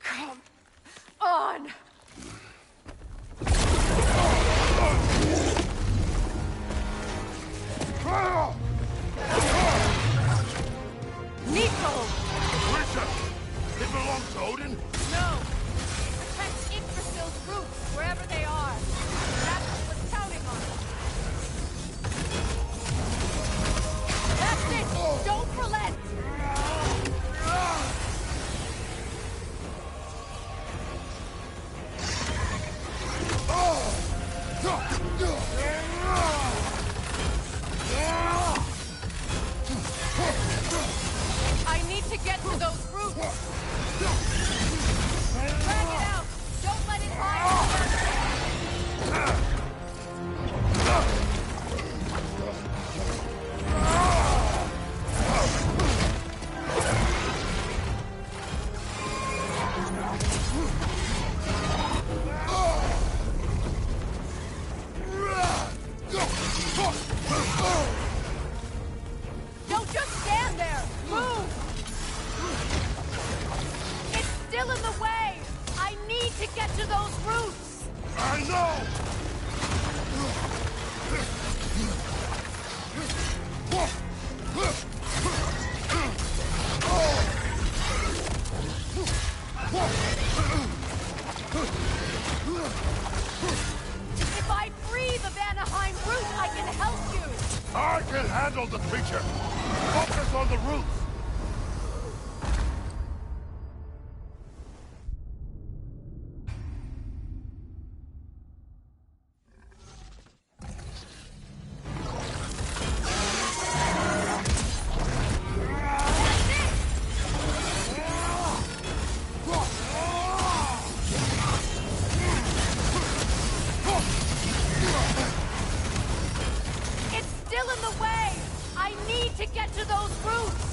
Speaker 14: Come on! Nico!
Speaker 1: It belongs to Odin?
Speaker 14: No! Protect Yggdrasil's roots, wherever they are. That's what was counting on. That's it! Don't relent! I need to get to those roots! Drag it out! Don't let it lie! Don't just stand there! Move! It's still in the way! I need to get to those roots!
Speaker 1: I know!
Speaker 14: If I free the Vanaheim root, I can help you!
Speaker 1: I can handle the creature! Focus on the roots!
Speaker 14: It's still in the way! I need to get to those roots!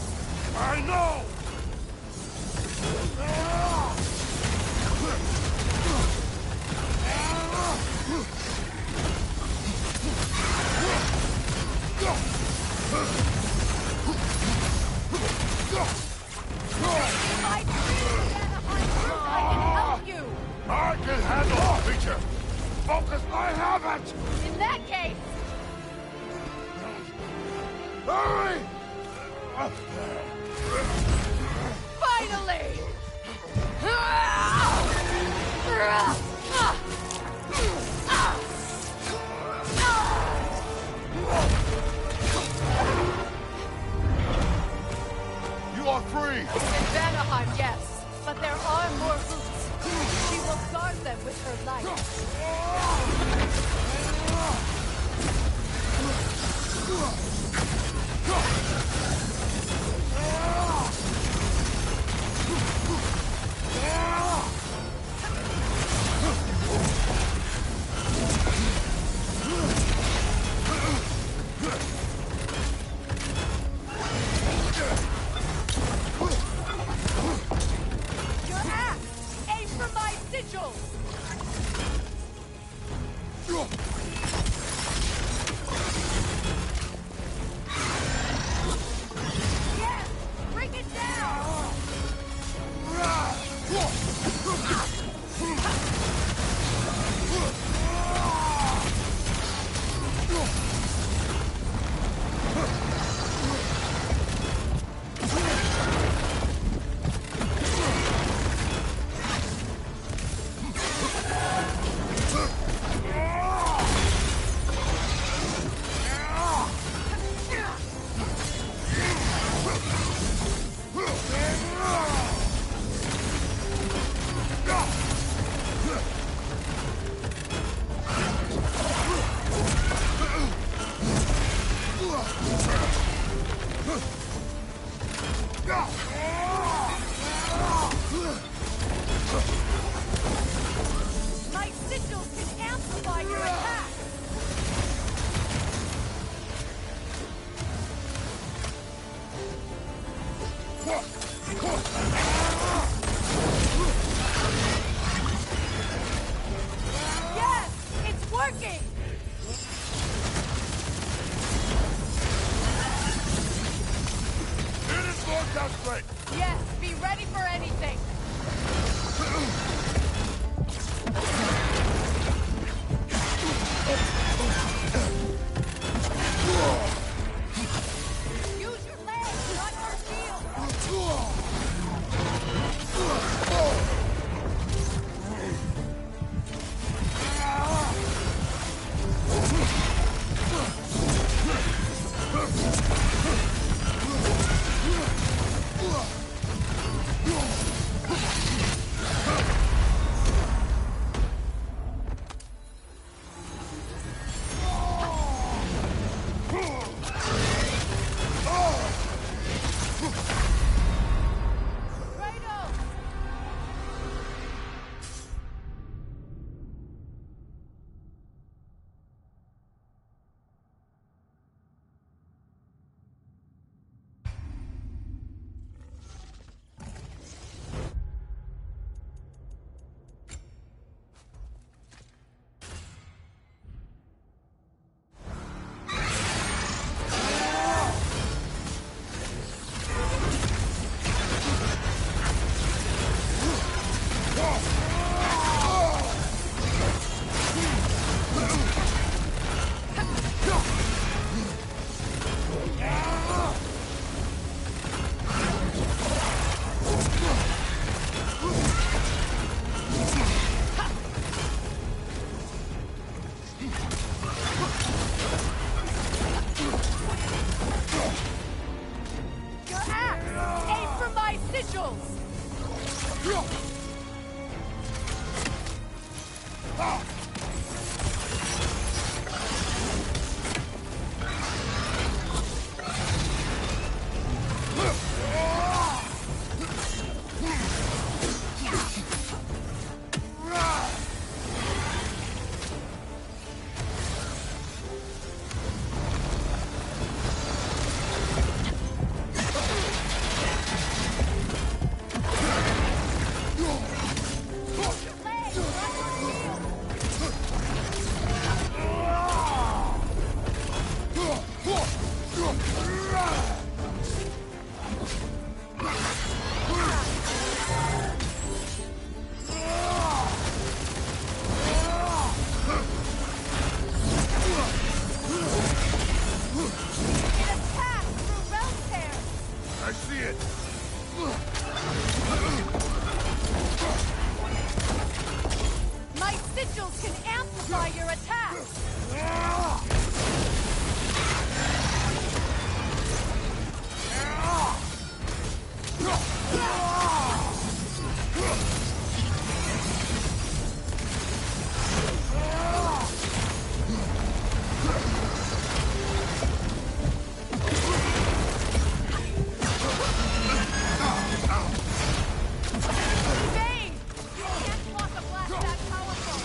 Speaker 1: focus, I have it!
Speaker 14: In that case...
Speaker 1: Hurry!
Speaker 14: Finally!
Speaker 1: You are free!
Speaker 14: In Vanaheim, yes. But there are more routes. She will guard them with her light. Your axe! Aim for my sigils! Yes! Bring it down! My sigils can amplify your attack! Yes! It's working!
Speaker 1: It is more desperate!
Speaker 14: Yes, be ready for anything! Use your legs, not your shield! Kratos! Your axe! Aim for my sigils! Use your legs, not your shield! My sigils can amplify your attacks! Evade! You can't block a blast that powerful!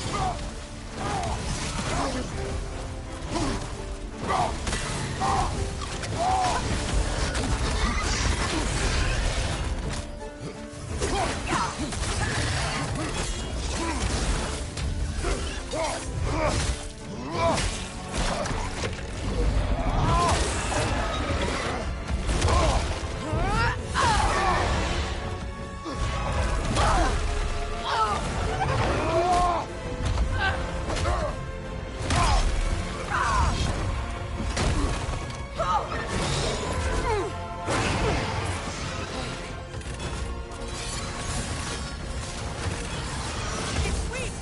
Speaker 14: It's weak!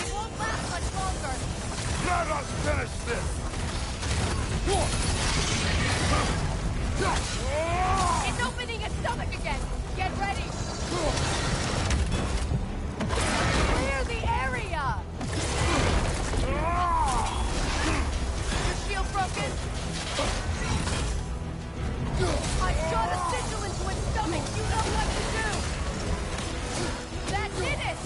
Speaker 14: It won't last much longer!
Speaker 1: Let us finish this!
Speaker 14: It's opening its stomach again! Get ready! Clear the area! Your shield broken? I shot a sigil into its stomach! You know what to do! That did it!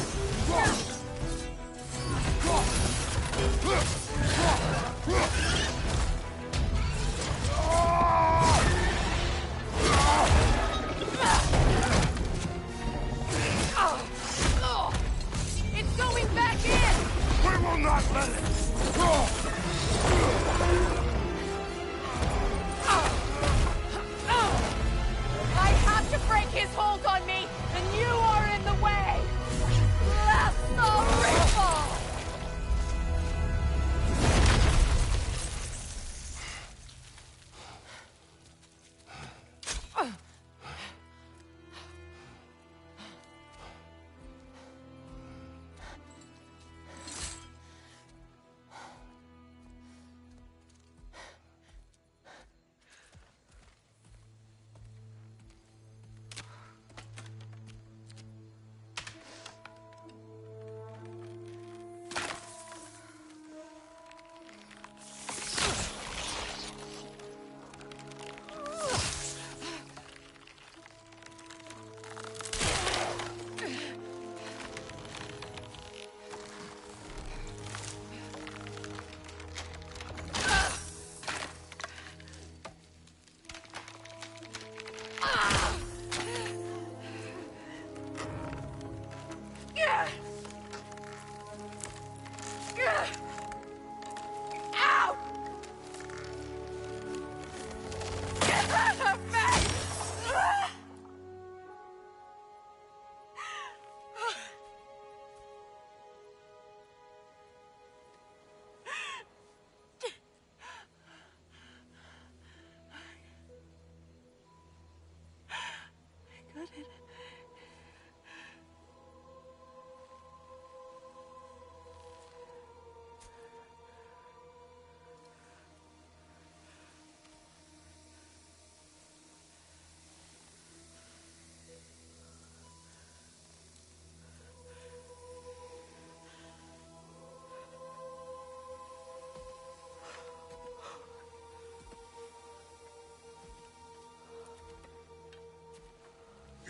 Speaker 14: It's going back in!
Speaker 1: We will not let it!
Speaker 14: I have to break his hold on me, and you are in the way! Blast the ripple! Ow! Get out of me! I got it.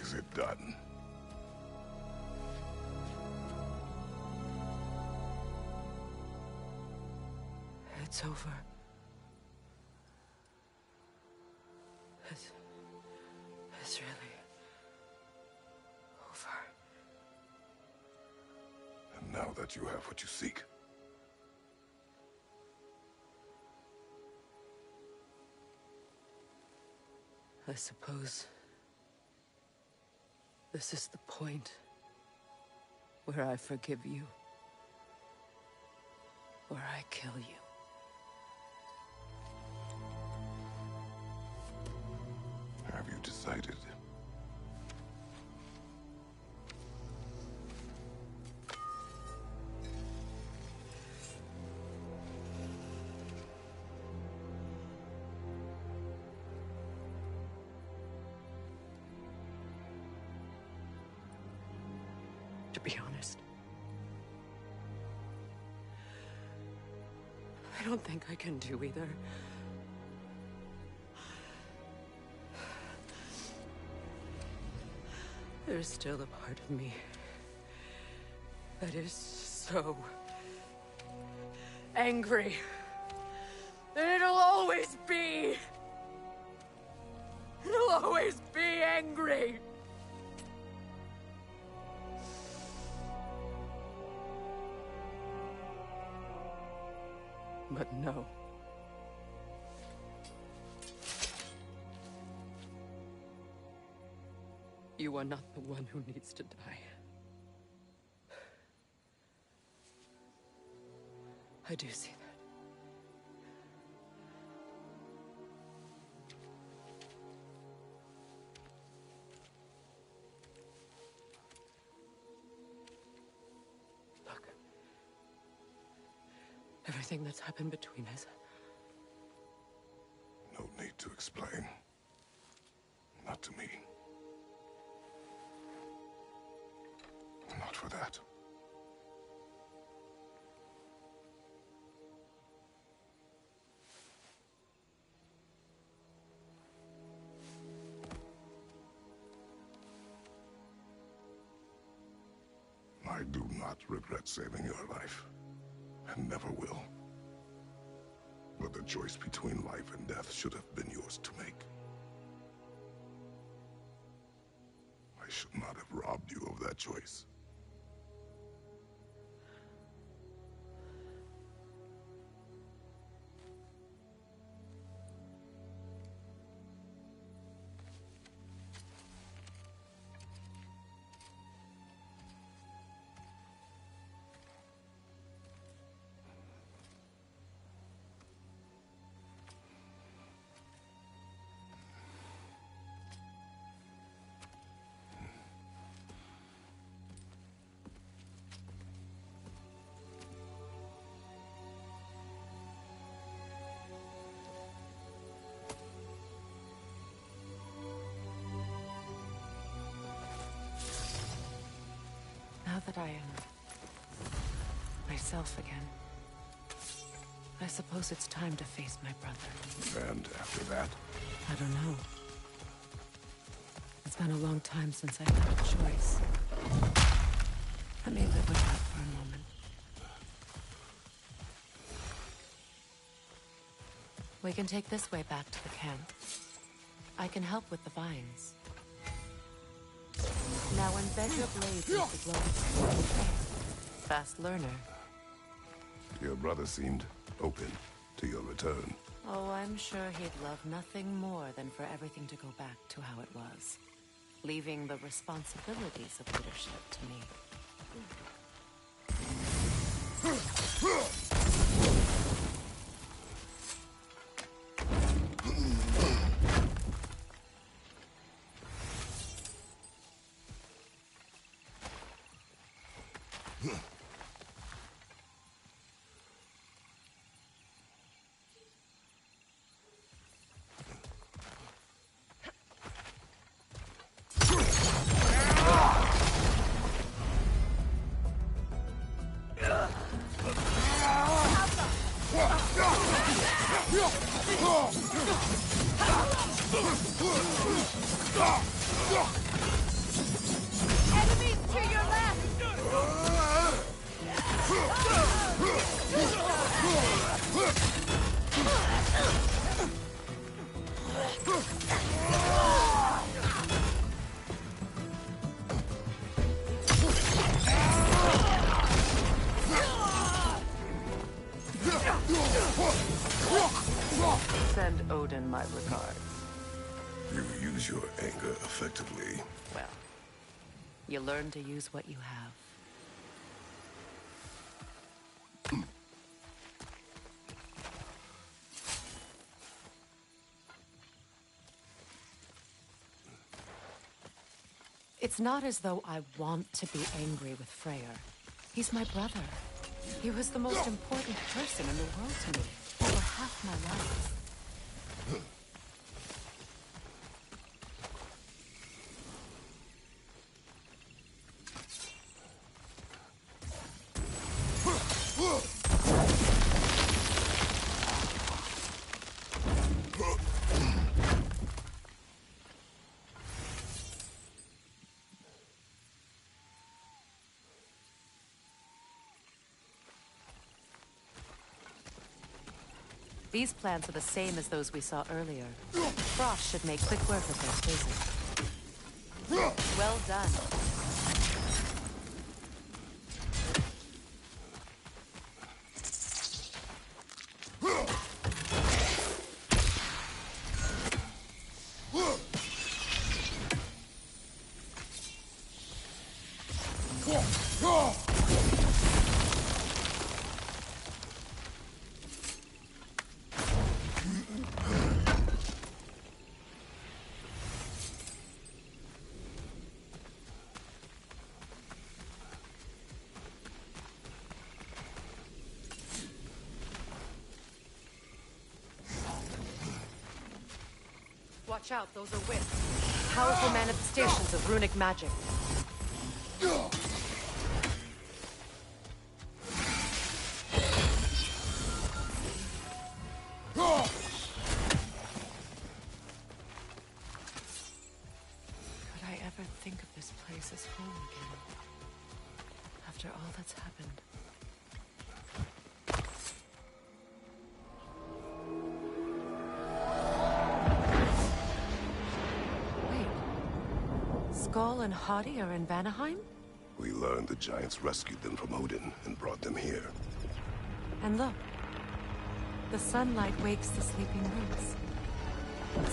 Speaker 1: Is it done?
Speaker 13: It's over. It's really over.
Speaker 1: And now that you have what you seek,
Speaker 13: I suppose this is the point where I forgive you, where I kill you.
Speaker 1: have you decided?
Speaker 13: to be honest. I don't think I can do either. There's still a part of me that is so angry that it'll always be. It'll always be angry. But no. You are not the one who needs to die. I do see that. Look. Everything that's happened between us.
Speaker 1: No need to explain. Not to me. Not for that. I do not regret saving your life, and never will. But the choice between life and death should have been yours to make. I should not have robbed you of that choice.
Speaker 14: Now that I am myself again, I suppose it's time to face my brother.
Speaker 1: And after that?
Speaker 14: I don't know. It's been a long time since I had a choice. Let me live with that for a moment. We can take this way back to the camp. I can help with the vines. Now embed your blades with the glow. Fast learner.
Speaker 1: Your brother seemed open to your return.
Speaker 14: Oh, I'm sure he'd love nothing more than for everything to go back to how it was, leaving the responsibilities of leadership to me.
Speaker 12: Enemies to your left!
Speaker 14: Send Odin my regards.
Speaker 1: You use your anger effectively.
Speaker 14: Well, you learn to use what you have. It's not as though I want to be angry with Freyr. He's my brother. He was the most important person in the world to me for half my life. These plants are the same as those we saw earlier. Frost should make quick work of their spaces. Well done. Watch out, those are wisps. Powerful manifestations of runic magic. Could I ever think of this place as home again? After all that's happened. Skull and Hadi are in Vanaheim?
Speaker 1: We learned the giants rescued them from Odin and brought them here.
Speaker 14: And look. The sunlight wakes the sleeping roots.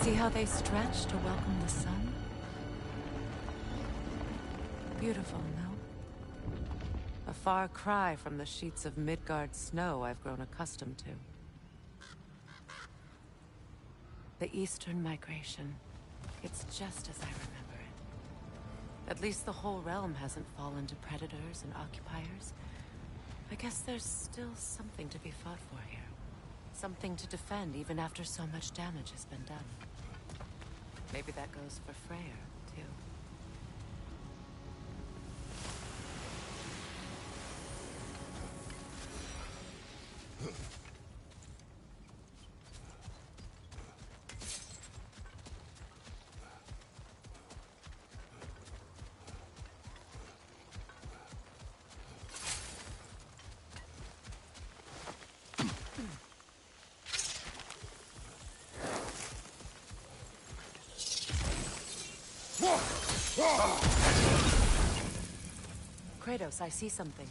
Speaker 14: See how they stretch to welcome the sun? Beautiful, no? A far cry from the sheets of Midgard snow I've grown accustomed to. The Eastern Migration. It's just as I remember. At least the whole realm hasn't fallen to predators and occupiers. I guess there's still something to be fought for here. Something to defend even after so much damage has been done. Maybe that goes for Freyr, too. Kratos, I see something.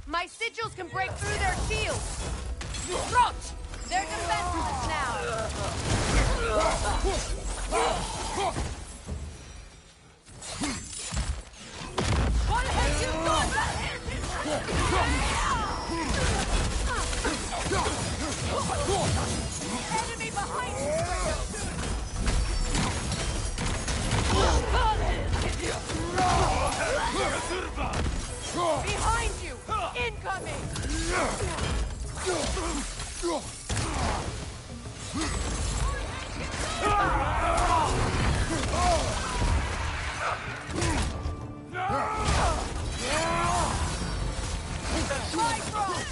Speaker 14: My sigils can break through their shields! Roach! They're defenseless now! What have you done? Enemy behind you! Behind you! Incoming!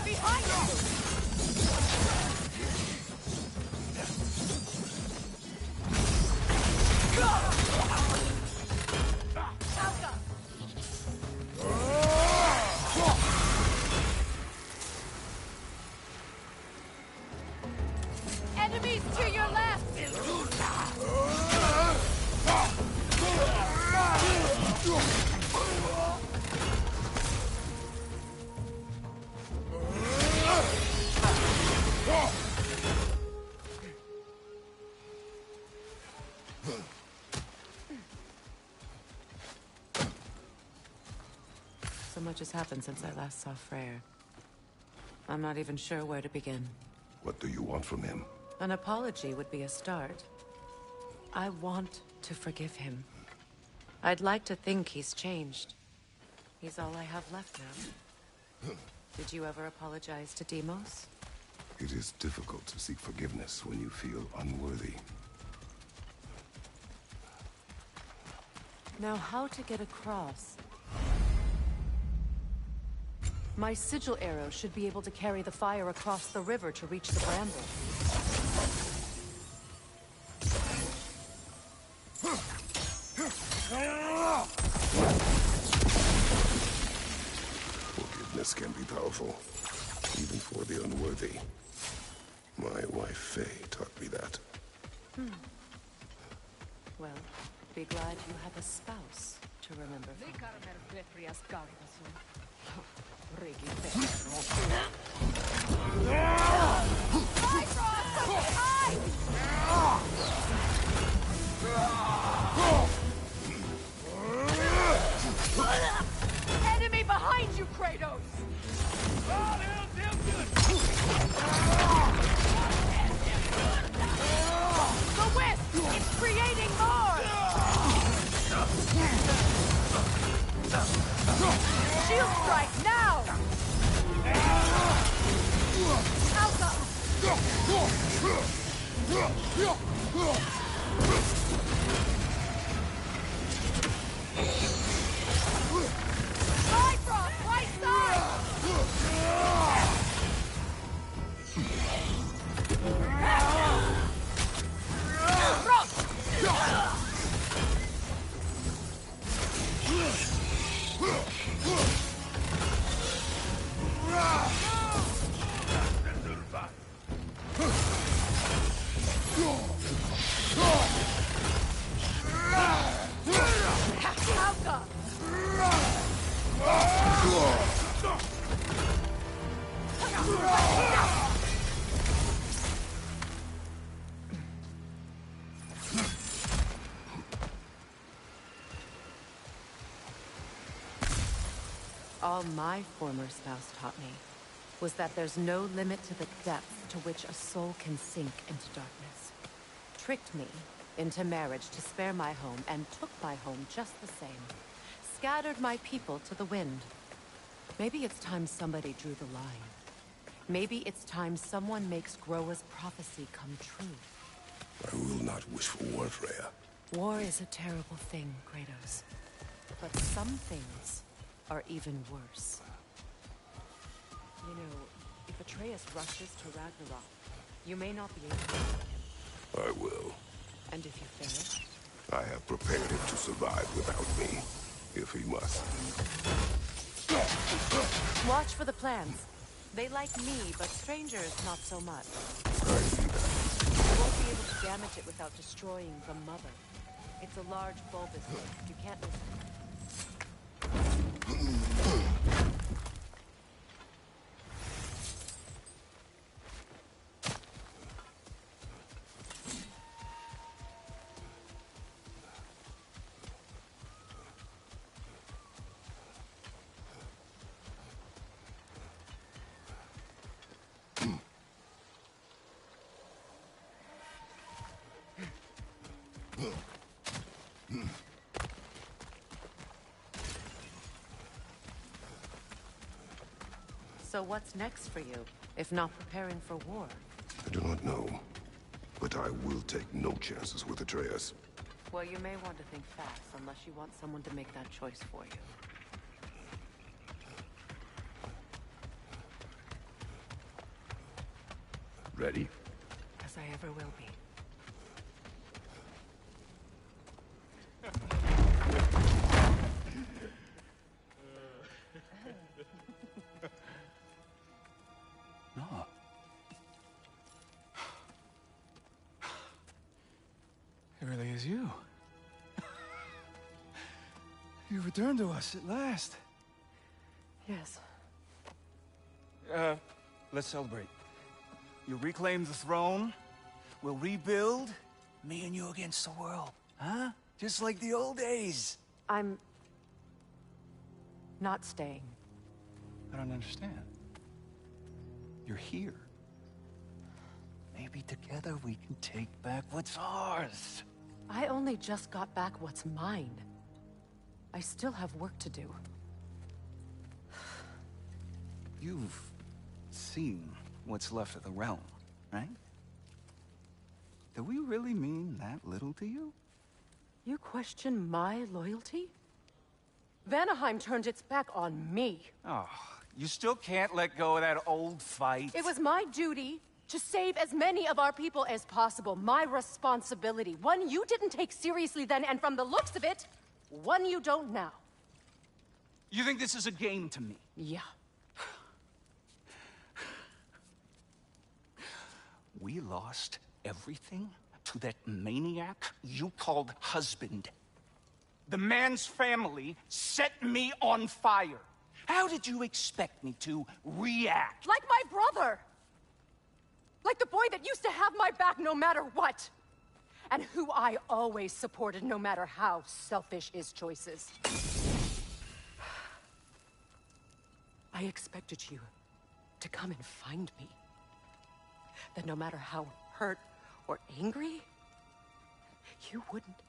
Speaker 14: Behind you! Enemies to your left! So much has happened since I last saw Freyr. I'm not even sure where to begin.
Speaker 1: What do you want from him?
Speaker 14: An apology would be a start. I want to forgive him. I'd like to think he's changed. He's all I have left now. Did you ever apologize to Deimos?
Speaker 1: It is difficult to seek forgiveness when you feel unworthy.
Speaker 14: Now how to get across? My sigil arrow should be able to carry the fire across the river to reach the bramble.
Speaker 1: Forgiveness can be powerful, even for the unworthy. My wife Faye taught me that.
Speaker 14: Well, be glad you have a spouse to remember from.
Speaker 12: Enemy behind you, Kratos!
Speaker 14: The whip! It's creating more! Shield strike now! Alpha! Bifrost, right side! All my former spouse taught me was that there's no limit to the depth to which a soul can sink into darkness. Tricked me into marriage to spare my home and took my home just the same. Scattered my people to the wind. Maybe it's time somebody drew the line. Maybe it's time someone makes Groa's prophecy come true.
Speaker 1: I will not wish for war, Freya.
Speaker 14: War is a terrible thing, Kratos. But some things are even worse. You know, if Atreus rushes to Ragnarok, you may not be able to.
Speaker 1: I will.
Speaker 14: And if you fail?
Speaker 1: I have prepared him to survive without me, if he must.
Speaker 14: Watch for the plants. They like me, but strangers not so much.
Speaker 1: I see that.
Speaker 14: You won't be able to damage it without destroying the mother. It's a large bulbous thing. You can't miss it. So what's next for you, if not preparing for war?
Speaker 1: I do not know, but I will take no chances with Atreus.
Speaker 14: Well, you may want to think fast, unless you want someone to make that choice for you.
Speaker 1: Ready?
Speaker 14: As I ever will be.
Speaker 15: No. It really is you. You returned to us at last.
Speaker 14: Yes.
Speaker 15: Let's celebrate. You reclaim the throne. We'll rebuild. Me and you against the world. Huh? Just like the old days.
Speaker 14: I'm not staying.
Speaker 15: I don't understand. You're here. Maybe together we can take back what's ours.
Speaker 14: I only just got back what's mine. I still have work to do.
Speaker 15: You've seen what's left of the realm, right? Do we really mean that little to you?
Speaker 14: You question my loyalty? Vanaheim turned its back on me.
Speaker 15: Oh, you still can't let go of that old fight?
Speaker 14: It was my duty to save as many of our people as possible. My responsibility. One you didn't take seriously then, and from the looks of it, one you don't now.
Speaker 15: You think this is a game to me?
Speaker 14: Yeah.
Speaker 15: We lost everything to that maniac you called husband. The man's family set me on fire. How did you expect me to react?
Speaker 14: Like my brother! Like the boy that used to have my back no matter what! And who I always supported no matter how selfish his choices. I expected you to come and find me. That no matter how hurt or angry, you wouldn't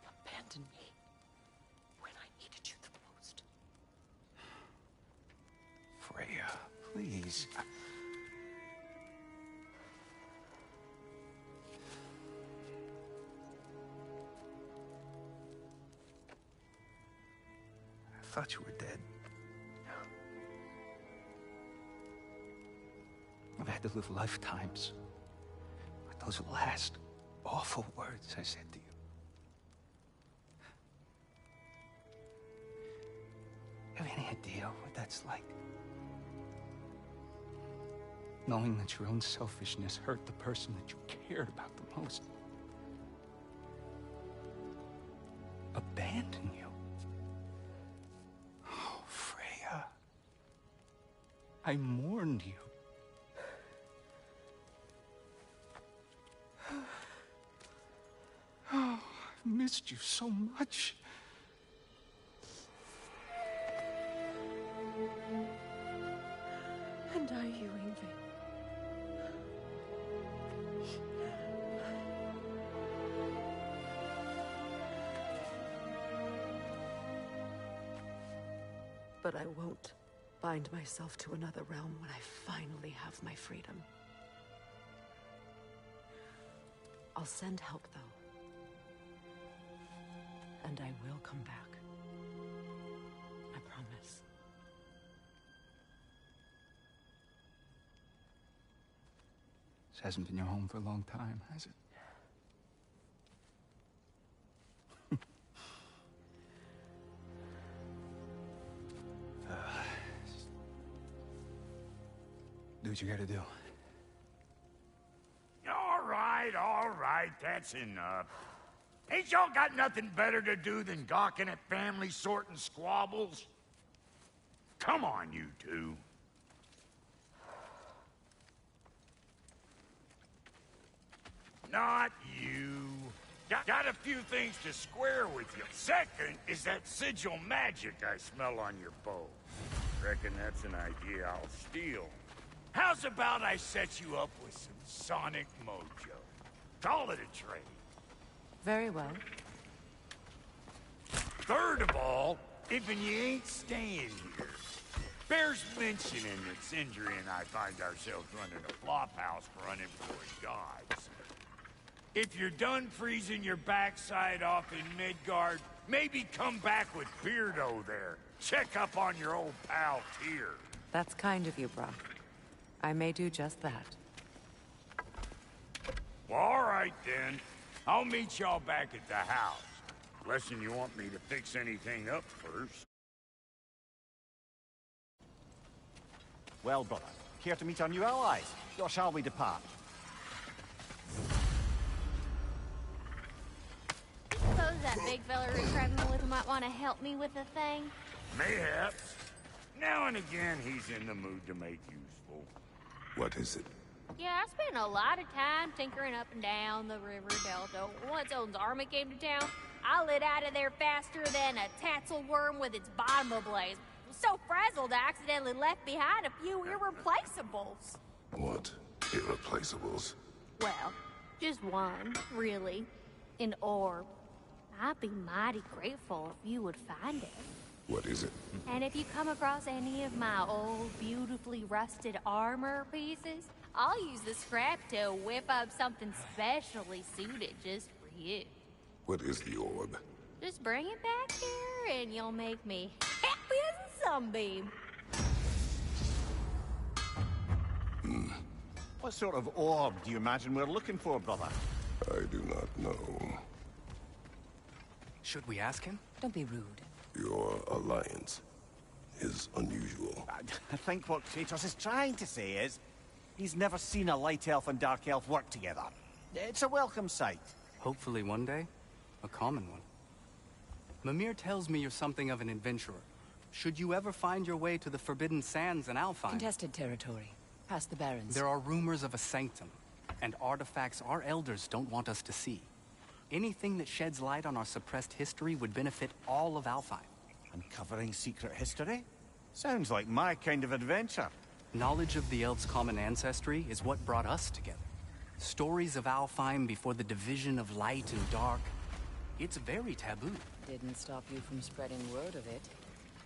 Speaker 14: abandon me when I needed you the most.
Speaker 15: Freya, please. I thought you were dead. I've had to live lifetimes with those last awful words I said to you. Have any idea what that's like? Knowing that your own selfishness hurt the person that you cared about the most. Abandon you. Oh, Freya. I mourned you. Oh, I've missed you so much.
Speaker 14: And I you, Ingvi. But I won't bind myself to another realm when I finally have my freedom. I'll send help, though. And I will come back. I promise.
Speaker 15: This hasn't been your home for a long time, has it? Do what you gotta do.
Speaker 7: All right, that's enough. Ain't y'all got nothing better to do than gawking at family sorting squabbles? Come on, you two. Not you. Got a few things to square with you. Second is that sigil magic I smell on your bow. Reckon that's an idea I'll steal. How's about I set you up with some sonic mojo? Call it a trade.
Speaker 14: Very well.
Speaker 7: Third of all, if you ain't staying here, bears mentioning that Sindri and I find ourselves running a flop house for unemployed gods. If you're done freezing your backside off in Midgard, maybe come back with Beardo there. Check up on your old pal Tyr.
Speaker 14: That's kind of you, Brock. I may do just that.
Speaker 7: Well, all right, then. I'll meet y'all back at the house. Unless you want me to fix anything up first.
Speaker 3: Well, brother, care to meet our new allies? Or shall we depart?
Speaker 11: Suppose that big fella we're traveling with might want to help me with a thing?
Speaker 7: Mayhaps. Now and again, he's in the mood to make useful.
Speaker 1: What is it?
Speaker 11: Yeah, I spent a lot of time tinkering up and down the river delta. Once Odin's army came to town, I lit out of there faster than a tassel worm with its bottom ablaze. So frazzled, I accidentally left behind a few irreplaceables.
Speaker 1: What? Irreplaceables?
Speaker 11: Well, just one, really. An orb. I'd be mighty grateful if you would find it.
Speaker 1: What is it?
Speaker 11: And if you come across any of my old, beautifully rusted armor pieces, I'll use the scrap to whip up something specially suited just for you.
Speaker 1: What is the orb?
Speaker 11: Just bring it back here and you'll make me happy as a sunbeam.
Speaker 3: What sort of orb do you imagine we're looking for, brother?
Speaker 1: I do not know.
Speaker 16: Should we ask him? Don't be rude.
Speaker 1: Your alliance is unusual.
Speaker 3: I think what Kratos is trying to say is, he's never seen a light elf and dark elf work together. It's a welcome sight.
Speaker 16: Hopefully one day, a common one. Mimir tells me you're something of an adventurer. Should you ever find your way to the Forbidden Sands in Alfheim...
Speaker 14: Contested territory. Past the Barrens.
Speaker 16: There are rumors of a sanctum, and artifacts our elders don't want us to see. Anything that sheds light on our suppressed history would benefit all of Alfheim.
Speaker 3: Uncovering secret history? Sounds like my kind of adventure.
Speaker 16: Knowledge of the elves' common ancestry is what brought us together. Stories of Alfheim before the division of light and dark. It's very taboo.
Speaker 14: Didn't stop you from spreading word of it.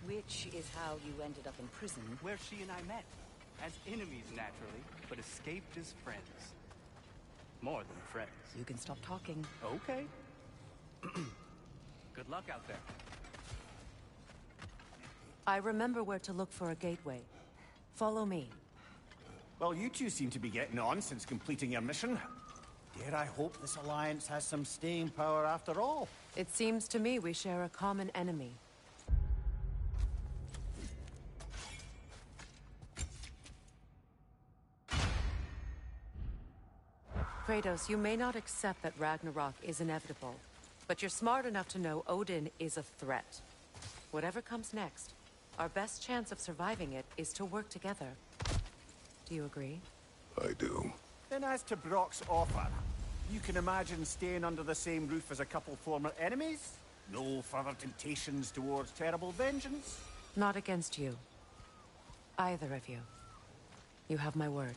Speaker 14: Which is how you ended up in prison.
Speaker 16: Where she and I met. As enemies, naturally, but escaped as friends. More than friends.
Speaker 14: You can stop talking.
Speaker 16: Okay. Good luck out there.
Speaker 14: I remember where to look for a gateway. Follow me.
Speaker 3: Well, you two seem to be getting on since completing your mission. Dare I hope this alliance has some staying power after all?
Speaker 14: It seems to me we share a common enemy. Kratos, you may not accept that Ragnarok is inevitable, but you're smart enough to know Odin is a threat. Whatever comes next, our best chance of surviving it is to work together. Do you agree?
Speaker 1: I do.
Speaker 3: Then as to Brock's offer, you can imagine staying under the same roof as a couple former enemies? No further temptations towards terrible vengeance?
Speaker 14: Not against you. Either of you. You have my word.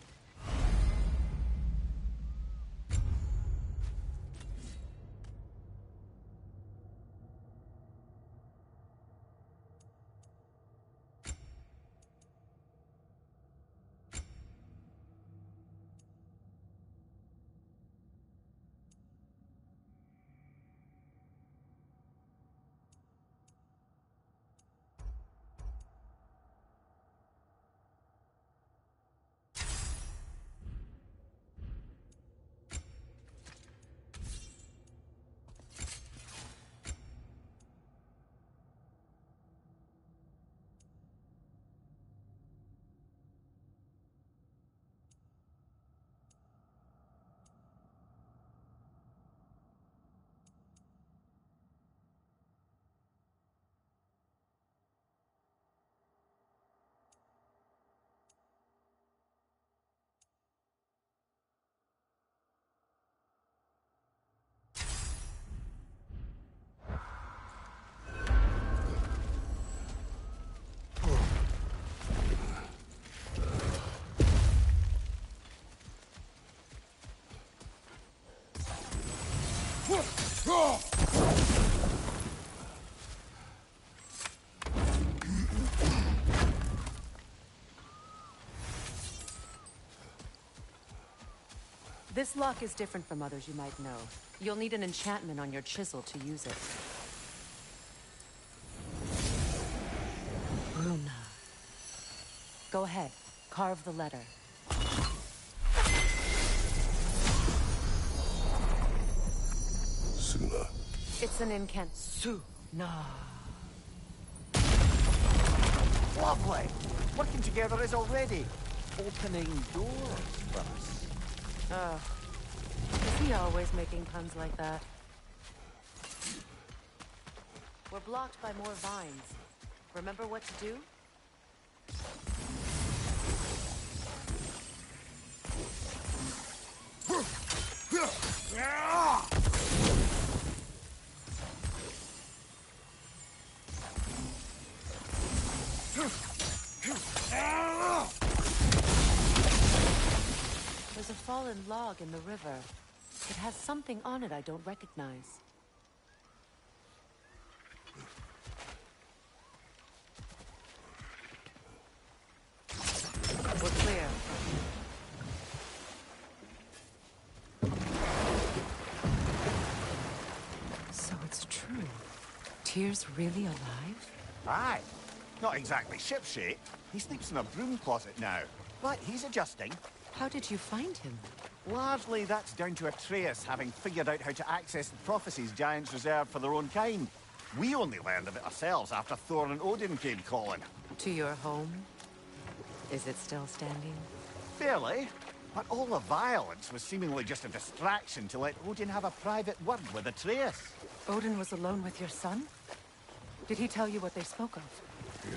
Speaker 14: This lock is different from others you might know. You'll need an enchantment on your chisel to use it. Bruna. Go ahead. Carve the letter.
Speaker 1: Suna.
Speaker 14: It's an incant. Suna.
Speaker 3: Lovely! Working together is already opening doors for us.
Speaker 14: Oh. Is he always making puns like that? We're blocked by more vines. Remember what to do? There's a fallen log in the river. It has something on it I don't recognize. We're clear. Tyr's really alive?
Speaker 3: Aye. Not exactly shipshape. He sleeps in a broom closet now. But he's adjusting.
Speaker 14: How did you find him?
Speaker 3: Largely, that's down to Atreus having figured out how to access the prophecies giants reserve for their own kind. We only learned of it ourselves after Thor and Odin came calling.
Speaker 14: To your home? Is it still standing?
Speaker 3: Barely. But all the violence was seemingly just a distraction to let Odin have a private word with Atreus.
Speaker 14: Odin was alone with your son? Did he tell you what they spoke of?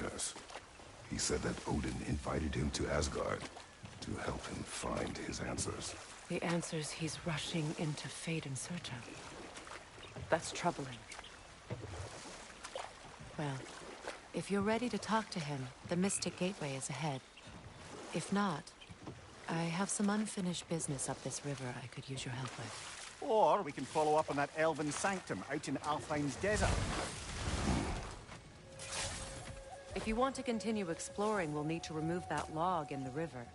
Speaker 1: Yes. He said that Odin invited him to Asgard to help him find his answers.
Speaker 14: The answers he's rushing into fate in search of. That's troubling. Well, if you're ready to talk to him, the Mystic Gateway is ahead. If not, I have some unfinished business up this river I could use your help with.
Speaker 3: Or we can follow up on that elven sanctum out in Alfheim's desert.
Speaker 14: If you want to continue exploring, we'll need to remove that log in the river.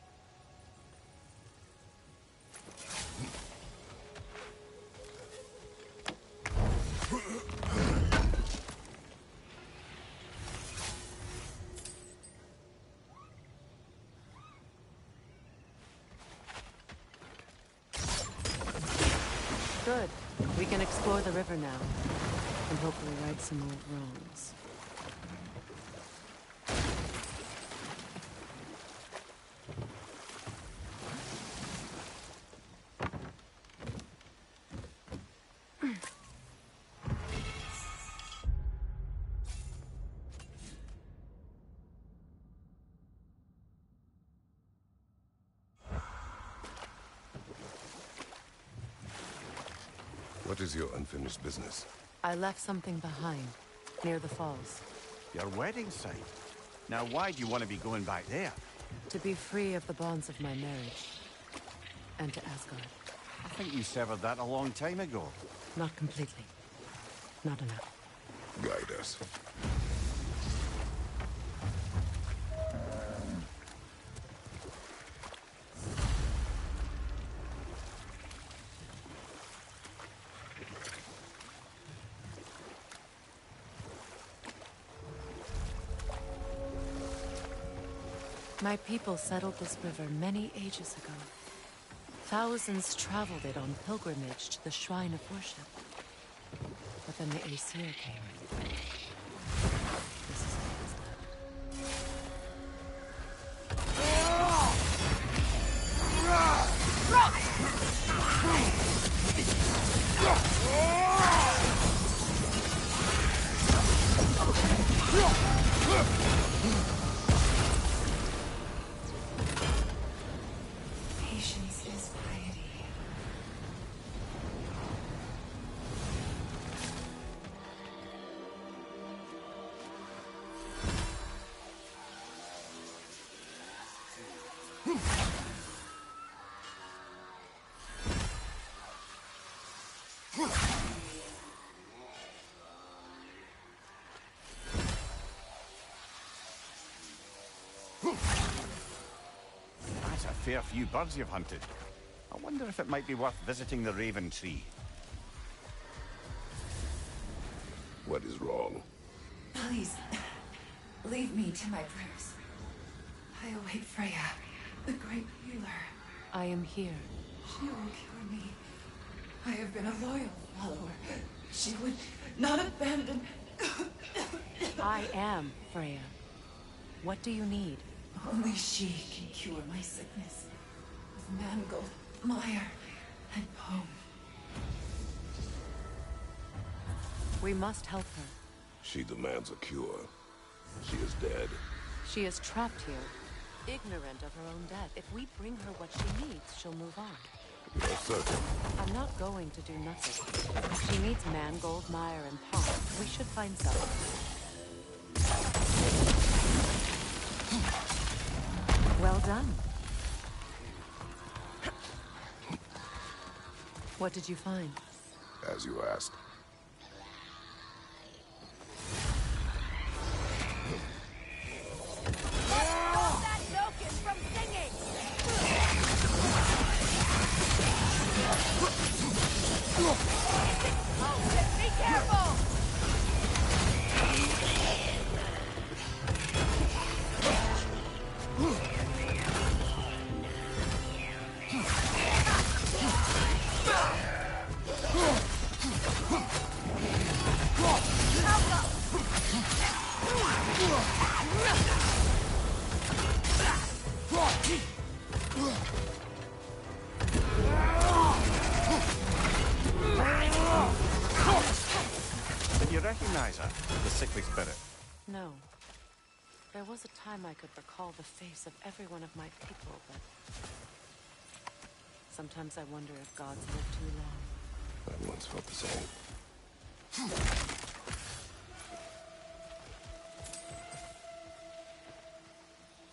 Speaker 14: Good. We can explore the river now, and hopefully right some old wrongs.
Speaker 1: What is your unfinished business?
Speaker 14: I left something behind, near the falls.
Speaker 3: Your wedding site. Now why do you want to be going back there?
Speaker 14: To be free of the bonds of my marriage. And to Asgard.
Speaker 3: I think you severed that a long time ago.
Speaker 14: Not completely. Not enough.
Speaker 1: Guide us.
Speaker 14: My people settled this river many ages ago. Thousands traveled it on pilgrimage to the shrine of worship. But then the Aesir came. This is all that's
Speaker 13: Patience is piety.
Speaker 3: That's a fair few birds you've hunted. I wonder if it might be worth visiting the Raven Tree.
Speaker 1: What is wrong?
Speaker 13: Please, leave me to my prayers. I await Freya, the great healer.
Speaker 14: I am here.
Speaker 13: She will cure me. I have been a loyal follower. She would not abandon...
Speaker 14: I am Freya. What do you need?
Speaker 13: Only she can cure my sickness. With mangold, mire, and poem.
Speaker 14: We must help her.
Speaker 1: She demands a cure. She is dead.
Speaker 14: She is trapped here, ignorant of her own death. If we bring her what she needs, she'll move on.
Speaker 1: You're certain?
Speaker 14: I'm not going to do nothing. She needs mangold, mire, and palm. We should find some. Well done. What did you find?
Speaker 1: As you asked.
Speaker 8: Stop that locust from singing! Oh, be careful!
Speaker 3: sickly spirit?
Speaker 14: No. There was a time I could recall the face of every one of my people, but... sometimes I wonder if gods live too long.
Speaker 1: I once felt the same.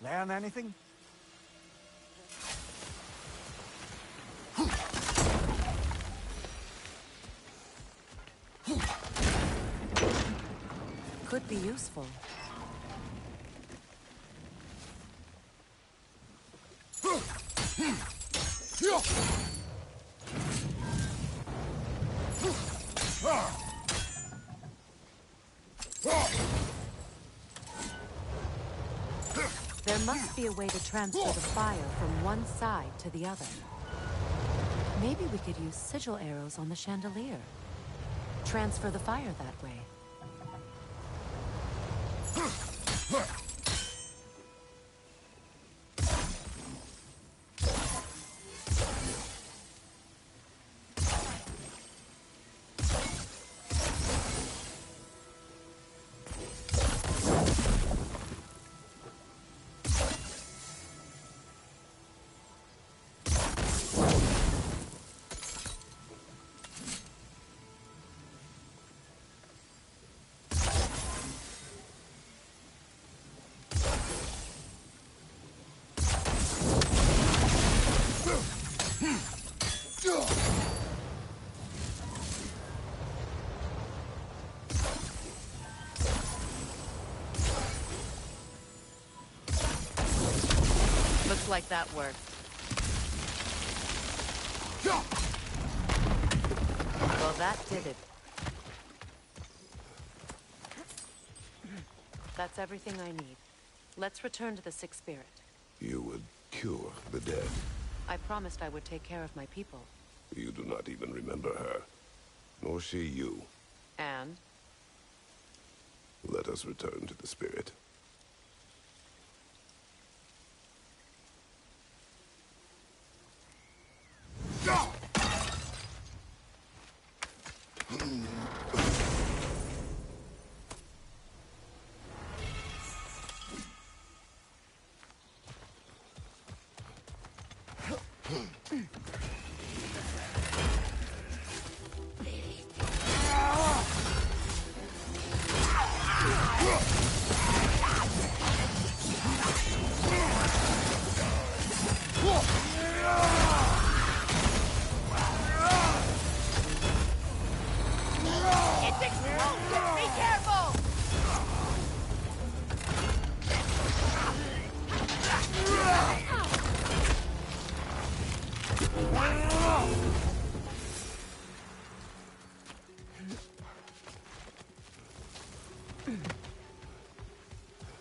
Speaker 3: Learn anything?
Speaker 14: Could be useful. There must be a way to transfer the fire from one side to the other. Maybe we could use sigil arrows on the chandelier. Transfer the fire that way. Looks like that worked. Well, that did it. That's everything I need. Let's return to the Sixth Spirit.
Speaker 1: You would cure the dead.
Speaker 14: I promised I would take care of my people.
Speaker 1: You do not even remember her. Nor she you.
Speaker 14: And?
Speaker 1: Let us return to the spirit.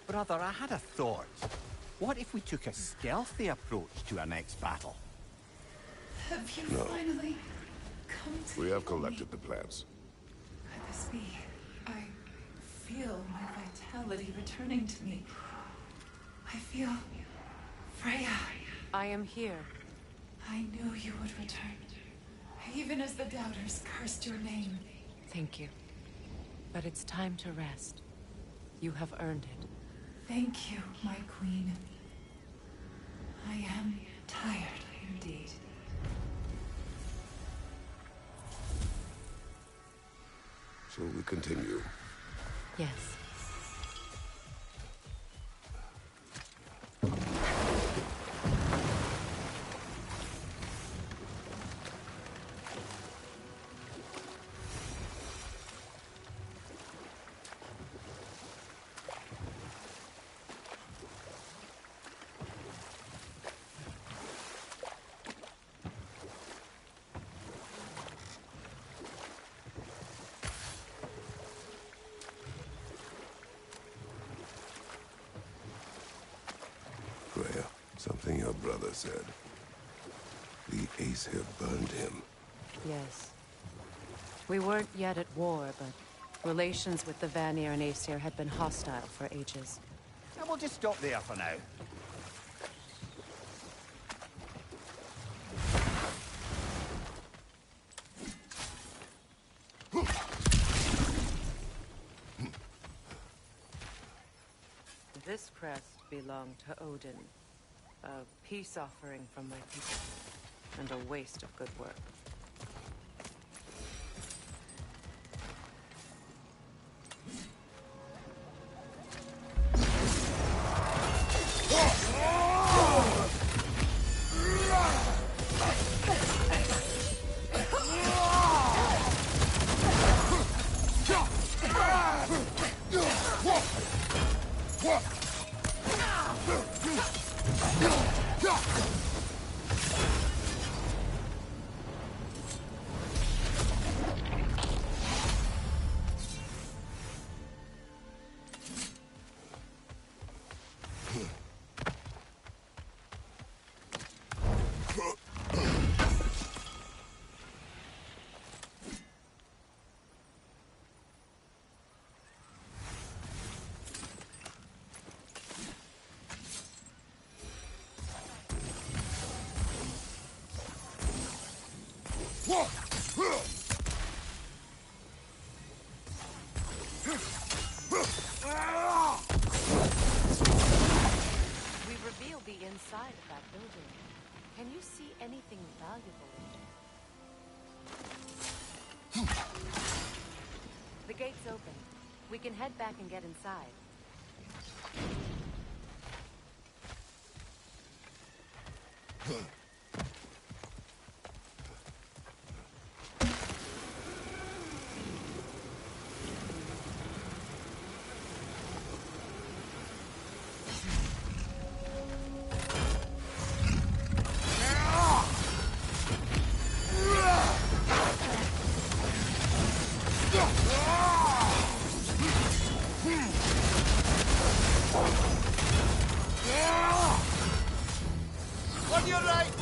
Speaker 3: Brother, I had a thought. What if we took a stealthy approach to our next battle?
Speaker 13: Have you
Speaker 1: No.
Speaker 13: finally come to
Speaker 1: We have
Speaker 13: heal me?
Speaker 1: collected the plans.
Speaker 13: Could this be? I feel my vitality returning to me. I feel... Freya.
Speaker 14: I am here.
Speaker 13: I knew you would return. Even as the doubters cursed your name.
Speaker 14: Thank you. But it's time to rest. You have earned it.
Speaker 13: Thank you, my queen. I am tired indeed.
Speaker 1: Shall we continue?
Speaker 14: Yes.
Speaker 1: Freya, something your brother said. The Aesir burned him.
Speaker 14: Yes. We weren't yet at war, but relations with the Vanir and Aesir had been hostile for ages.
Speaker 3: And we'll just stop there for now.
Speaker 14: This crest belonged to Odin. A peace offering from my people, and a waste of good work. We revealed the inside of that building. Can you see anything valuable in it? The gate's open. We can head back and get inside.
Speaker 3: On your right!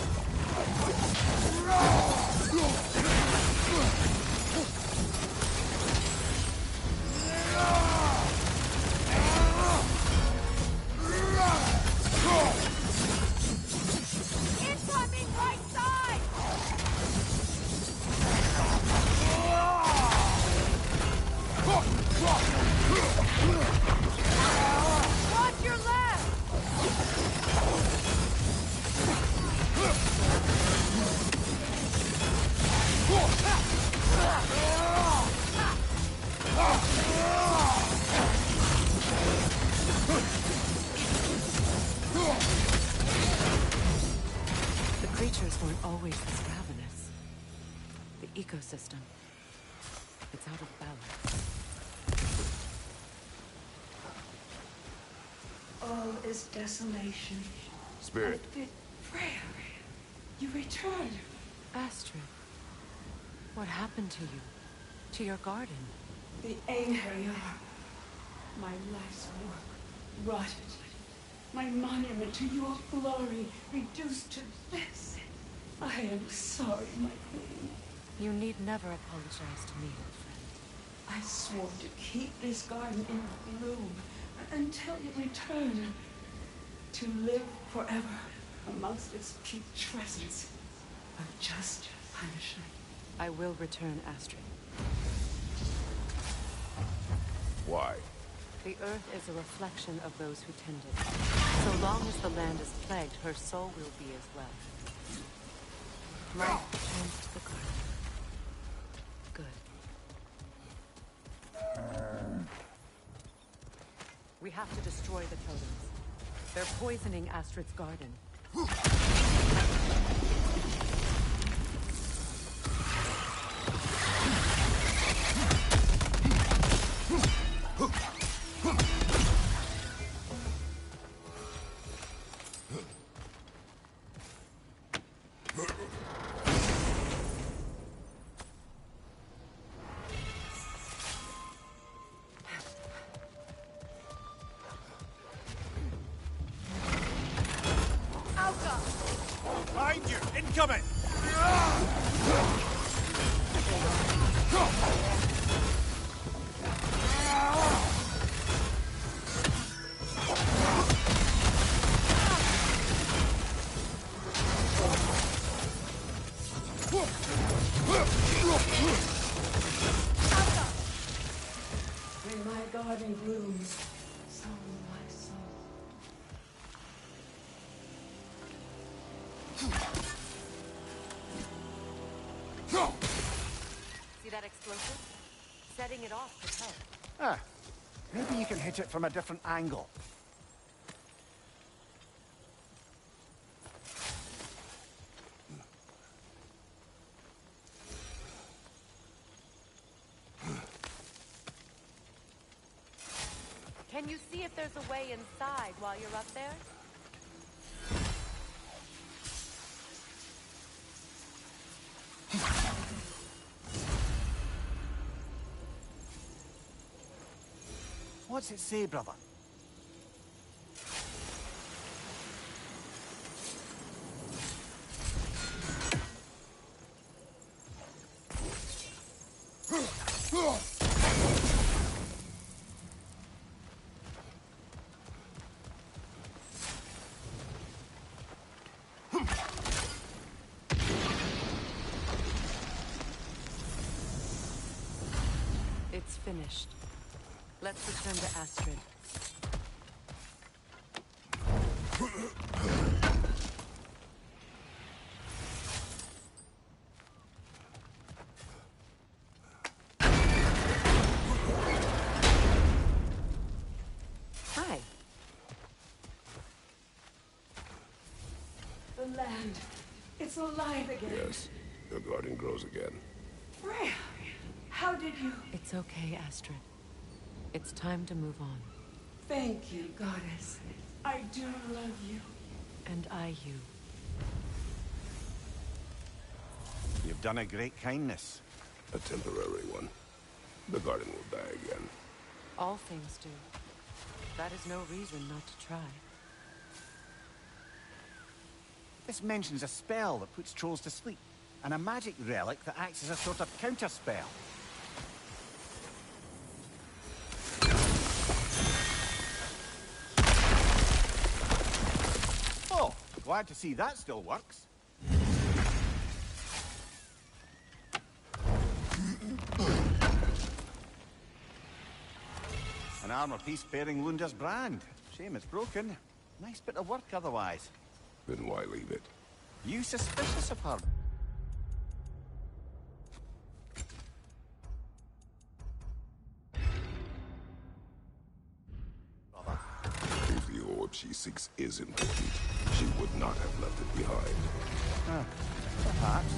Speaker 11: Incoming right side! Watch your left!
Speaker 14: The creatures weren't always this ravenous. The ecosystem, it's out of balance.
Speaker 13: All is desolation.
Speaker 1: Spirit.
Speaker 13: Freya, you returned.
Speaker 14: Astrid, what happened to you? To your garden?
Speaker 13: The anger, my life's work rotted. My monument to your glory reduced to this. I am sorry, my queen.
Speaker 14: You need never apologize to me, old friend.
Speaker 13: I swore to keep this garden in bloom until you return. To live forever amongst its putrescence. A just punishment.
Speaker 14: I will return, Astrid.
Speaker 1: Why?
Speaker 14: The earth is a reflection of those who tend it. So long as the land is plagued, her soul will be as well. Life returns to the garden. Good. We have to destroy the totems. They're poisoning Astrid's garden.
Speaker 3: Behind you! Incoming!
Speaker 13: When my garden blooms, so will my soul.
Speaker 14: See that explosive? Setting it off could help.
Speaker 3: Ah, maybe you can hit it from a different angle.
Speaker 14: Can you see if there's a way inside while you're up there?
Speaker 3: What's it say, brother?
Speaker 14: It's finished. Let's return to Astrid. Hi.
Speaker 13: The land. It's alive again.
Speaker 1: Yes, your garden grows again.
Speaker 13: Freya, how did you...
Speaker 14: It's okay, Astrid. It's time to move on.
Speaker 13: Thank you, goddess. I do love you.
Speaker 14: And I you.
Speaker 3: You've done a great kindness.
Speaker 1: A temporary one. The garden will die again.
Speaker 14: All things do. That is no reason not to try.
Speaker 3: This mentions a spell that puts trolls to sleep, and a magic relic that acts as a sort of counter-spell. Oh, glad to see that still works. An armor piece bearing Lunda's brand. Shame it's broken. Nice bit of work otherwise.
Speaker 1: Then why leave it?
Speaker 3: You suspicious of her?
Speaker 1: If the orb she seeks is important, she would not have left it behind.
Speaker 3: Perhaps.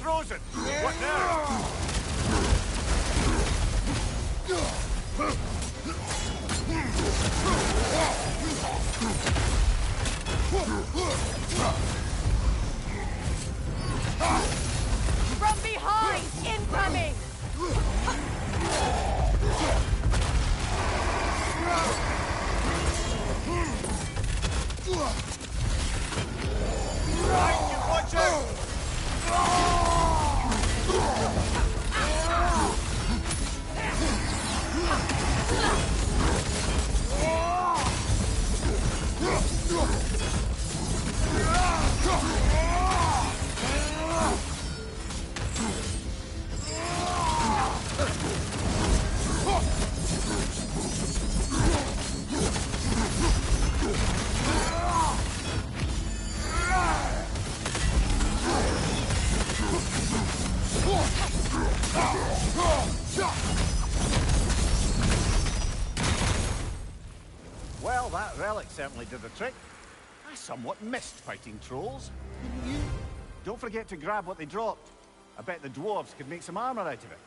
Speaker 3: Frozen! What now?
Speaker 14: From behind! Incoming!
Speaker 3: Watch out! Well, that relic certainly did the trick. I somewhat missed fighting trolls. Didn't you? Don't forget to grab what they dropped. I bet the dwarves could make some armor out of it.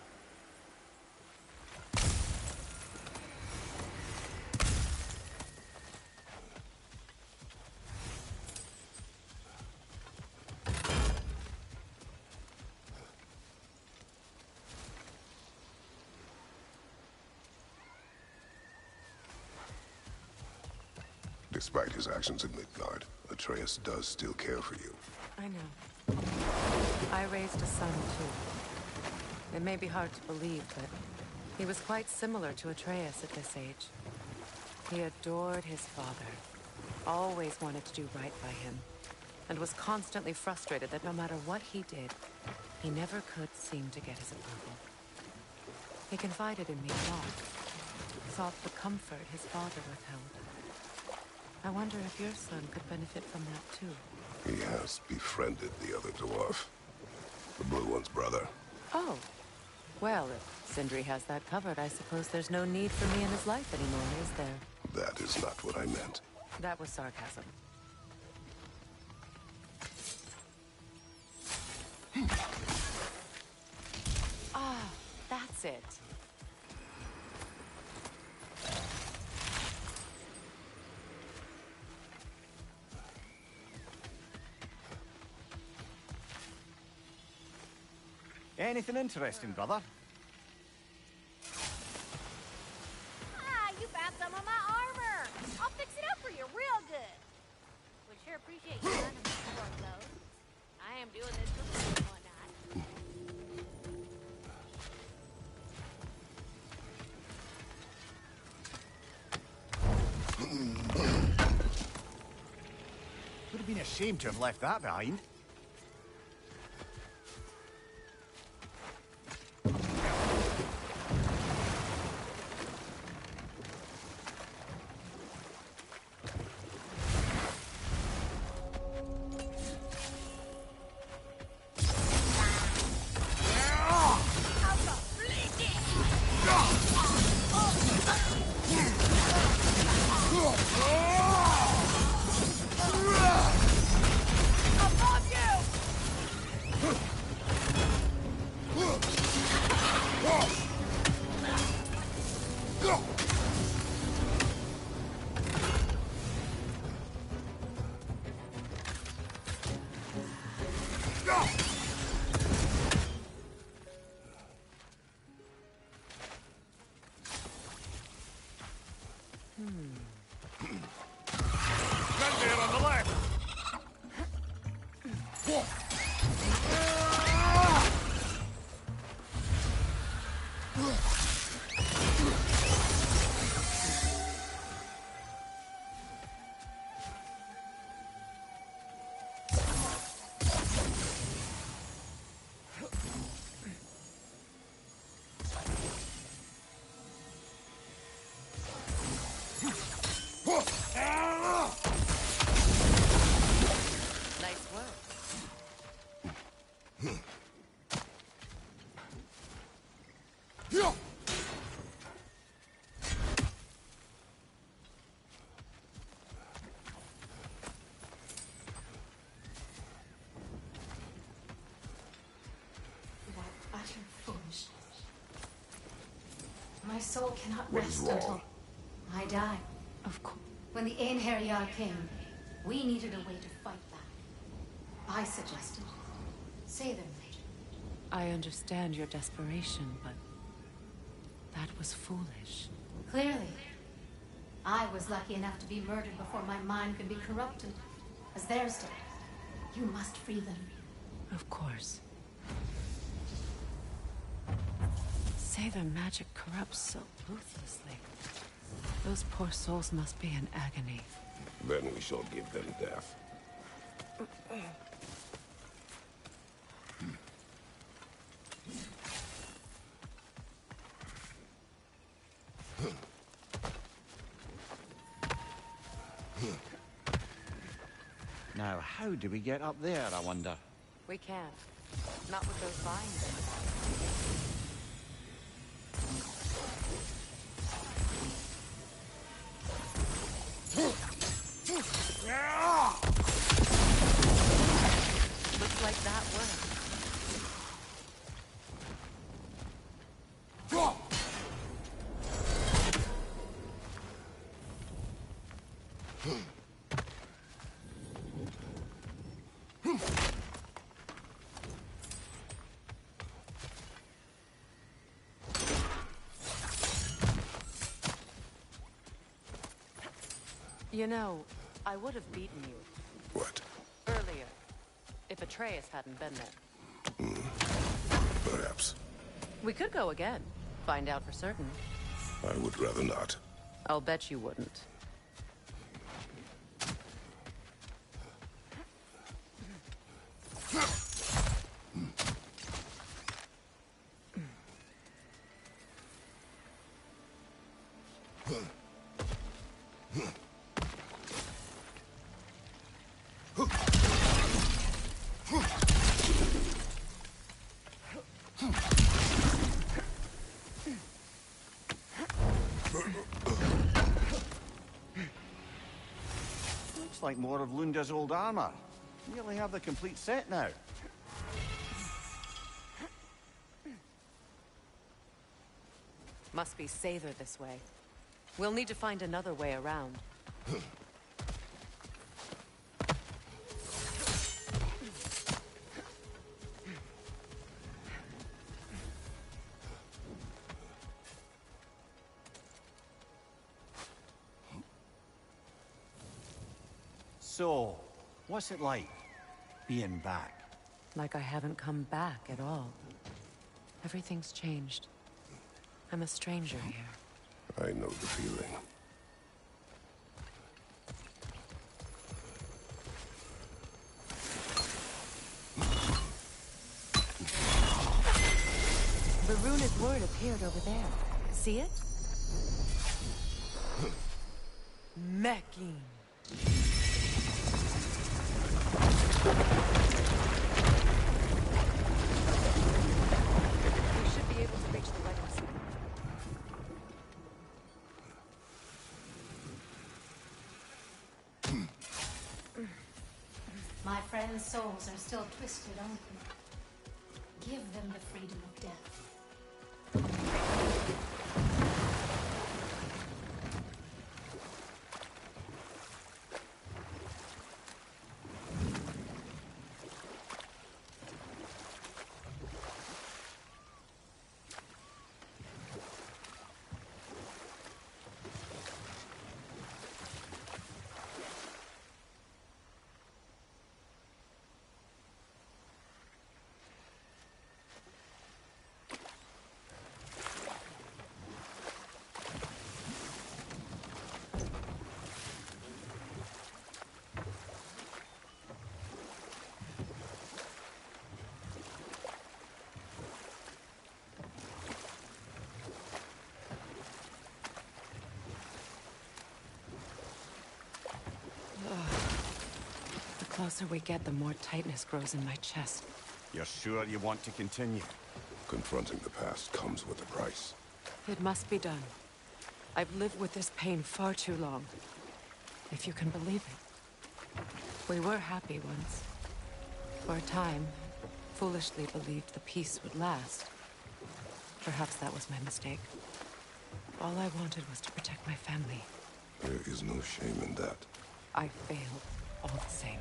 Speaker 1: Despite his actions in Midgard, Atreus does still care for you.
Speaker 14: I know. I raised a son, too. It may be hard to believe, but he was quite similar to Atreus at this age. He adored his father. Always wanted to do right by him. and was constantly frustrated that no matter what he did, he never could seem to get his approval. He confided in me a lot, sought the comfort his father withheld. I wonder if your son could benefit from that too.
Speaker 1: He has befriended the other dwarf. The blue one's brother.
Speaker 14: Oh. Well, if Sindri has that covered, I suppose there's no need for me in his life anymore, is there?
Speaker 1: That is not what I meant.
Speaker 14: That was sarcasm. Ah, that's it.
Speaker 3: Anything interesting, brother?
Speaker 11: Ah, you found some of my armor. I'll fix it up for you real good. Would sure appreciate you running me for those. I am doing this for free and whatnot.
Speaker 3: Would have been a shame to have left that behind.
Speaker 14: Nice work.
Speaker 17: What utter foolishness. My soul cannot
Speaker 1: What is
Speaker 17: rest
Speaker 1: wrong?
Speaker 17: until I die.
Speaker 14: Of course.
Speaker 17: When the Einherjar came, we needed a way to fight back. I suggested, say them later.
Speaker 14: I understand your desperation, but that was foolish.
Speaker 17: Clearly, I was lucky enough to be murdered before my mind could be corrupted, as theirs did. You must free them.
Speaker 14: Of course. Say their magic corrupts so ruthlessly. Those poor souls must be in agony.
Speaker 1: Then we shall give them death.
Speaker 3: Now, how do we get up there, I wonder?
Speaker 14: We can't. Not with those vines. Looks like that worked. You know, I would have beaten you.
Speaker 1: What?
Speaker 14: Earlier, if Atreus hadn't been there.
Speaker 1: Perhaps.
Speaker 14: We could go again. Find out for certain.
Speaker 1: I would rather not.
Speaker 14: I'll bet you wouldn't.
Speaker 3: like more of Lunda's old armor. Nearly have the complete set now.
Speaker 14: Must be safer this way. We'll need to find another way around.
Speaker 3: So, what's it like, being back?
Speaker 14: Like I haven't come back at all. Everything's changed. I'm a stranger here.
Speaker 1: I know the feeling.
Speaker 14: The runic word appeared over there. See it? Mecking. We should be able to reach the legacy.
Speaker 17: My friends' souls are still twisted, aren't they? Give them the freedom of death.
Speaker 14: The closer we get, the more tightness grows in my chest.
Speaker 3: You're sure you want to continue?
Speaker 1: Confronting the past comes with a price.
Speaker 14: It must be done. I've lived with this pain far too long. If you can believe it. We were happy once. For a time, foolishly believed the peace would last. Perhaps that was my mistake. All I wanted was to protect my family.
Speaker 1: There is no shame in that.
Speaker 14: I failed, all the same.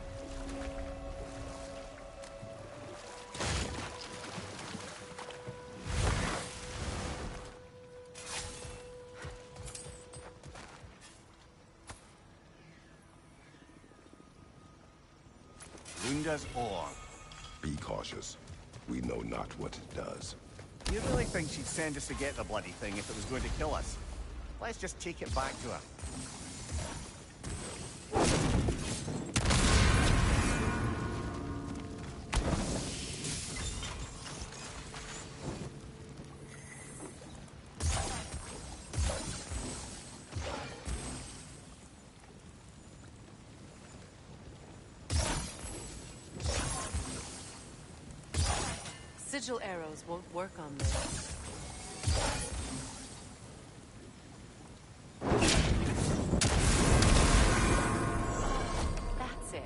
Speaker 3: Lunda's ore.
Speaker 1: Be cautious. We know not what it does.
Speaker 3: You really think she'd send us to get the bloody thing if it was going to kill us? Let's just take it back to her.
Speaker 14: Sigil arrows won't work on this. That's it.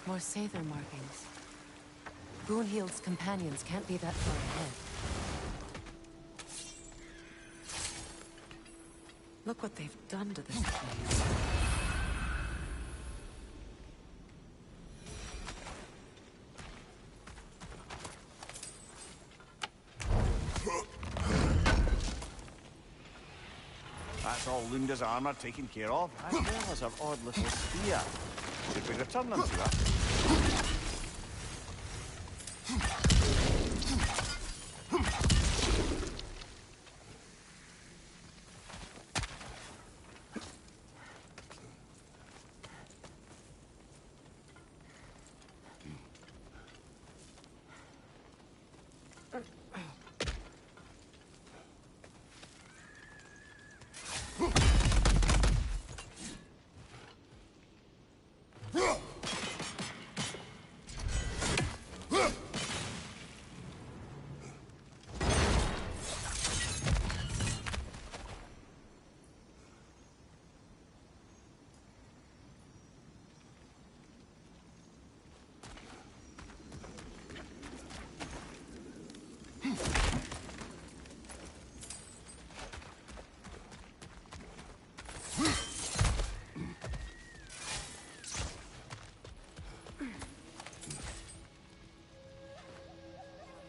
Speaker 14: More Sather markings. Brunhild's companions can't be that far ahead. Look what they've done to this place.
Speaker 3: That's all Lunda's armor taken care of, as well as her odd little spear. Should we return them to her?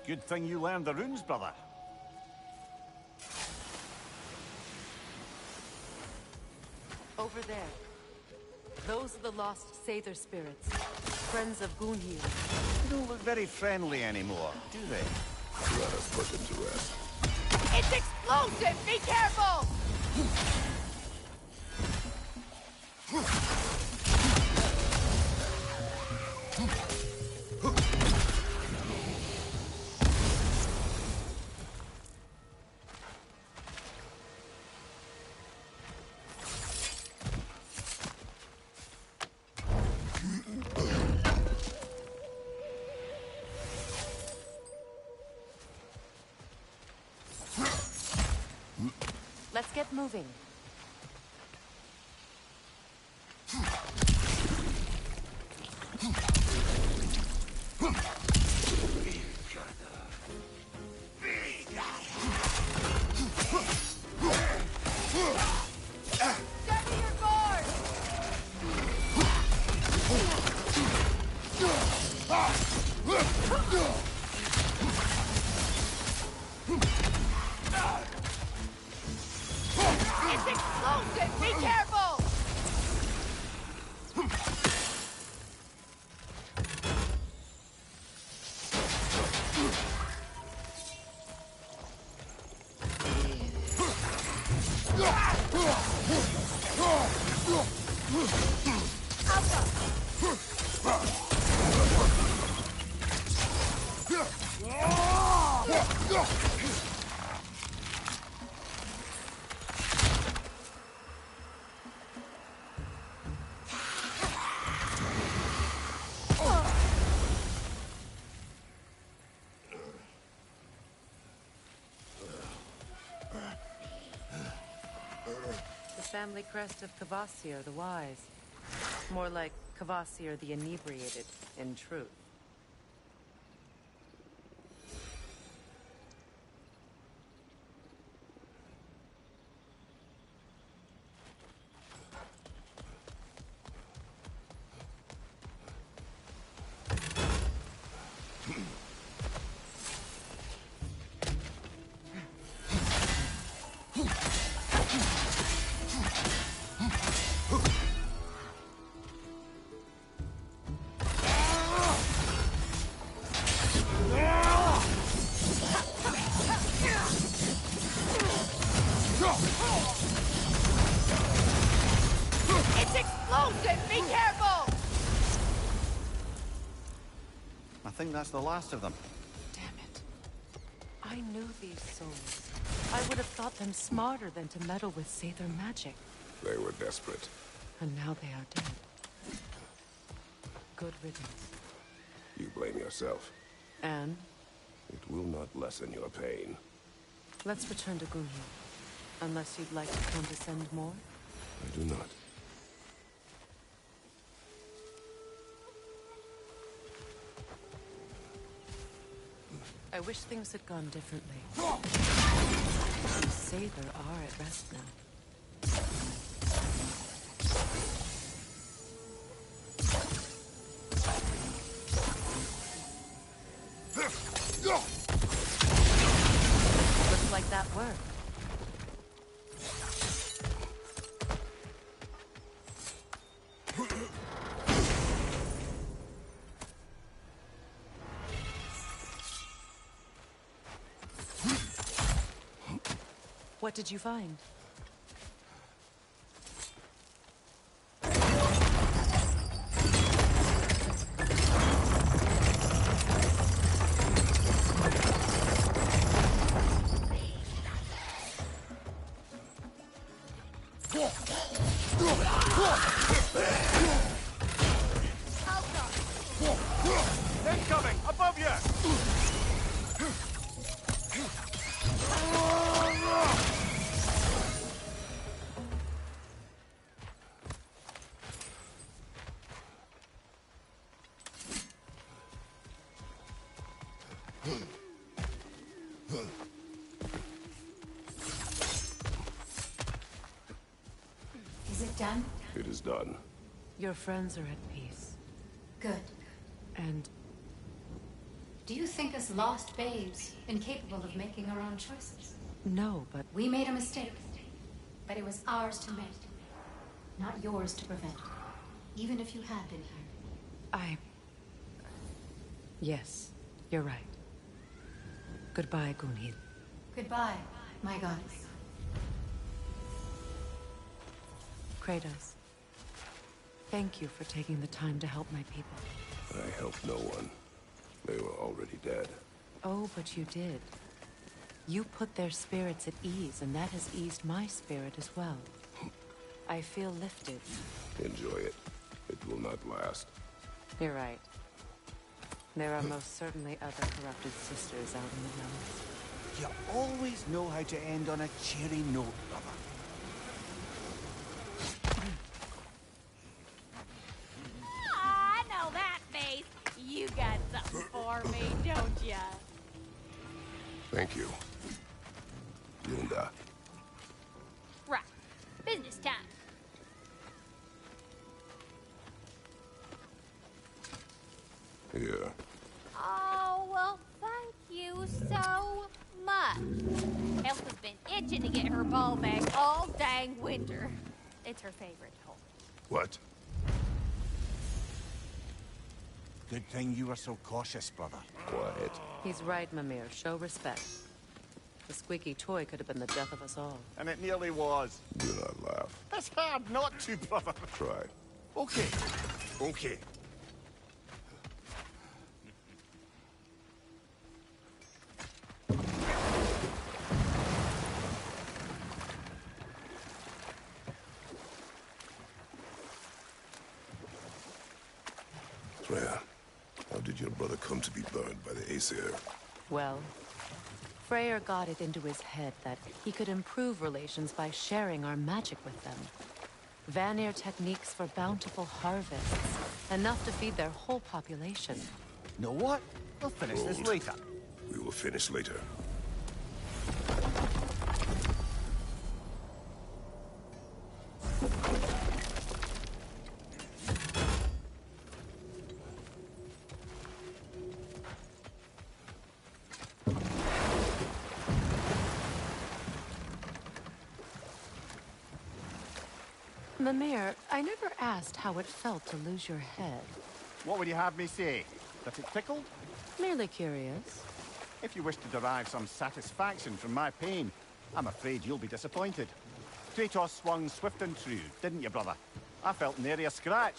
Speaker 3: Good thing you learned the runes, brother.
Speaker 14: Over there. Those are the lost Sather spirits. Friends of Gunhir.
Speaker 3: They don't look very friendly anymore, do they?
Speaker 1: Let us put them to rest.
Speaker 14: It's explosive! Be careful! Let's get moving. It's explosive! Be careful! The family crest of Kvasir the Wise. More like Kvasir the Inebriated, in truth. It's explosive! Be careful!
Speaker 3: I think that's the last of them.
Speaker 14: Damn it. I knew these souls. I would have thought them smarter than to meddle with Sather magic.
Speaker 1: They were desperate.
Speaker 14: And now they are dead. Good riddance.
Speaker 1: You blame yourself.
Speaker 14: And?
Speaker 1: It will not lessen your pain.
Speaker 14: Let's return to Gunhir. Unless you'd like to condescend more?
Speaker 1: I do not.
Speaker 14: I wish things had gone differently. Sather are at rest now. Looks like that worked. What did you find?
Speaker 3: Incoming! Above you!
Speaker 17: Is it done?
Speaker 1: It is done.
Speaker 14: Your friends are at peace.
Speaker 17: Good.
Speaker 14: And
Speaker 17: Do you think us lost babes, incapable of making our own choices?
Speaker 14: No, but...
Speaker 17: We made a mistake, but it was ours to make, not yours to prevent, even if you had been here.
Speaker 14: Yes, you're right. Goodbye, Gunhild.
Speaker 17: Goodbye, my goddess.
Speaker 14: Kratos, thank you for taking the time to help my people.
Speaker 1: I helped no one. They were already dead.
Speaker 14: Oh, but you did. You put their spirits at ease, and that has eased my spirit as well. I feel lifted.
Speaker 1: Enjoy it. It will not last.
Speaker 14: You're right. There are most certainly other corrupted sisters out in the realms.
Speaker 3: You always know how to end on a cheery note, brother.
Speaker 11: I know that face. You got something for me, don't ya?
Speaker 1: Thank you. Linda.
Speaker 11: Right. Business time.
Speaker 1: Here.
Speaker 11: Oh, well, thank you so much. Elf has been itching to get her ball back all dang winter. It's her favorite toy.
Speaker 1: What?
Speaker 3: Good thing you were so cautious, brother.
Speaker 1: Quiet.
Speaker 14: He's right, Mimir. Show respect. The squeaky toy could have been the death of us all.
Speaker 3: And it nearly was.
Speaker 1: Do not laugh.
Speaker 3: It's hard not to, brother.
Speaker 1: Try.
Speaker 3: Okay. Okay.
Speaker 1: Freya, how did your brother come to be burned by the Aesir?
Speaker 14: Well, Freyr got it into his head that he could improve relations by sharing our magic with them. Vanir techniques for bountiful harvests, enough to feed their whole population.
Speaker 3: Know what? We'll finish this later.
Speaker 1: We will finish later.
Speaker 14: Mimir, I never asked how it felt to lose your head.
Speaker 3: What would you have me say? That it tickled?
Speaker 14: Merely curious.
Speaker 3: If you wish to derive some satisfaction from my pain, I'm afraid you'll be disappointed. Kratos swung swift and true, didn't you, brother? I felt nary a scratch.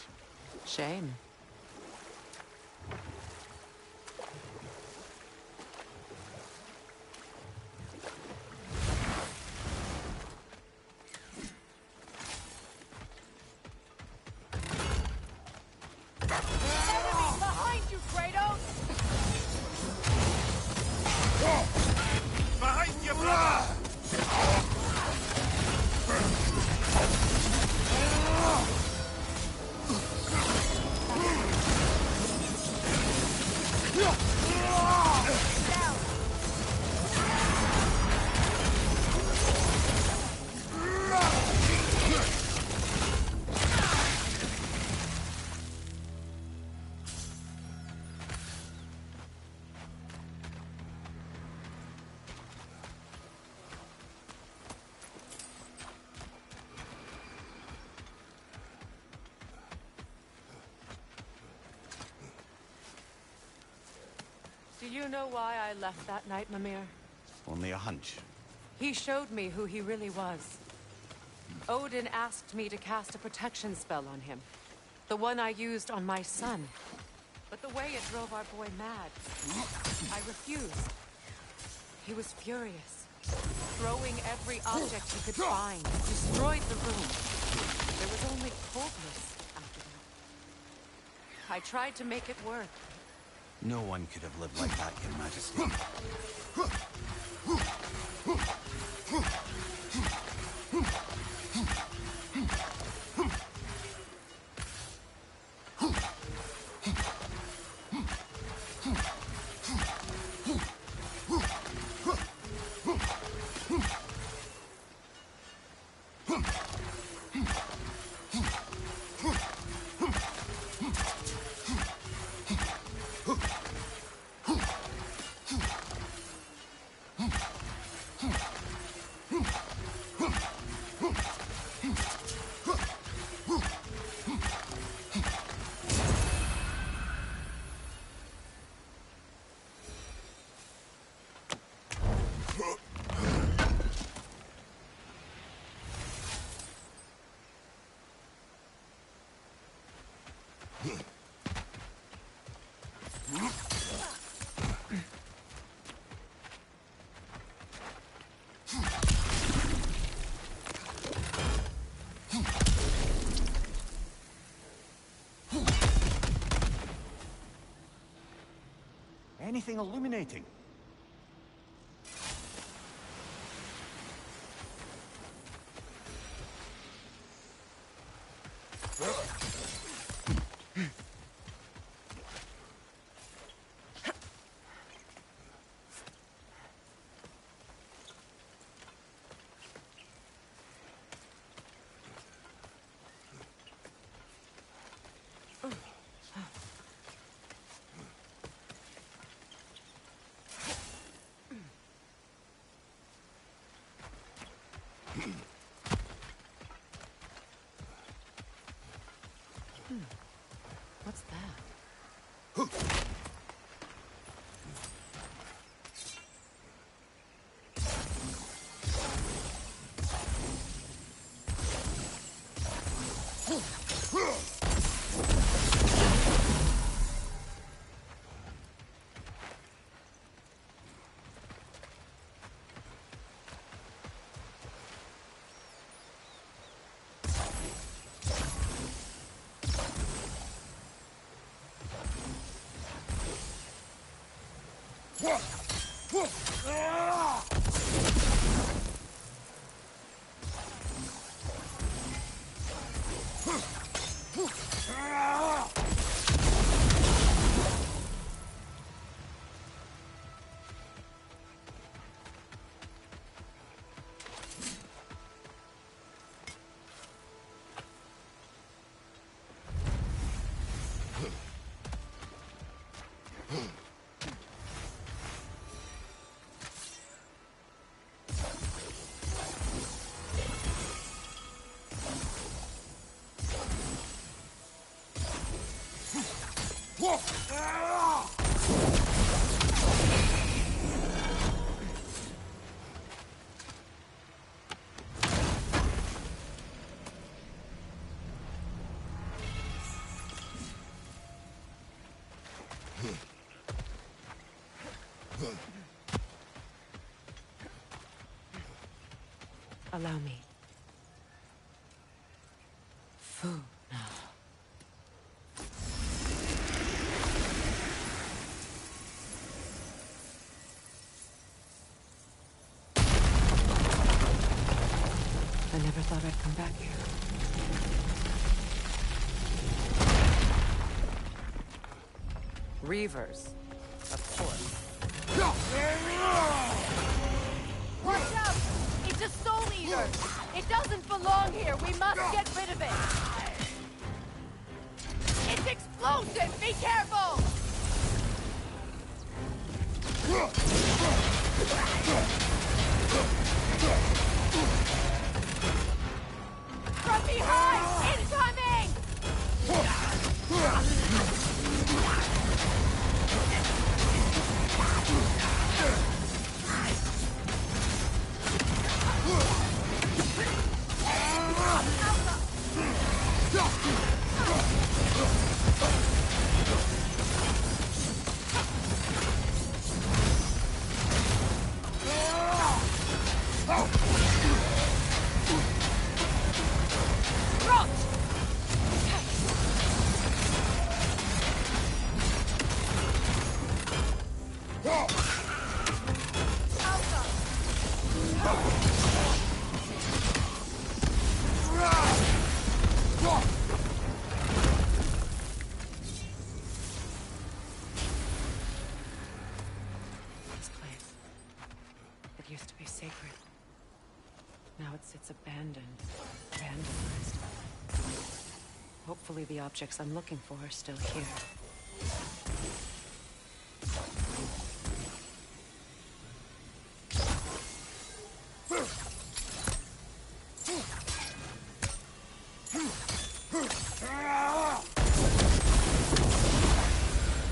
Speaker 14: Shame.
Speaker 12: Behind you, Kratos!
Speaker 7: Behind you, brother!
Speaker 14: Do you know why I left that night, Mimir?
Speaker 3: Only a hunch.
Speaker 14: He showed me who he really was. Odin asked me to cast a protection spell on him. The one I used on my son. But the way it drove our boy mad, I refused. He was furious, throwing every object he could find, destroyed the room. There was only coldness after that. I tried to make it work.
Speaker 3: No one could have lived like that, Your Majesty. Anything illuminating?
Speaker 14: What's that? Allow me. Food now. I never thought I'd come back here. Reavers, of course.
Speaker 18: Watch out! It's a soul eater! It doesn't belong here! We must get rid of it! It's explosive! Be careful! From behind! Incoming!
Speaker 14: This place. It used to be sacred. Now it sits abandoned, vandalized. Hopefully the objects I'm looking for are still here.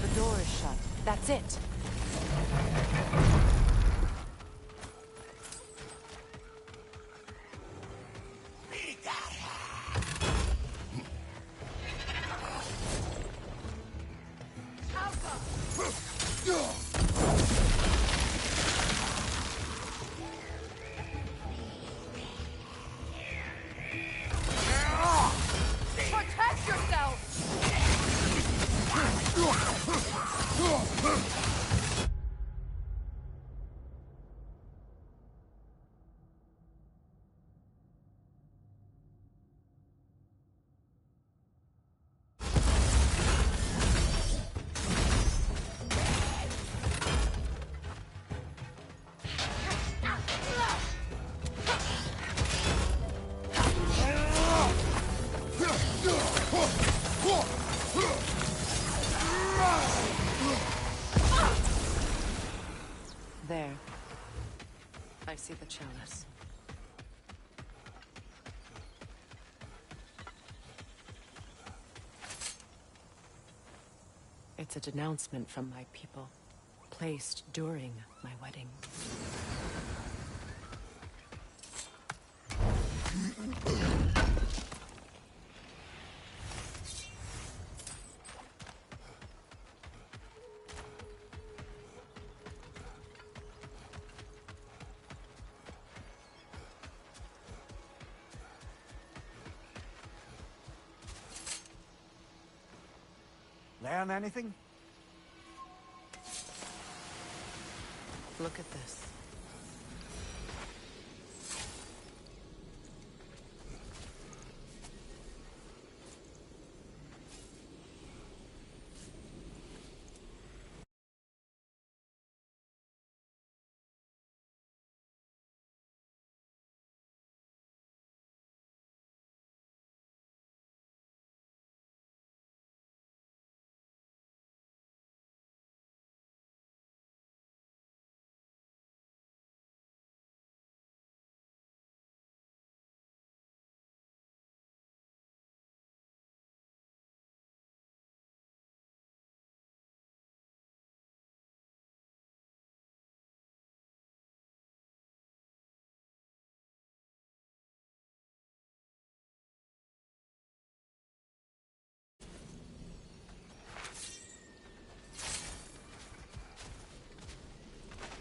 Speaker 14: The door is shut. That's it.
Speaker 18: Alpha! Protect yourself! There. I see the chalice. It's a denouncement from my people, placed during my wedding.
Speaker 3: Learn anything?
Speaker 18: Look at this.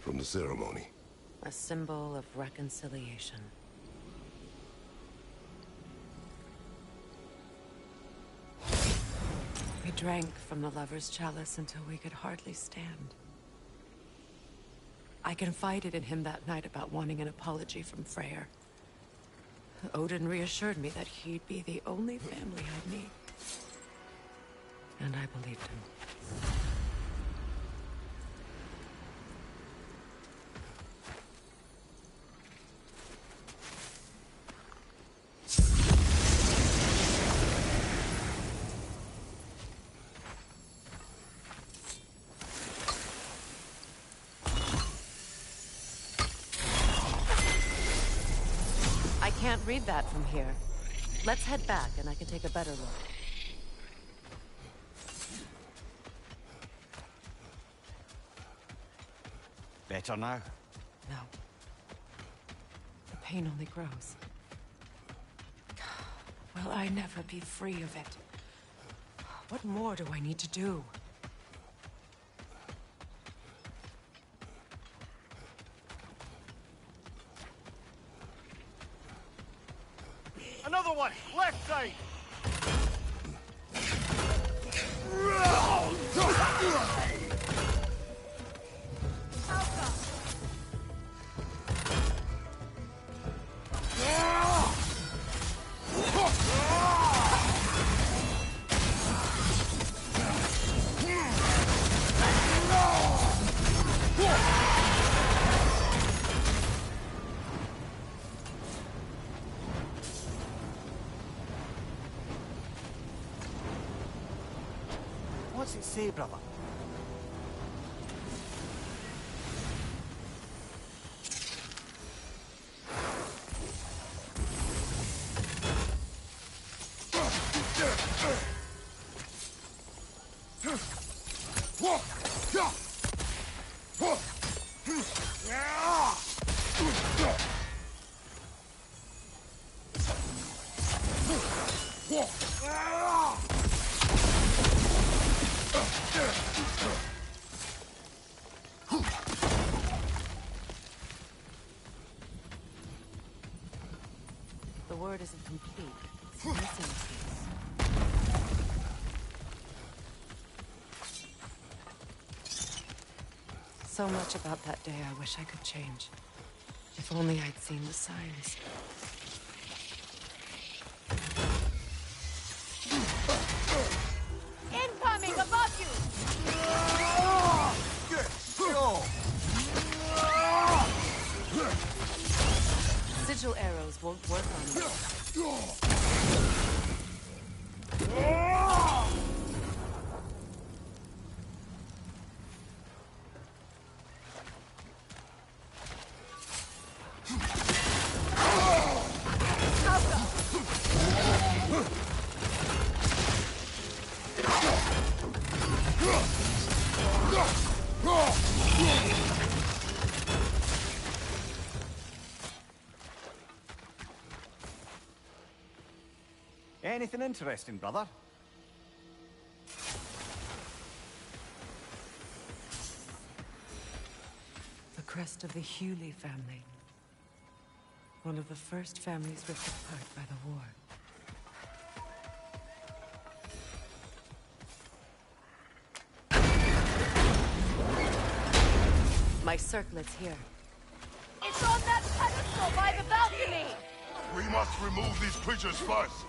Speaker 1: From the ceremony.
Speaker 18: A symbol of reconciliation. We drank from the lover's chalice until we could hardly stand. I confided in him that night about wanting an apology from Freyr. Odin reassured me that he'd be the only family I'd need. And I believed him. I can't read that from here. Let's head back and I can take a better look.
Speaker 3: Better now?
Speaker 18: No. The pain only grows. Will I never be free of it? What more do I need to do?
Speaker 3: Another one! Left side! What's it say, brother?
Speaker 18: isn't complete. It's missing a piece. So much about that day I wish I could change. If only I'd seen the signs.
Speaker 14: Incoming above you! Sigil arrows won't work on you.
Speaker 3: Anything interesting, brother?
Speaker 18: The crest of the Hewley family. One of the first families ripped apart by the war. My circlet's here.
Speaker 14: It's on that pedestal by the balcony!
Speaker 1: We must remove these creatures first.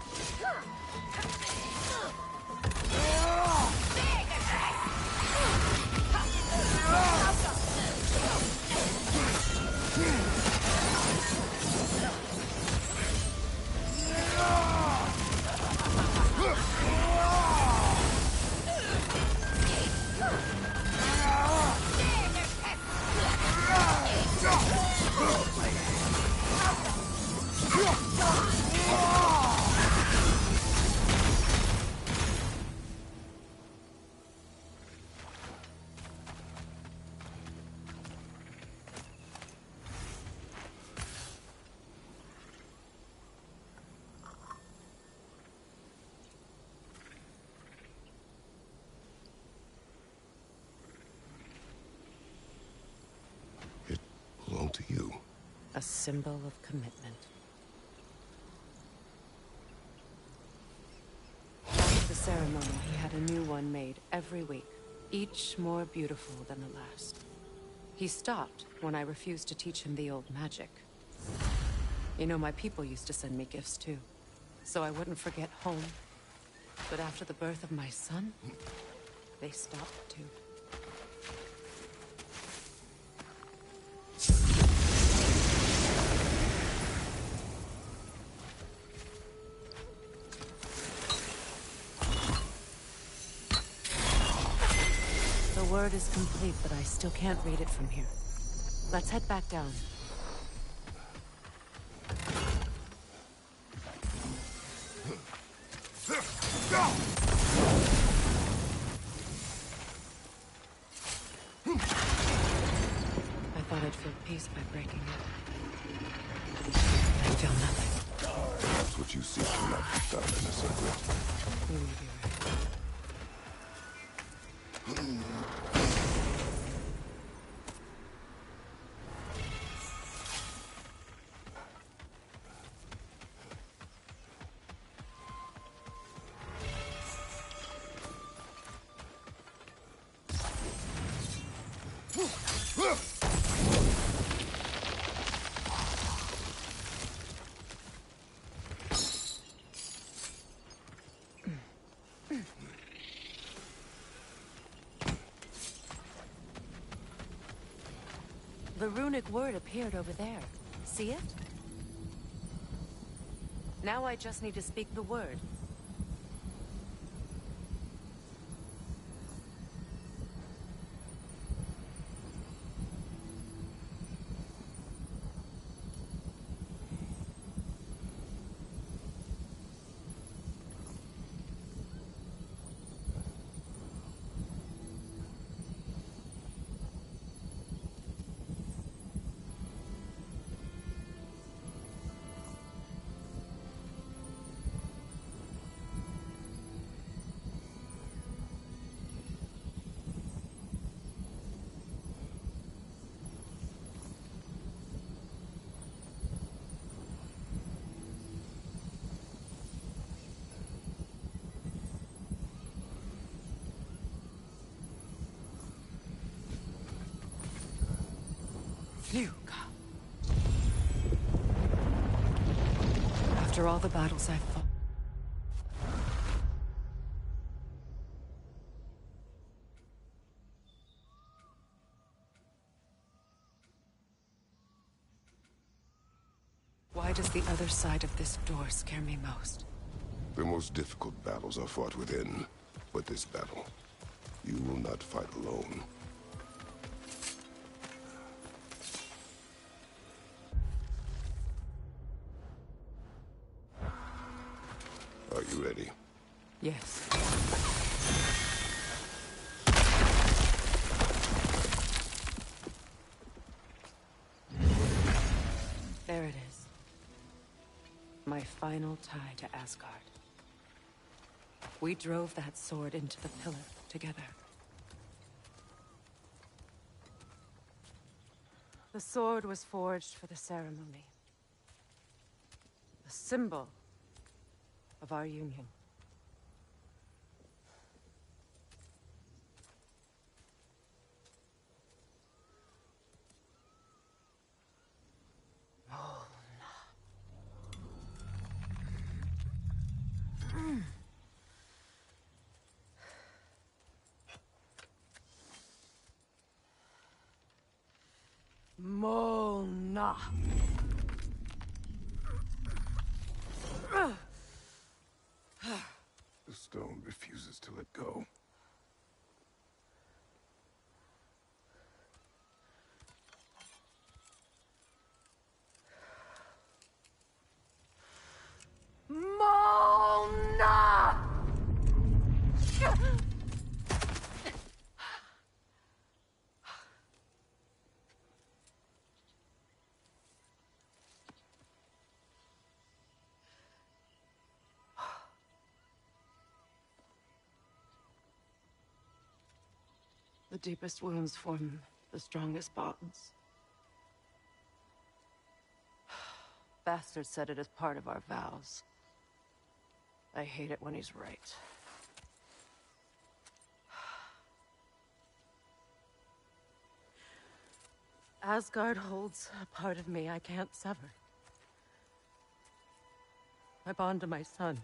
Speaker 1: Belong to you.
Speaker 18: A symbol of commitment. After the ceremony, he had a new one made every week, each more beautiful than the last. He stopped when I refused to teach him the old magic. You know, my people used to send me gifts too, so I wouldn't forget home. But after the birth of my son, they stopped too. The word is complete, but I still can't read it from here. Let's head back down. I thought I'd feel peace by breaking it. I feel nothing.
Speaker 1: Perhaps what you seek cannot be found in a circlet.
Speaker 18: You may be right. The runic word appeared over there. See it? Now I just need to speak the word. You come. After all the battles I've fought. Why does the other side of this door scare me most?
Speaker 1: The most difficult battles are fought within, but this battle, you will not fight alone. Are you ready?
Speaker 18: Yes. There it is. My final tie to Asgard. We drove that sword into the pillar together. The sword was forged for the ceremony. A symbol of our union. Mona.
Speaker 1: The stone refuses to let go.
Speaker 18: Mona! The deepest wounds form the strongest bonds. Bastard said it as part of our vows. I hate it when he's right. Asgard holds a part of me I can't sever. My bond to my son.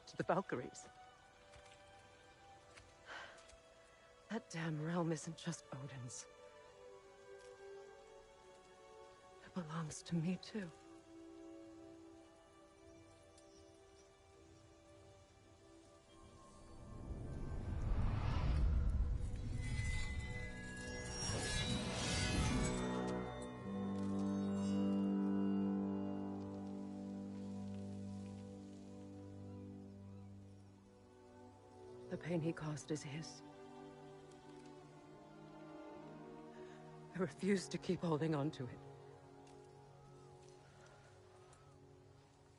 Speaker 18: To the Valkyries. That damn realm isn't just Odin's. It belongs to me, too. The pain he caused is his. I refuse to keep holding on to it.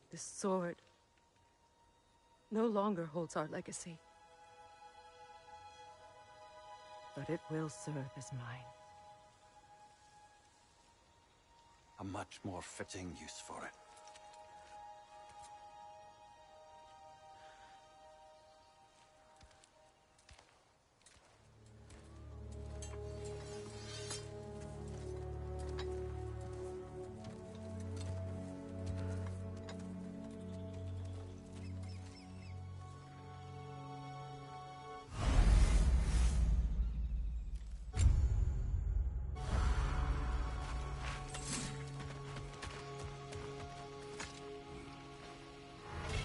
Speaker 18: This sword no longer holds our legacy. But it will serve as mine.
Speaker 3: A much more fitting use for it.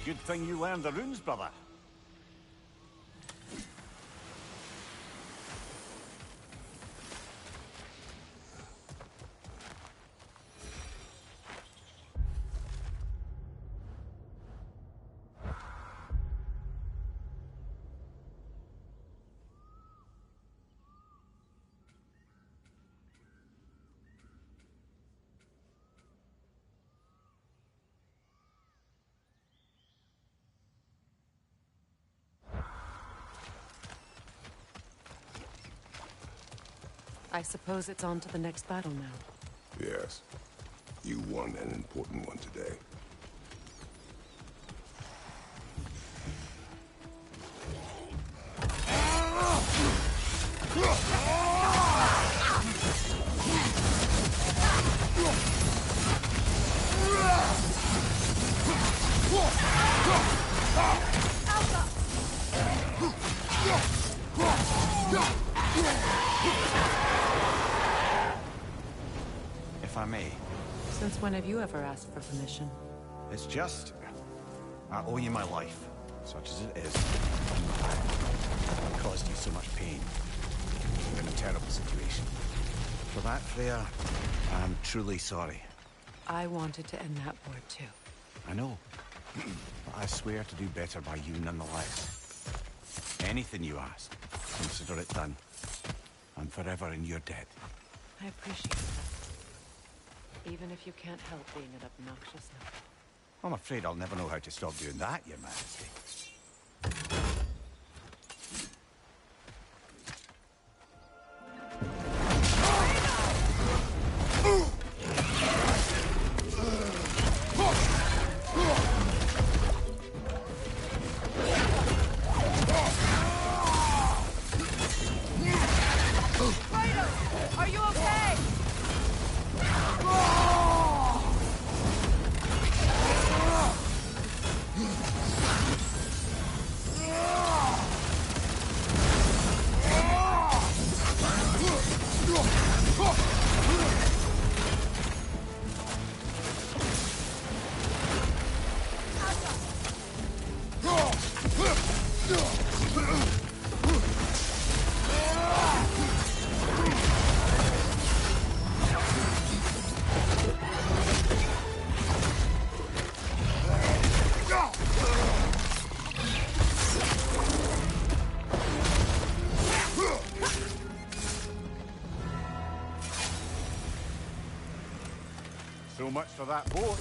Speaker 3: Good thing you learned the runes, brother.
Speaker 18: I suppose it's on to the next battle now.
Speaker 1: Yes. You won an important one today.
Speaker 3: If I may.
Speaker 18: Since when have you ever asked for permission?
Speaker 3: It's just... I owe you my life, such as it is. I caused you so much pain. You're in a terrible situation. For that, Freya, I'm truly sorry.
Speaker 18: I wanted to end that war too.
Speaker 3: I know. But I swear to do better by you nonetheless. Anything you ask, consider it done. I'm forever in your debt.
Speaker 18: I appreciate that. Even if you can't help being an obnoxious number.
Speaker 3: I'm afraid I'll never know how to stop doing that, Your Majesty.
Speaker 14: Kratos, are you okay?
Speaker 3: So much for that boat.